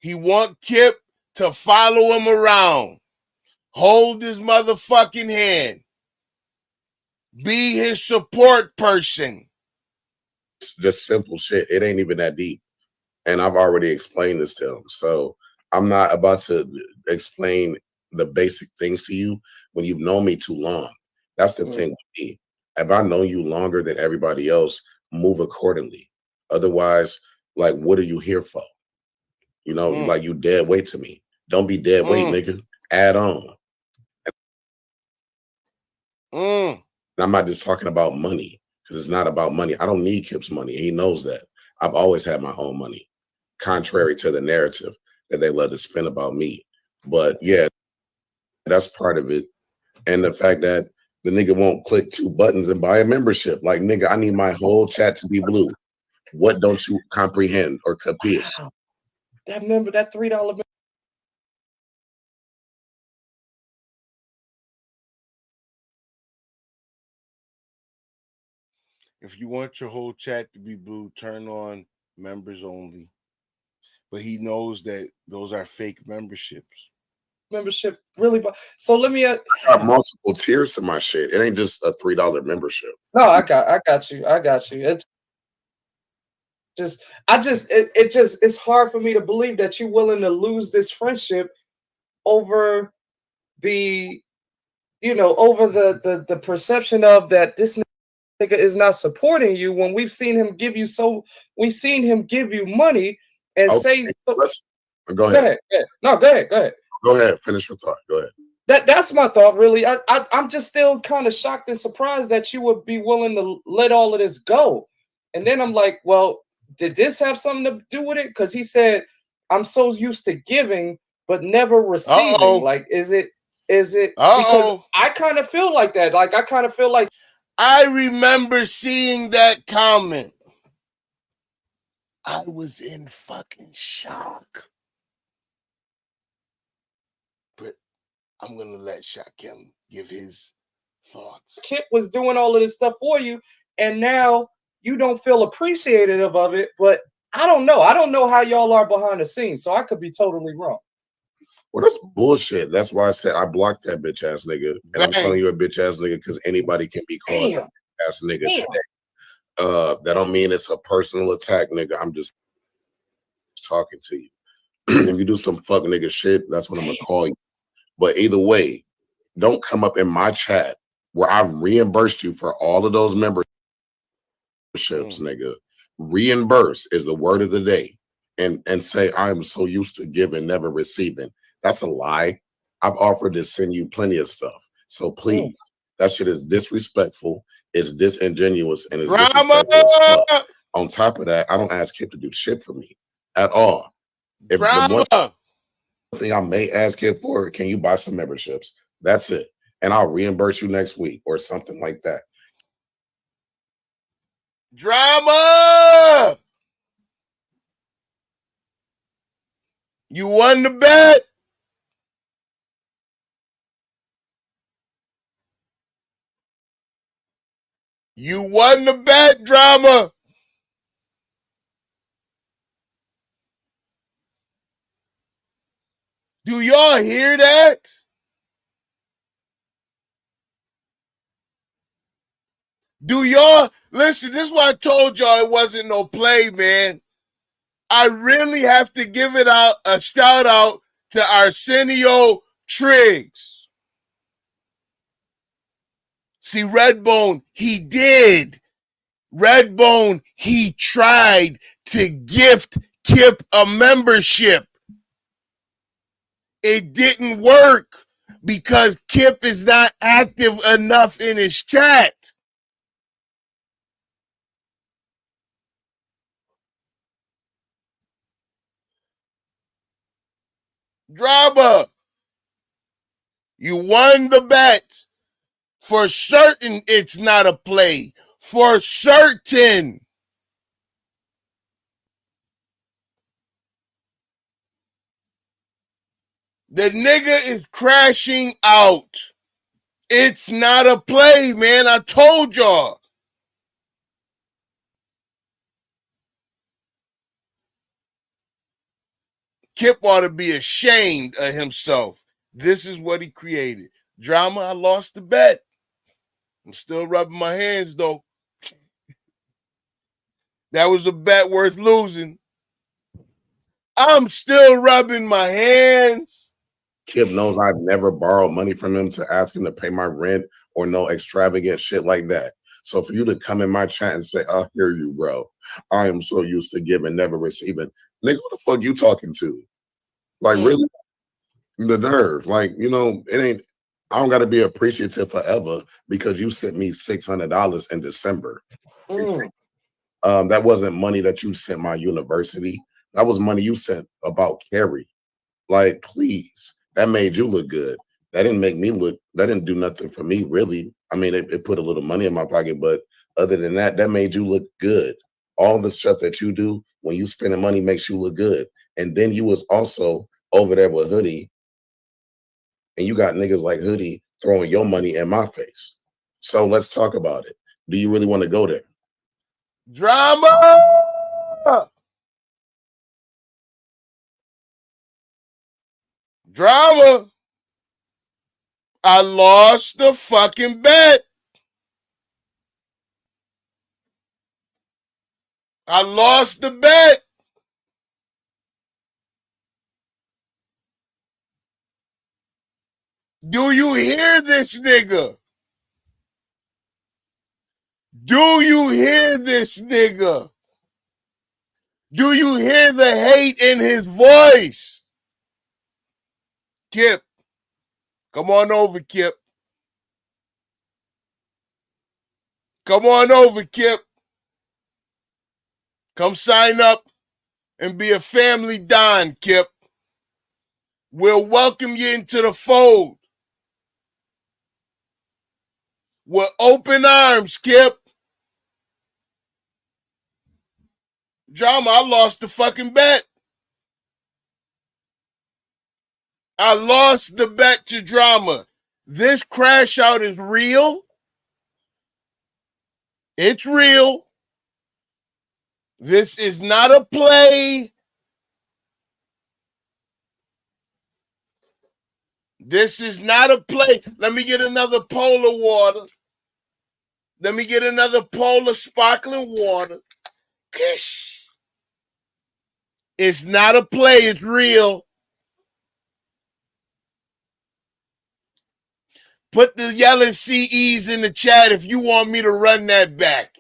He want Kip to follow him around, hold his motherfucking hand, be his support person. It's just simple shit. It ain't even that deep. And I've already explained this to him. So I'm not about to explain the basic things to you when you've known me too long. That's the thing with me. If I know you longer than everybody else, move accordingly. Otherwise, like, what are you here for? You know, like you dead weight to me. Don't be dead weight, nigga. Add on. And I'm not just talking about money, because it's not about money. I don't need Kip's money. He knows that. I've always had my own money, contrary to the narrative that they love to spin about me. But yeah, that's part of it. And the fact that the nigga won't click 2 buttons and buy a membership. Like, nigga, I need my whole chat to be blue. What don't you comprehend or compete? Wow. That $3. If you want your whole chat to be blue, turn on members only. But he knows that those are fake memberships. Membership really, so let me. I got multiple tiers to my shit. It ain't just a $3 membership. No, I got you. It's hard for me to believe that you're willing to lose this friendship over the, over the perception of that this nigga is not supporting you when we've seen him give you money and say so. Go ahead. No, go ahead. Go ahead. Finish your thought. Go ahead. That's my thought, really. I'm just still kind of shocked and surprised that you would be willing to let all of this go. And then I'm like, well, did this have something to do with it? Because he said, I'm so used to giving, but never receiving. Like, is it because I kind of feel like that. Like, I kind of feel like I remember seeing that comment. I was in fucking shock. But I'm going to let Shakim give his thoughts. Kip was doing all of this stuff for you, and now you don't feel appreciative of it, but I don't know. I don't know how y'all are behind the scenes, so I could be totally wrong. Well, that's bullshit. That's why I said I blocked that bitch ass nigga. And I'm calling you a bitch ass nigga because anybody can be called a ass nigga today. That don't mean it's a personal attack, nigga. I'm just talking to you. If you do some fuck nigga shit, that's what I'm gonna call you. But either way, don't come up in my chat where I've reimbursed you for all of those memberships, nigga. Reimburse is the word of the day. And say I'm so used to giving, never receiving. That's a lie. I've offered to send you plenty of stuff. So please, that shit is disrespectful, it's disingenuous, and it's disrespectful as fuck. On top of that, I don't ask Kip to do shit for me at all. If the one thing I may ask him for, can you buy some memberships? That's it. And I'll reimburse you next week or something like that. Drama! You won the bet. You won the bet, Drama. Do y'all hear that? Do y'all listen? This is why I told y'all it wasn't no play, man. I really have to give it out a shout out to Arsenio Triggs. See, Redbone, he did. Redbone, he tried to gift Kip a membership. It didn't work because Kip is not active enough in his chat. Drama, you won the bet. For certain, it's not a play. For certain. The nigga is crashing out. It's not a play, man. I told y'all. Kip ought to be ashamed of himself. This is what he created. Drama, I lost the bet. I'm still rubbing my hands, though. That was a bet worth losing. I'm still rubbing my hands. Kip knows I've never borrowed money from him to ask him to pay my rent or no extravagant shit like that. So for you to come in my chat and say, I hear you, bro. I am so used to giving, never receiving. Nigga, what the fuck you talking to? Like, really? The nerve. Like, you know, it ain't, I don't got to be appreciative forever because you sent me $600 in December. That wasn't money that you sent my university. That was money you sent about Carrie. Like, please. That made you look good. That didn't make me look, that didn't do nothing for me, really. I mean, it put a little money in my pocket, but other than that, that made you look good. All the stuff that you do when you spending money makes you look good. And then you was also over there with Hoodie, and you got niggas like Hoodie throwing your money in my face. So let's talk about it. Do you really want to go there? Drama! Drama! I lost the fucking bet. I lost the bet. Do you hear this nigga? Do you hear this nigga? Do you hear the hate in his voice? Kip, come on over, Kip. Come on over, Kip. Come sign up and be a family Don, Kip. We'll welcome you into the fold. With open arms, Kip. Drama, I lost the fucking bet. I lost the bet to Drama. This crash out is real. It's real. This is not a play. This is not a play. Let me get another polar water. Let me get another polar sparkling water. Kish. It's not a play. It's real. Put the yelling CEs in the chat if you want me to run that back.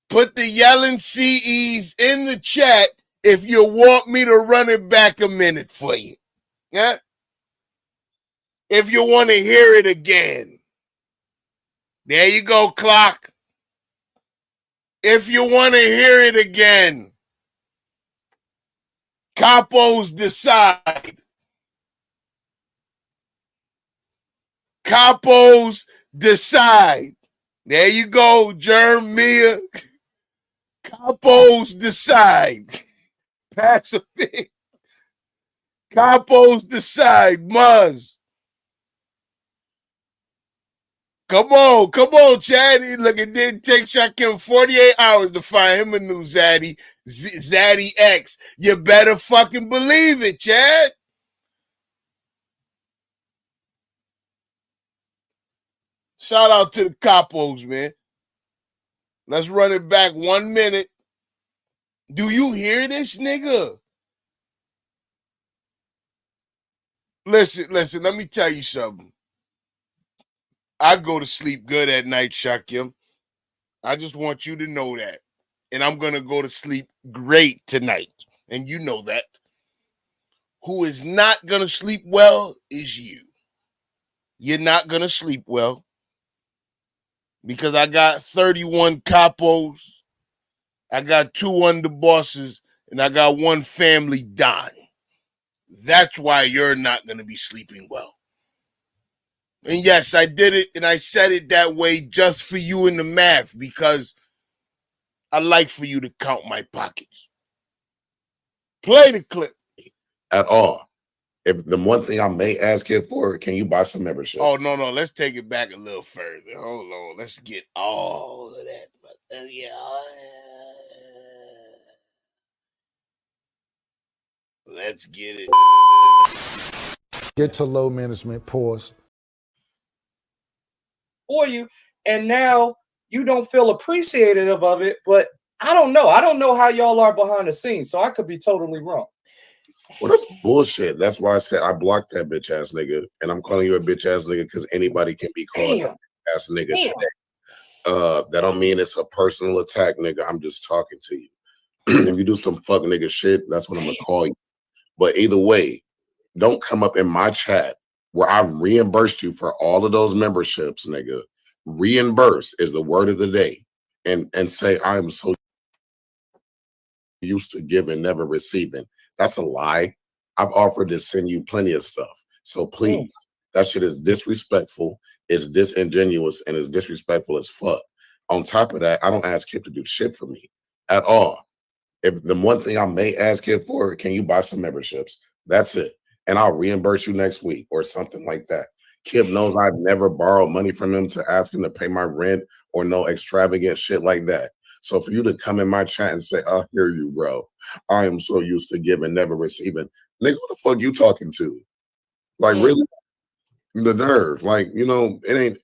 Put the yelling CEs in the chat if you want me to run it back a minute for you. Yeah? If you want to hear it again. There you go, clock. If you want to hear it again. Capos decide. Capos decide. There you go, Jeremiah. Capos decide. Pacific. Capos decide. Muzz. Come on, Chad. Look, it didn't take Shakim 48 hours to find him a new Zaddy. Zaddy X. You better fucking believe it, Chad. Shout out to the Capos, man. Let's run it back 1 minute. Do you hear this, nigga? Listen, let me tell you something. I go to sleep good at night, Shakim. I just want you to know that. And I'm going to go to sleep great tonight. And you know that. Who is not going to sleep well is you. You're not going to sleep well. Because I got 31 capos. I got 2 underbosses. And I got 1 family Don. That's why you're not going to be sleeping well. And yes, I did it, and I said it that way just for you in the math, because I like for you to count my pockets. Play the clip. At all. If the one thing I may ask Kip for, can you buy some membership? Oh no, let's take it back a little further. Hold on, let's get all of that. Let's get it. Get to low management, pause. For you, and now you don't feel appreciative of it, but I don't know. I don't know how y'all are behind the scenes, so I could be totally wrong. Well, that's bullshit. That's why I said I blocked that bitch ass nigga, and I'm calling you a bitch ass nigga because anybody can be called a ass nigga today. That don't mean it's a personal attack, nigga. I'm just talking to you. If you do some fuck nigga shit, that's what I'm gonna call you. But either way, don't come up in my chat where I've reimbursed you for all of those memberships, nigga. Reimburse is the word of the day, and say I am so used to giving, never receiving. That's a lie. I've offered to send you plenty of stuff. So please, that shit is disrespectful, it's disingenuous, and it's disrespectful as fuck. On top of that, I don't ask Kip to do shit for me at all. If the one thing I may ask Kip for, can you buy some memberships? That's it. And I'll reimburse you next week or something like that. Kip knows I've never borrowed money from him to ask him to pay my rent or no extravagant shit like that. So for you to come in my chat and say, I hear you, bro. I am so used to giving, never receiving. Nigga, what the fuck you talking to? Like, really? The nerve. Like, you know, it ain't,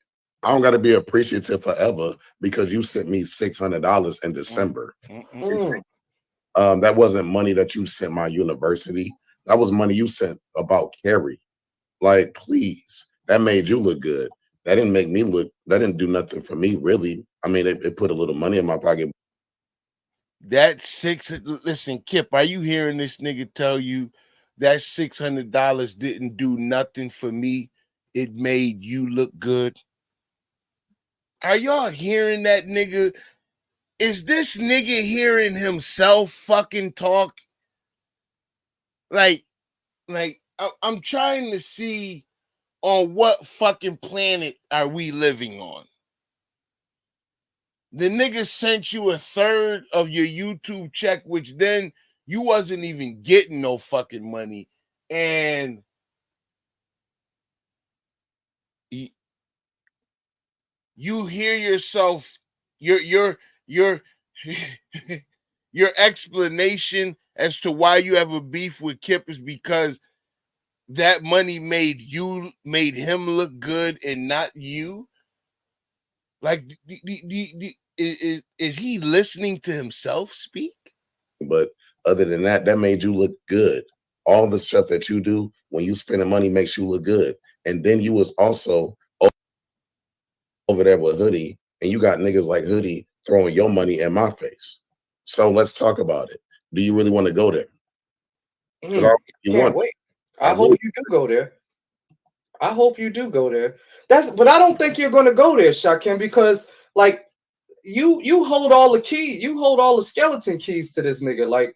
I don't got to be appreciative forever because you sent me $600 in December. That wasn't money that you sent my university. That was money you sent about Carrie. Like, please. That made you look good. That didn't make me look, that didn't do nothing for me, really. I mean, it put a little money in my pocket. Listen, Kip, are you hearing this nigga tell you that $600 didn't do nothing for me? It made you look good. Are y'all hearing that nigga? Is this nigga hearing himself fucking talk? Like I'm trying to see on what fucking planet are we living on? The nigga sent you a third of your YouTube check, which then you wasn't even getting no fucking money. And you hear yourself, your your explanation as to why you have a beef with Kip is because that money made him look good and not you. Like, is he listening to himself speak? But other than that, that made you look good. All the stuff that you do when you spending money makes you look good. And then you was also over there with Hoodie, and you got niggas like Hoodie throwing your money in my face. So let's talk about it. Do you really want to go there? Can't wait. I hope you do go there. I hope you do go there. But I don't think you're going to go there, Shakim, because like you hold all the key, you hold all the skeleton keys to this nigga. Like,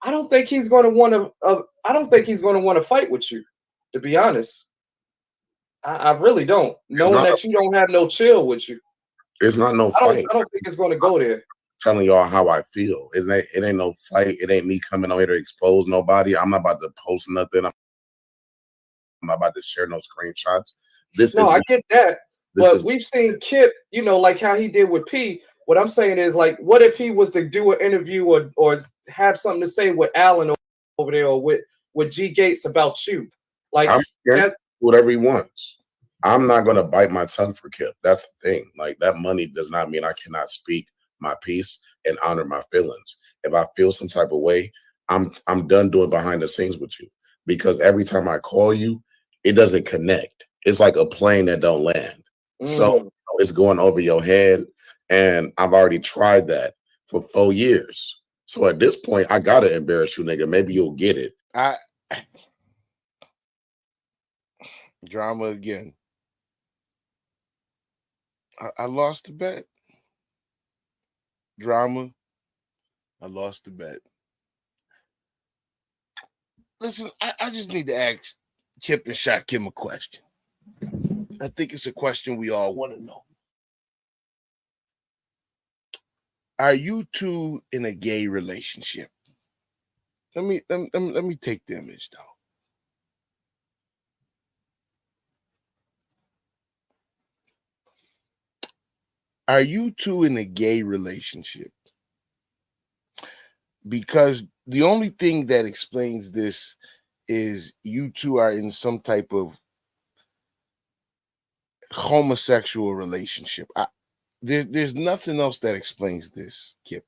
I don't think he's going to want to. I don't think he's going to want to fight with you. To be honest, I really don't. Knowing that you don't have no chill with you, it's not no fight. I don't think it's going to go there. Telling y'all how I feel. It ain't no fight. It ain't me coming on here to expose nobody. I'm not about to post nothing. I'm not about to share no screenshots. I get that. But we've seen Kip, you know, like how he did with P. What I'm saying is, like, what if he was to do an interview or have something to say with Allen over there or with G Gates about you? Like, whatever he wants. I'm not going to bite my tongue for Kip. That's the thing. Like, that money does not mean I cannot speak my piece and honor my feelings. If I feel some type of way, I'm done doing behind the scenes with you, because every time I call you, it doesn't connect. It's like a plane that don't land. So it's going over your head, and I've already tried that for 4 years. So at this point, I gotta embarrass you, nigga. Maybe you'll get it. Drama again. I lost the bet. Drama. I lost the bet. Listen, I just need to ask Kip and Shakim a question. I think it's a question we all want to know. Are you two in a gay relationship? let me take the image down. Are you two in a gay relationship? Because the only thing that explains this is you two are in some type of homosexual relationship. There's nothing else that explains this, Kip.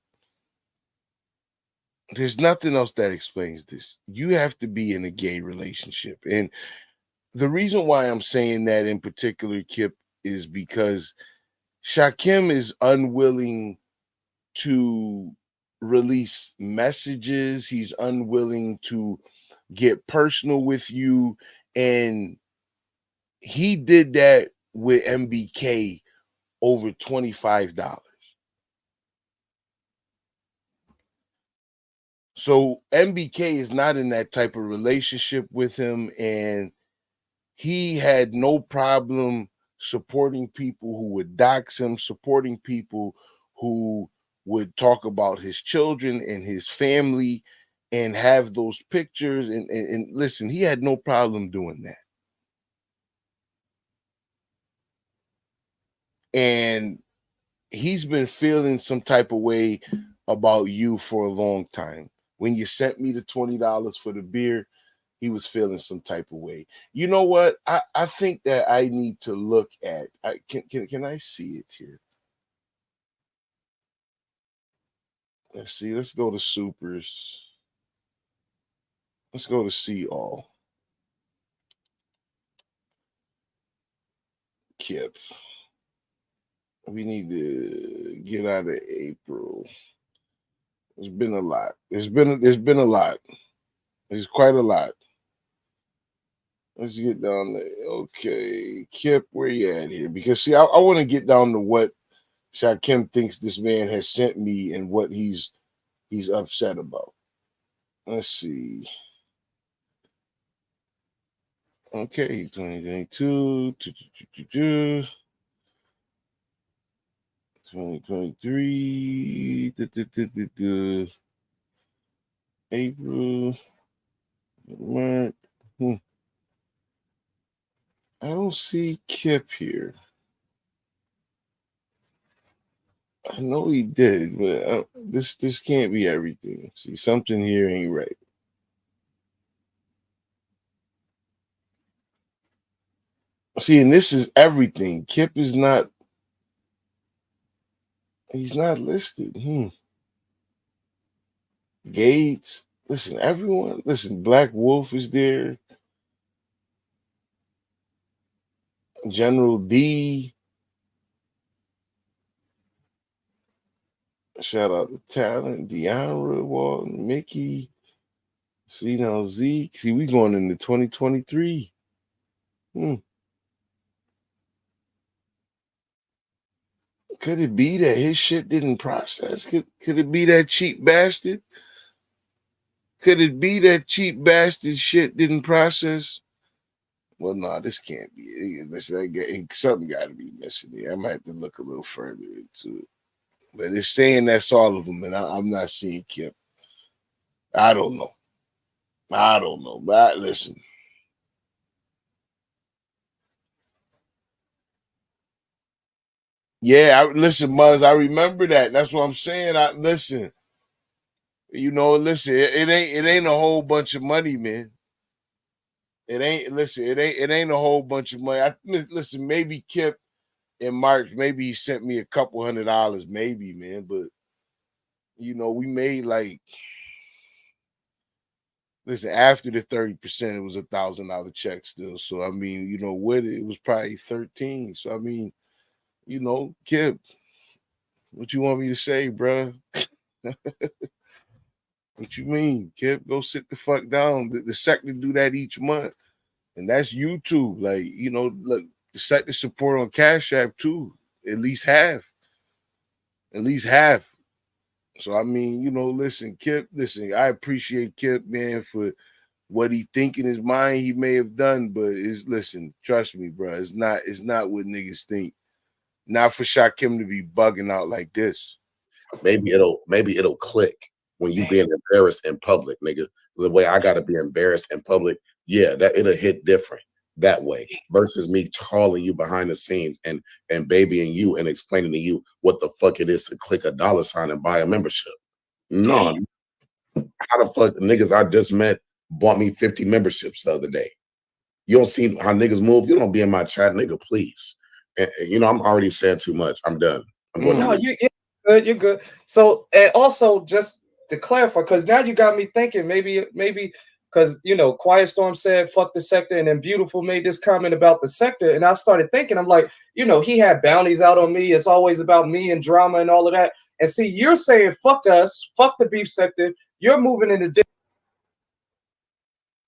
There's nothing else that explains this. You have to be in a gay relationship. And the reason why I'm saying that in particular, Kip, is because Shakim is unwilling to release messages. He's unwilling to get personal with you. And he did that with MBK over $25. So MBK is not in that type of relationship with him, and he had no problem supporting people who would dox him, supporting people who would talk about his children and his family and have those pictures. And listen, he had no problem doing that. And he's been feeling some type of way about you for a long time. When you sent me the $20 for the beer, he was feeling some type of way. You know what? I think that I need to look at. Can I see it here? Let's see. Let's go to supers. Let's go to see all. Kip. We need to get out of April. There's been a lot. There's been a lot. There's quite a lot. Let's get down there. Okay, Kip, where you at here? Because see, I want to get down to what Shakim thinks this man has sent me and what he's upset about. Let's see. Okay, 2022, 2023, April, March. I don't see Kip here. I know he did, but this can't be everything. See, something here ain't right. See, and this is everything. Kip is not. He's not listed. Gates. Listen, everyone. Listen, Black Wolf is there. General D. Shout out to Talent, Deanra, Walton, Mickey. See now Zeke. See, we going into 2023. Could it be that his shit didn't process? Could it be that cheap bastard? Could it be that cheap bastard shit didn't process? Well, no, this can't be it. Something got to be missing here. I might have to look a little further into it. But it's saying that's all of them, and I'm not seeing Kip. I don't know. But listen. Yeah, listen, Muzz. I remember that. That's what I'm saying. Listen. Listen. It ain't a whole bunch of money, man. It ain't. Listen. It ain't a whole bunch of money. Listen. Maybe Kip in March. Maybe he sent me a couple $100. Maybe, man. But we made like. Listen, after the 30%, it was $1,000 check still. So I mean, with it was probably 13. So I mean, Kip, what you want me to say, bro? What you mean, Kip? Go sit the fuck down. The sector do that each month, and that's YouTube. Like, look, the sector support on Cash App too. At least half. So I mean, listen, Kip. Listen, I appreciate Kip, man, for what he think in his mind he may have done, but listen, trust me, bro. It's not what niggas think. Not for Shakim to be bugging out like this. Maybe it'll click when you being embarrassed in public, nigga. the way I got to be embarrassed in public, yeah, that it'll hit different that way versus me calling you behind the scenes and babying you and explaining to you what the fuck it is to click a $sign and buy a membership. No, how the fuck niggas I just met bought me 50 memberships the other day? You don't see how niggas move. You don't be in my chat, nigga, please. And, you know, I'm already saying too much. I'm done. I'm going. No, you're good. You're good. So, and also just to clarify, because now you got me thinking maybe because you know, Quiet Storm said fuck the sector, and then Beautiful made this comment about the sector, and I started thinking, I'm like, you know, he had bounties out on me. It's always about me and drama and all of that. And see, you're saying fuck us, fuck the beef sector. You're moving in a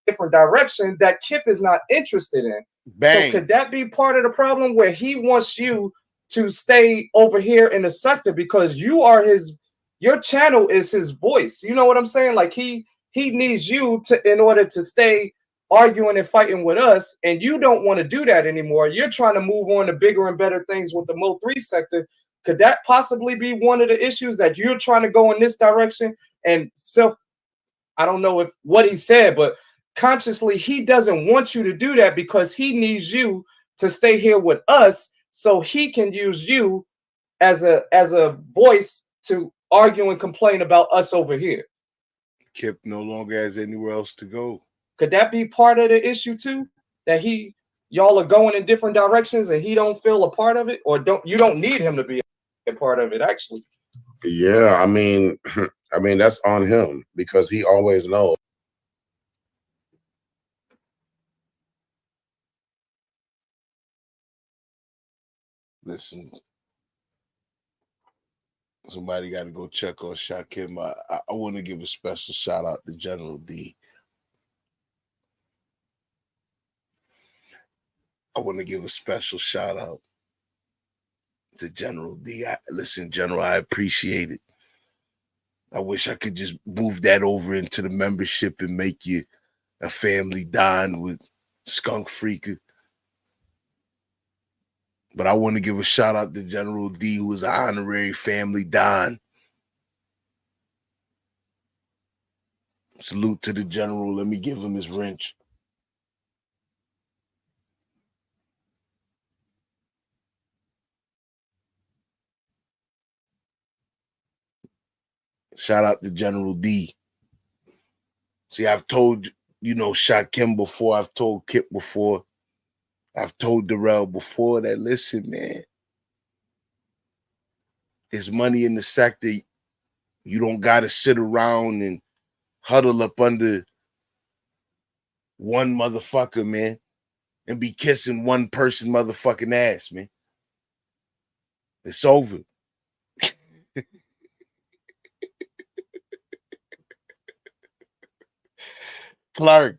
different direction that Kip is not interested in. Bang. So could that be part of the problem where he wants you to stay over here in the sector because you are your channel is his voice? You know what I'm saying? Like he needs you to in order to stay arguing and fighting with us, and you don't want to do that anymore. You're trying to move on to bigger and better things with the Mo 3 sector. Could that possibly be one of the issues that you're trying to go in this direction? And I don't know if what he said, but consciously he doesn't want you to do that because he needs you to stay here with us so he can use you as a voice to argue and complain about us over here. Kip no longer has anywhere else to go. Could that be part of the issue too? That y'all are going in different directions and he don't feel a part of it, or you don't need him to be a part of it actually? Yeah, I mean that's on him because he always knows. Listen, somebody got to go check on Shakim. I want to give a special shout out to General D. I want to give a special shout out to General D. Listen, General, I appreciate it. I wish I could just move that over into the membership and make you a family Don with Skunk Freaker. But I want to give a shout out to General D, who is an honorary family Don. Salute to the General. Let me give him his wrench. Shout out to General D. See, I've told, Shakim before. I've told Kip before. I've told Derell before that, listen, man, there's money in the sector. You don't got to sit around and huddle up under one motherfucker, man, and be kissing one person motherfucking ass, man. It's over. Clark,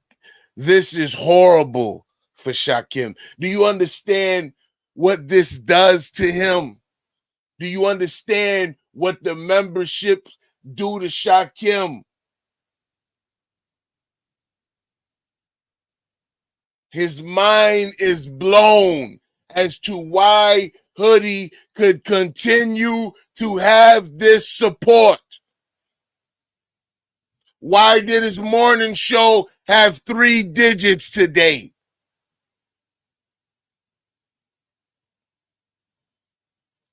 this is horrible for Shakim. Do you understand what this does to him? Do you understand what the memberships do to Shakim? His mind is blown as to why Hoodie could continue to have this support. Why did his morning show have 3 digits today?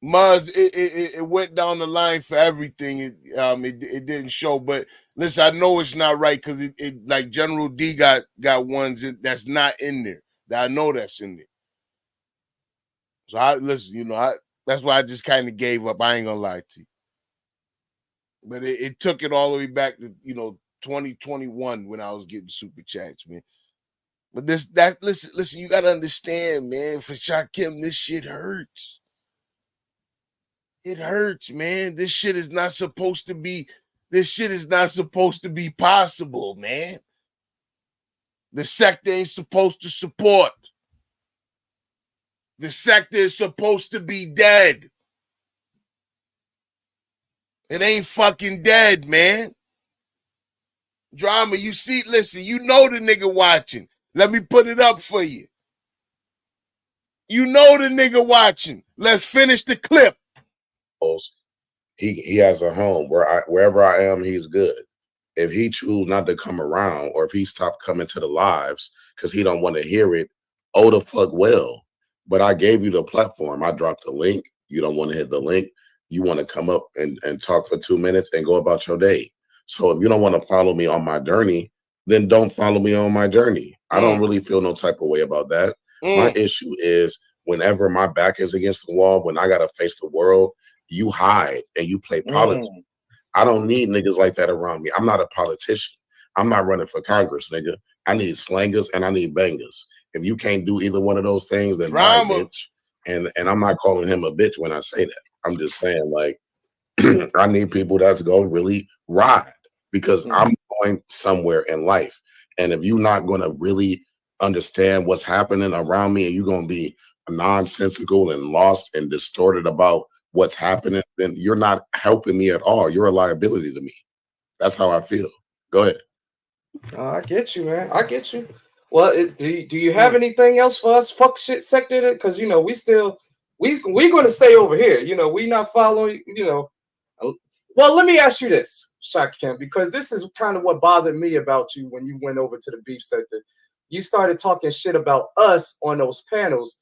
Muzz, it went down the line for everything. It didn't show, but listen, I know it's not right because it like General D got ones that's not in there. That I know that's in there. So that's why I just kind of gave up. I ain't gonna lie to you. But it took it all the way back to 2021 when I was getting super chats, man. But listen, you gotta understand, man. For Shakim, this shit hurts. It hurts, man. This shit is not supposed to be possible, man. The sector ain't supposed to support. The sector is supposed to be dead. It ain't fucking dead, man. Drama, listen, you know the nigga watching. Let me put it up for you. You know the nigga watching. Let's finish the clip. He has a home wherever I am, he's good. If he choose not to come around, or if he stopped coming to the lives because he don't want to hear it, oh the fuck well. But I gave you the platform. I dropped the link. You don't want to hit the link. You want to come up and talk for 2 minutes and go about your day. So if you don't want to follow me on my journey, then don't follow me on my journey. I don't really feel no type of way about that. My issue is whenever my back is against the wall, when I got to face the world, you hide and you play politics. I don't need niggas like that around me. I'm not a politician. I'm not running for Congress, nigga. I need slangers and I need bangers. If you can't do either one of those things, then bye, bitch. And I'm not calling him a bitch when I say that. I'm just saying, like, I need people that's going to really ride because I'm going somewhere in life. And if you're not going to really understand what's happening around me and you're going to be nonsensical and lost and distorted about what's happening, then you're not helping me at all. You're a liability to me. That's how I feel. Go ahead. I get you, man. I get you. Well, do you have anything else for us? Fuck shit sector, because you know we going to stay over here. You know we not following. You know, well, let me ask you this, Shakim, because this is kind of what bothered me about you when you went over to the beef sector. You started talking shit about us on those panels.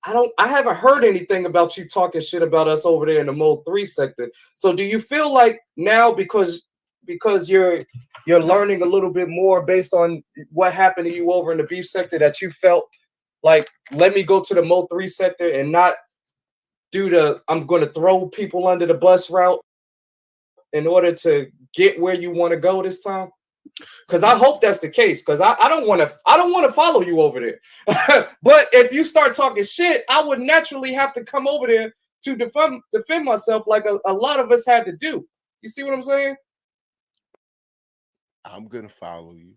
I haven't heard anything about you talking shit about us over there in the Mode 3 sector. So do you feel like now because you're learning a little bit more based on what happened to you over in the beef sector that you felt like, let me go to the Mode 3 sector and not do the I'm going to throw people under the bus route in order to get where you want to go this time? Because I hope that's the case. Because I don't want to follow you over there. But if you start talking shit, I would naturally have to come over there to defend myself, like a lot of us had to do. You see what I'm saying? I'm gonna follow you.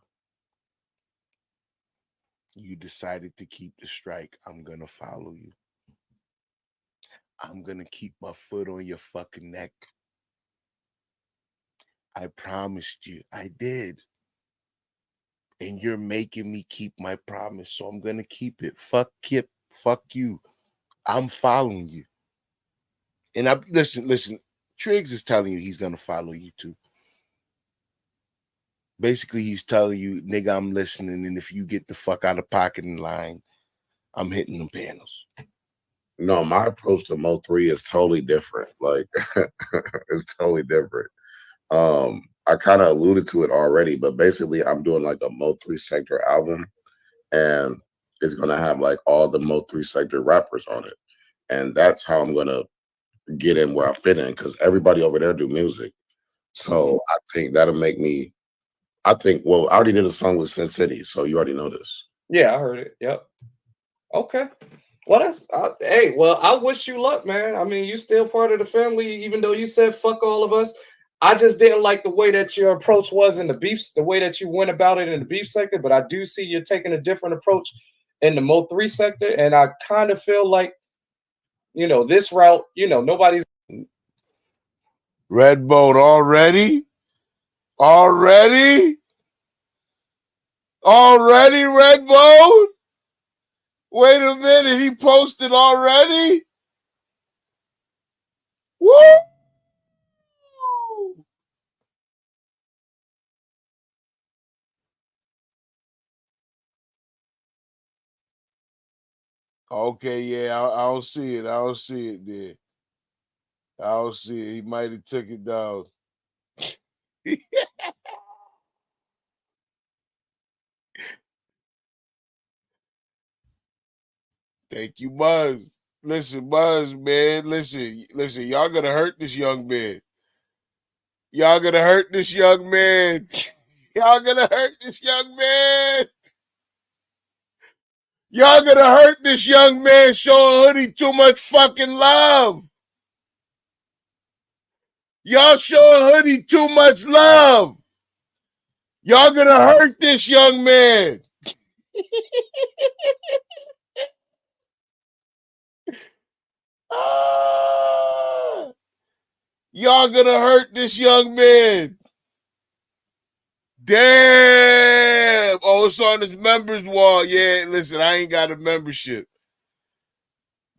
You decided to keep the strike. I'm gonna follow you. I'm gonna keep my foot on your fucking neck. I promised you. I did. And you're making me keep my promise, so I'm gonna keep it. Fuck Kip, fuck you. I'm following you. And I listen. Triggs is telling you he's gonna follow you too. Basically, he's telling you, nigga, I'm listening, and if you get the fuck out of pocket in line, I'm hitting them panels. No, my approach to Mo 3 is totally different. Like, it's totally different. I kind of alluded to it already, but basically I'm doing like a Mo 3 sector album, and it's gonna have like all the Mo 3 sector rappers on it. And that's how I'm gonna get in where I fit in, because everybody over there do music. So I think that'll make me, well, I already did a song with Sin City, so you already know this. Yeah, I heard it. Yep. Okay. Well, that's hey. Well, I wish you luck, man. I mean, you still part of the family, even though you said fuck all of us. I just didn't like the way that your approach was in the beef, the way that you went about it in the beef sector. But I do see you're taking a different approach in the Mo 3 sector, and I kind of feel like, you know, this route, you know, nobody's Red Boat already, Red Boat. Wait a minute, he posted already? Woo! Okay, yeah, I don't see it. I don't see it there. I don't see it. He might have took it down. Thank you, Buzz. Listen, Buzz, man. Listen. Y'all gonna hurt this young man. Y'all gonna hurt this young man. Y'all gonna hurt this young man. Y'all gonna hurt this young man showing Hoodie too much fucking love. Y'all showing Hoodie too much love. Y'all gonna hurt this young man. Y'all gonna hurt this young man. Damn. Oh, it's on his members wall. Yeah, listen, I ain't got a membership.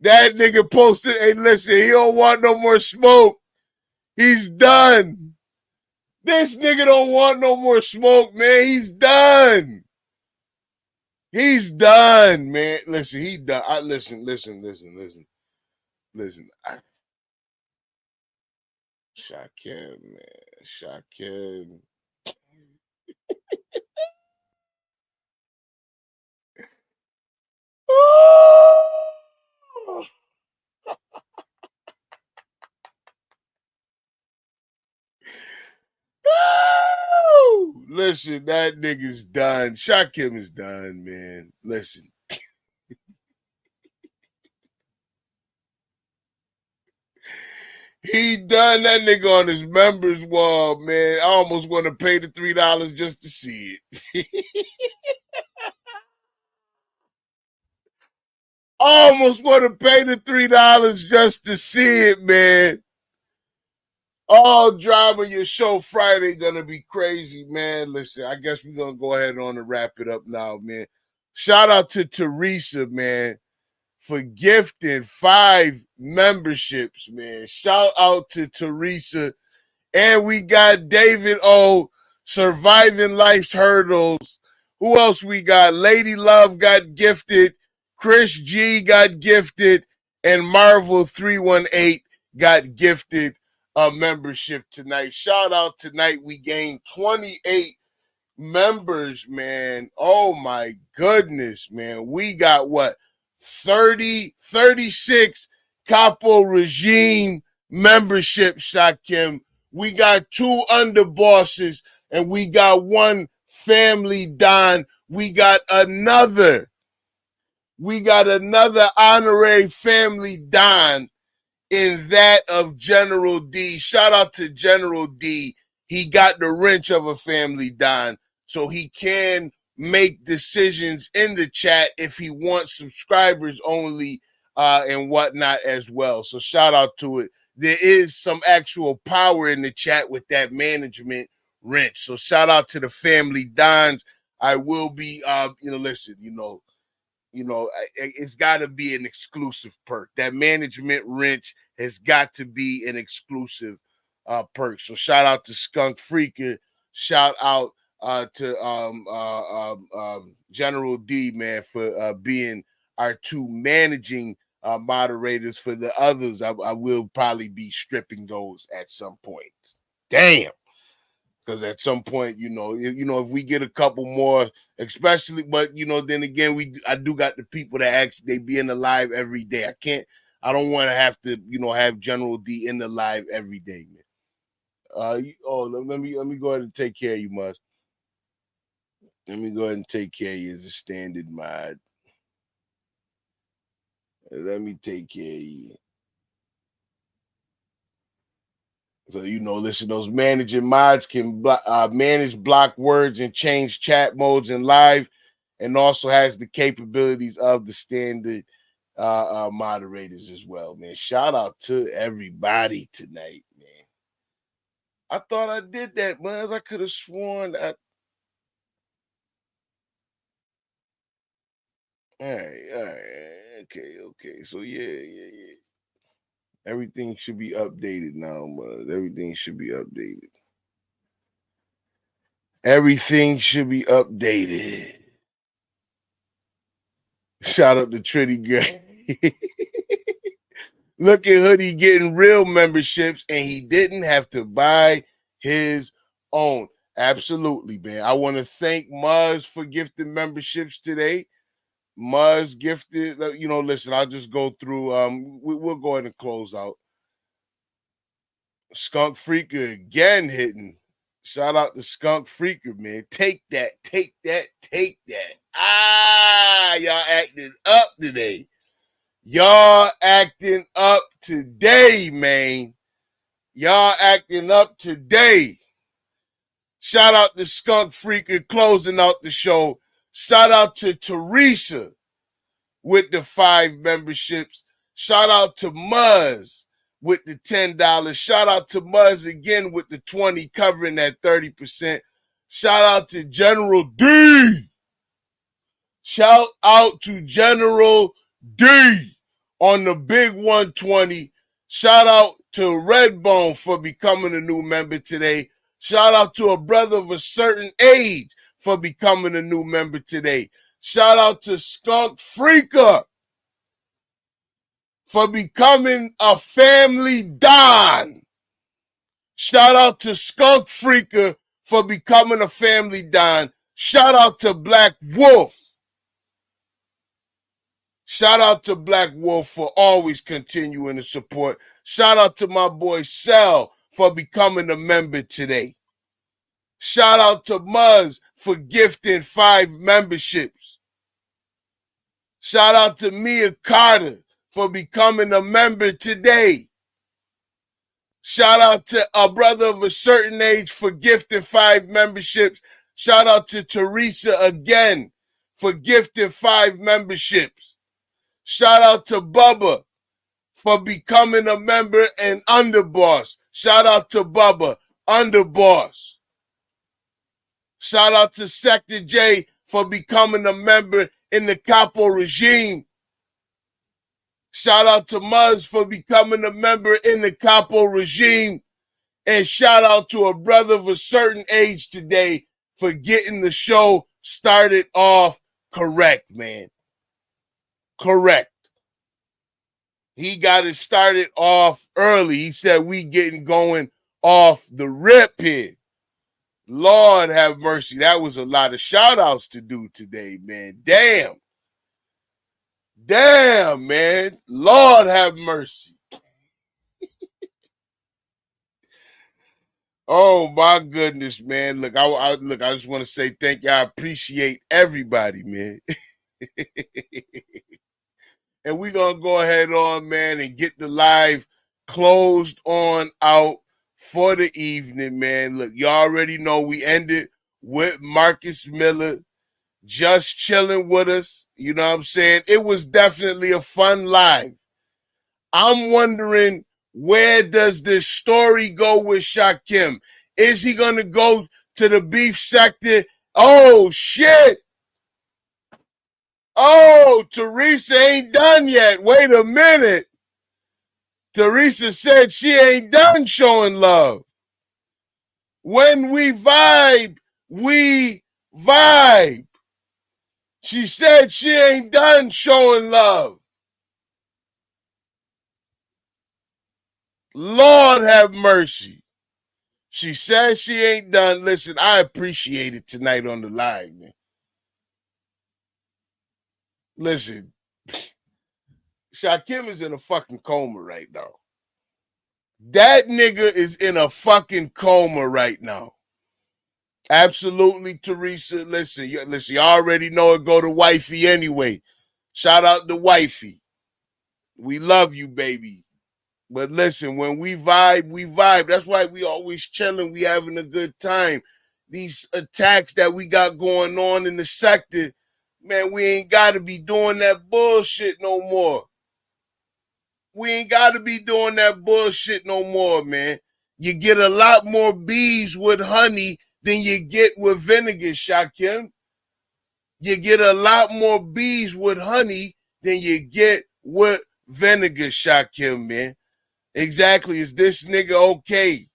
That nigga posted, hey, listen, he don't want no more smoke. He's done. This nigga don't want no more smoke, man. He's done. He's done, man. Listen, he done. Listen. Shakim, man. Shakim. Listen, that nigga's done. Shakim is done, man. Listen. He done. That nigga on his members wall, man. I almost want to pay the $3 just to see it. I almost want to pay the $3 just to see it, man. All drama your show Friday gonna be crazy, man. Listen, I guess we're gonna go ahead on and wrap it up now, man. Shout out to Teresa, man, for gifting 5 memberships, man. Shout out to Teresa. And we got David O surviving life's hurdles. Who else we got? Lady Love got gifted. Chris G got gifted. And Marvel 318 got gifted a membership tonight. Shout out tonight. We gained 28 members, man. Oh my goodness, man. We got what? 36 Capo Regime membership, Shakim. We got 2 underbosses and we got 1 family Don. We got another honorary family Don in that of General D. Shout out to General D. He got the wrench of a family Don, so he can make decisions in the chat if he wants subscribers only and whatnot as well. So shout out to it. There is some actual power in the chat with that management wrench. So shout out to the family Dons. I will be, listen, it's got to be an exclusive perk. That management wrench has got to be an exclusive perk. So shout out to Skunk Freaker. Shout out to General D, man, for being our 2 managing moderators. For the others, I will probably be stripping those at some point. Damn. Because at some point, if we get a couple more, especially, but then again, I do got the people that actually they be in the live every day. I don't want to have to, have General D in the live every day, man. Let me go ahead and take care of you, Muzz. Let me go ahead and take care of you as a standard mod. Let me take care of you. So, listen, those managing mods can manage block words and change chat modes in live, and also has the capabilities of the standard moderators as well, man. Shout out to everybody tonight, man. I thought I did that, man. I could have sworn that. All right. Okay. So, yeah. Everything should be updated now, man. Everything should be updated. Everything should be updated. Shout out to Trinity Gray. Look at Hoodie getting real memberships, and he didn't have to buy his own. Absolutely, man. I want to thank Muzz for gifting memberships today. Muzz gifted, listen, I'll just go through. We'll go ahead and close out. Skunk Freaker again hitting. Shout out to Skunk Freaker, man. Take that. Y'all acting up today. Man. Y'all acting up today. Shout out to Skunk Freaker closing out the show. Shout out to Teresa with the 5 memberships. Shout out to Muzz with the $10. Shout out to Muzz again with the 20, covering that 30%. Shout out to General D. Shout out to General D on the big 120. Shout out to Redbone for becoming a new member today. Shout out to a brother of a certain age for becoming a new member today. Shout out to Skunk Freaker for becoming a family Don. Shout out to Skunk Freaker for becoming a family Don. Shout out to Black Wolf. Shout out to Black Wolf for always continuing to support. Shout out to my boy Sel for becoming a member today. Shout out to Muzz for gifting 5 memberships. Shout out to Mia Carter for becoming a member today. Shout out to a brother of a certain age for gifting 5 memberships. Shout out to Teresa again for gifting 5 memberships. Shout out to Bubba for becoming a member and underboss. Shout out to Bubba, underboss. Shout out to Sector J for becoming a member in the Capo regime. Shout out to Muzz for becoming a member in the Capo regime. And shout out to a brother of a certain age today for getting the show started off correct, man. Correct. He got it started off early. He said we getting going off the rip here. Lord have mercy. That was a lot of shout outs to do today, man. Damn. Damn, man. Lord have mercy. Oh my goodness, man. Look, I just want to say thank you. I appreciate everybody, man. And we're gonna go ahead on, man, and get the live closed on out for the evening, man. Look, you already know we ended with Marcus Miller just chilling with us. You know what I'm saying? It was definitely a fun live. I'm wondering, where does this story go with Shakim? Is he going to go to the beef sector? Oh, shit. Oh, Teresa ain't done yet. Wait a minute. Teresa said she ain't done showing love. When we vibe, we vibe. She said she ain't done showing love. Lord have mercy. She said she ain't done. Listen, I appreciate it tonight on the live, man. Listen, Shakim is in a fucking coma right now. That nigga is in a fucking coma right now. Absolutely, Teresa. Listen, you already know it go to wifey anyway. Shout out to wifey. We love you, baby. But listen, when we vibe, we vibe. That's why we always chilling. We having a good time. These attacks that we got going on in the sector, man, we ain't got to be doing that bullshit no more. We ain't got to be doing that bullshit no more, man. You get a lot more bees with honey than you get with vinegar, Shakim. You get a lot more bees with honey than you get with vinegar, Shakim, man. Exactly. Is this nigga okay?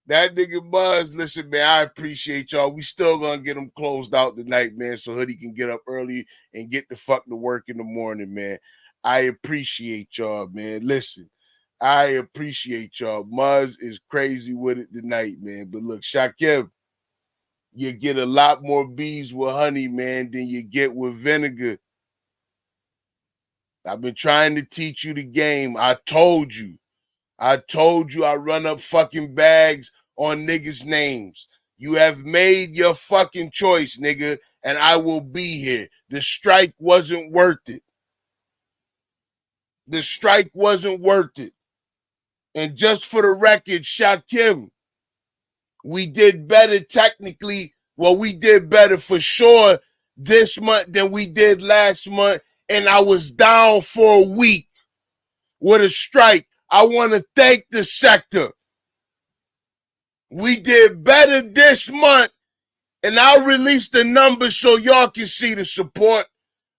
That nigga Buzz, listen, man, I appreciate y'all. We still gonna get him closed out tonight, man, so Hoodie can get up early and get the fuck to work in the morning, man. I appreciate y'all, man. Listen, I appreciate y'all. Muzz is crazy with it tonight, man. But look, Shakim, you get a lot more bees with honey, man, than you get with vinegar. I've been trying to teach you the game. I told you I run up fucking bags on niggas' names. You have made your fucking choice, nigga, and I will be here. The strike wasn't worth it. The strike wasn't worth it. And just for the record, Shakim, we did better technically. Well, we did better for sure this month than we did last month. And I was down for a week with a strike. I want to thank the sector. We did better this month, and I'll release the numbers so y'all can see the support.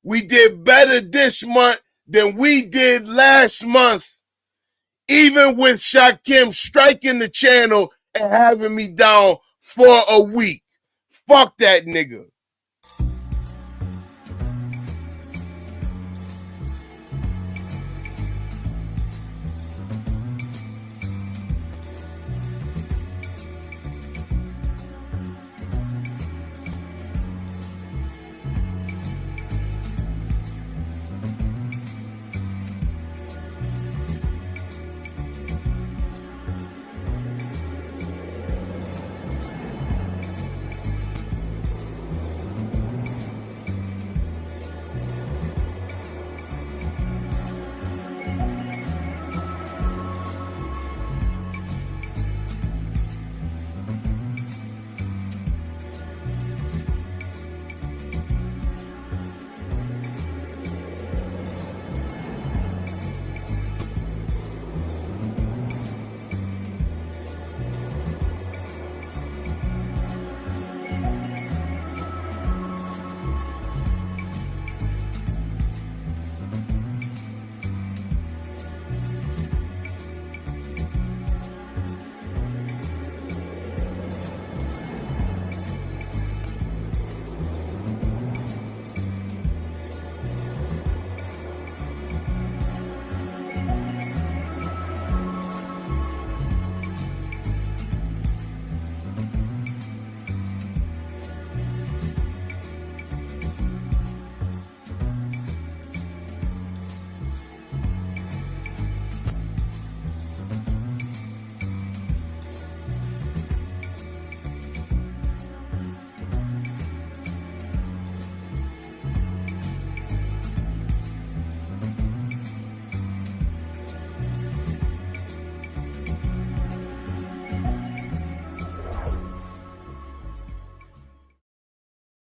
We did better this month than we did last month. Even with Shakim striking the channel and having me down for a week. Fuck that nigga.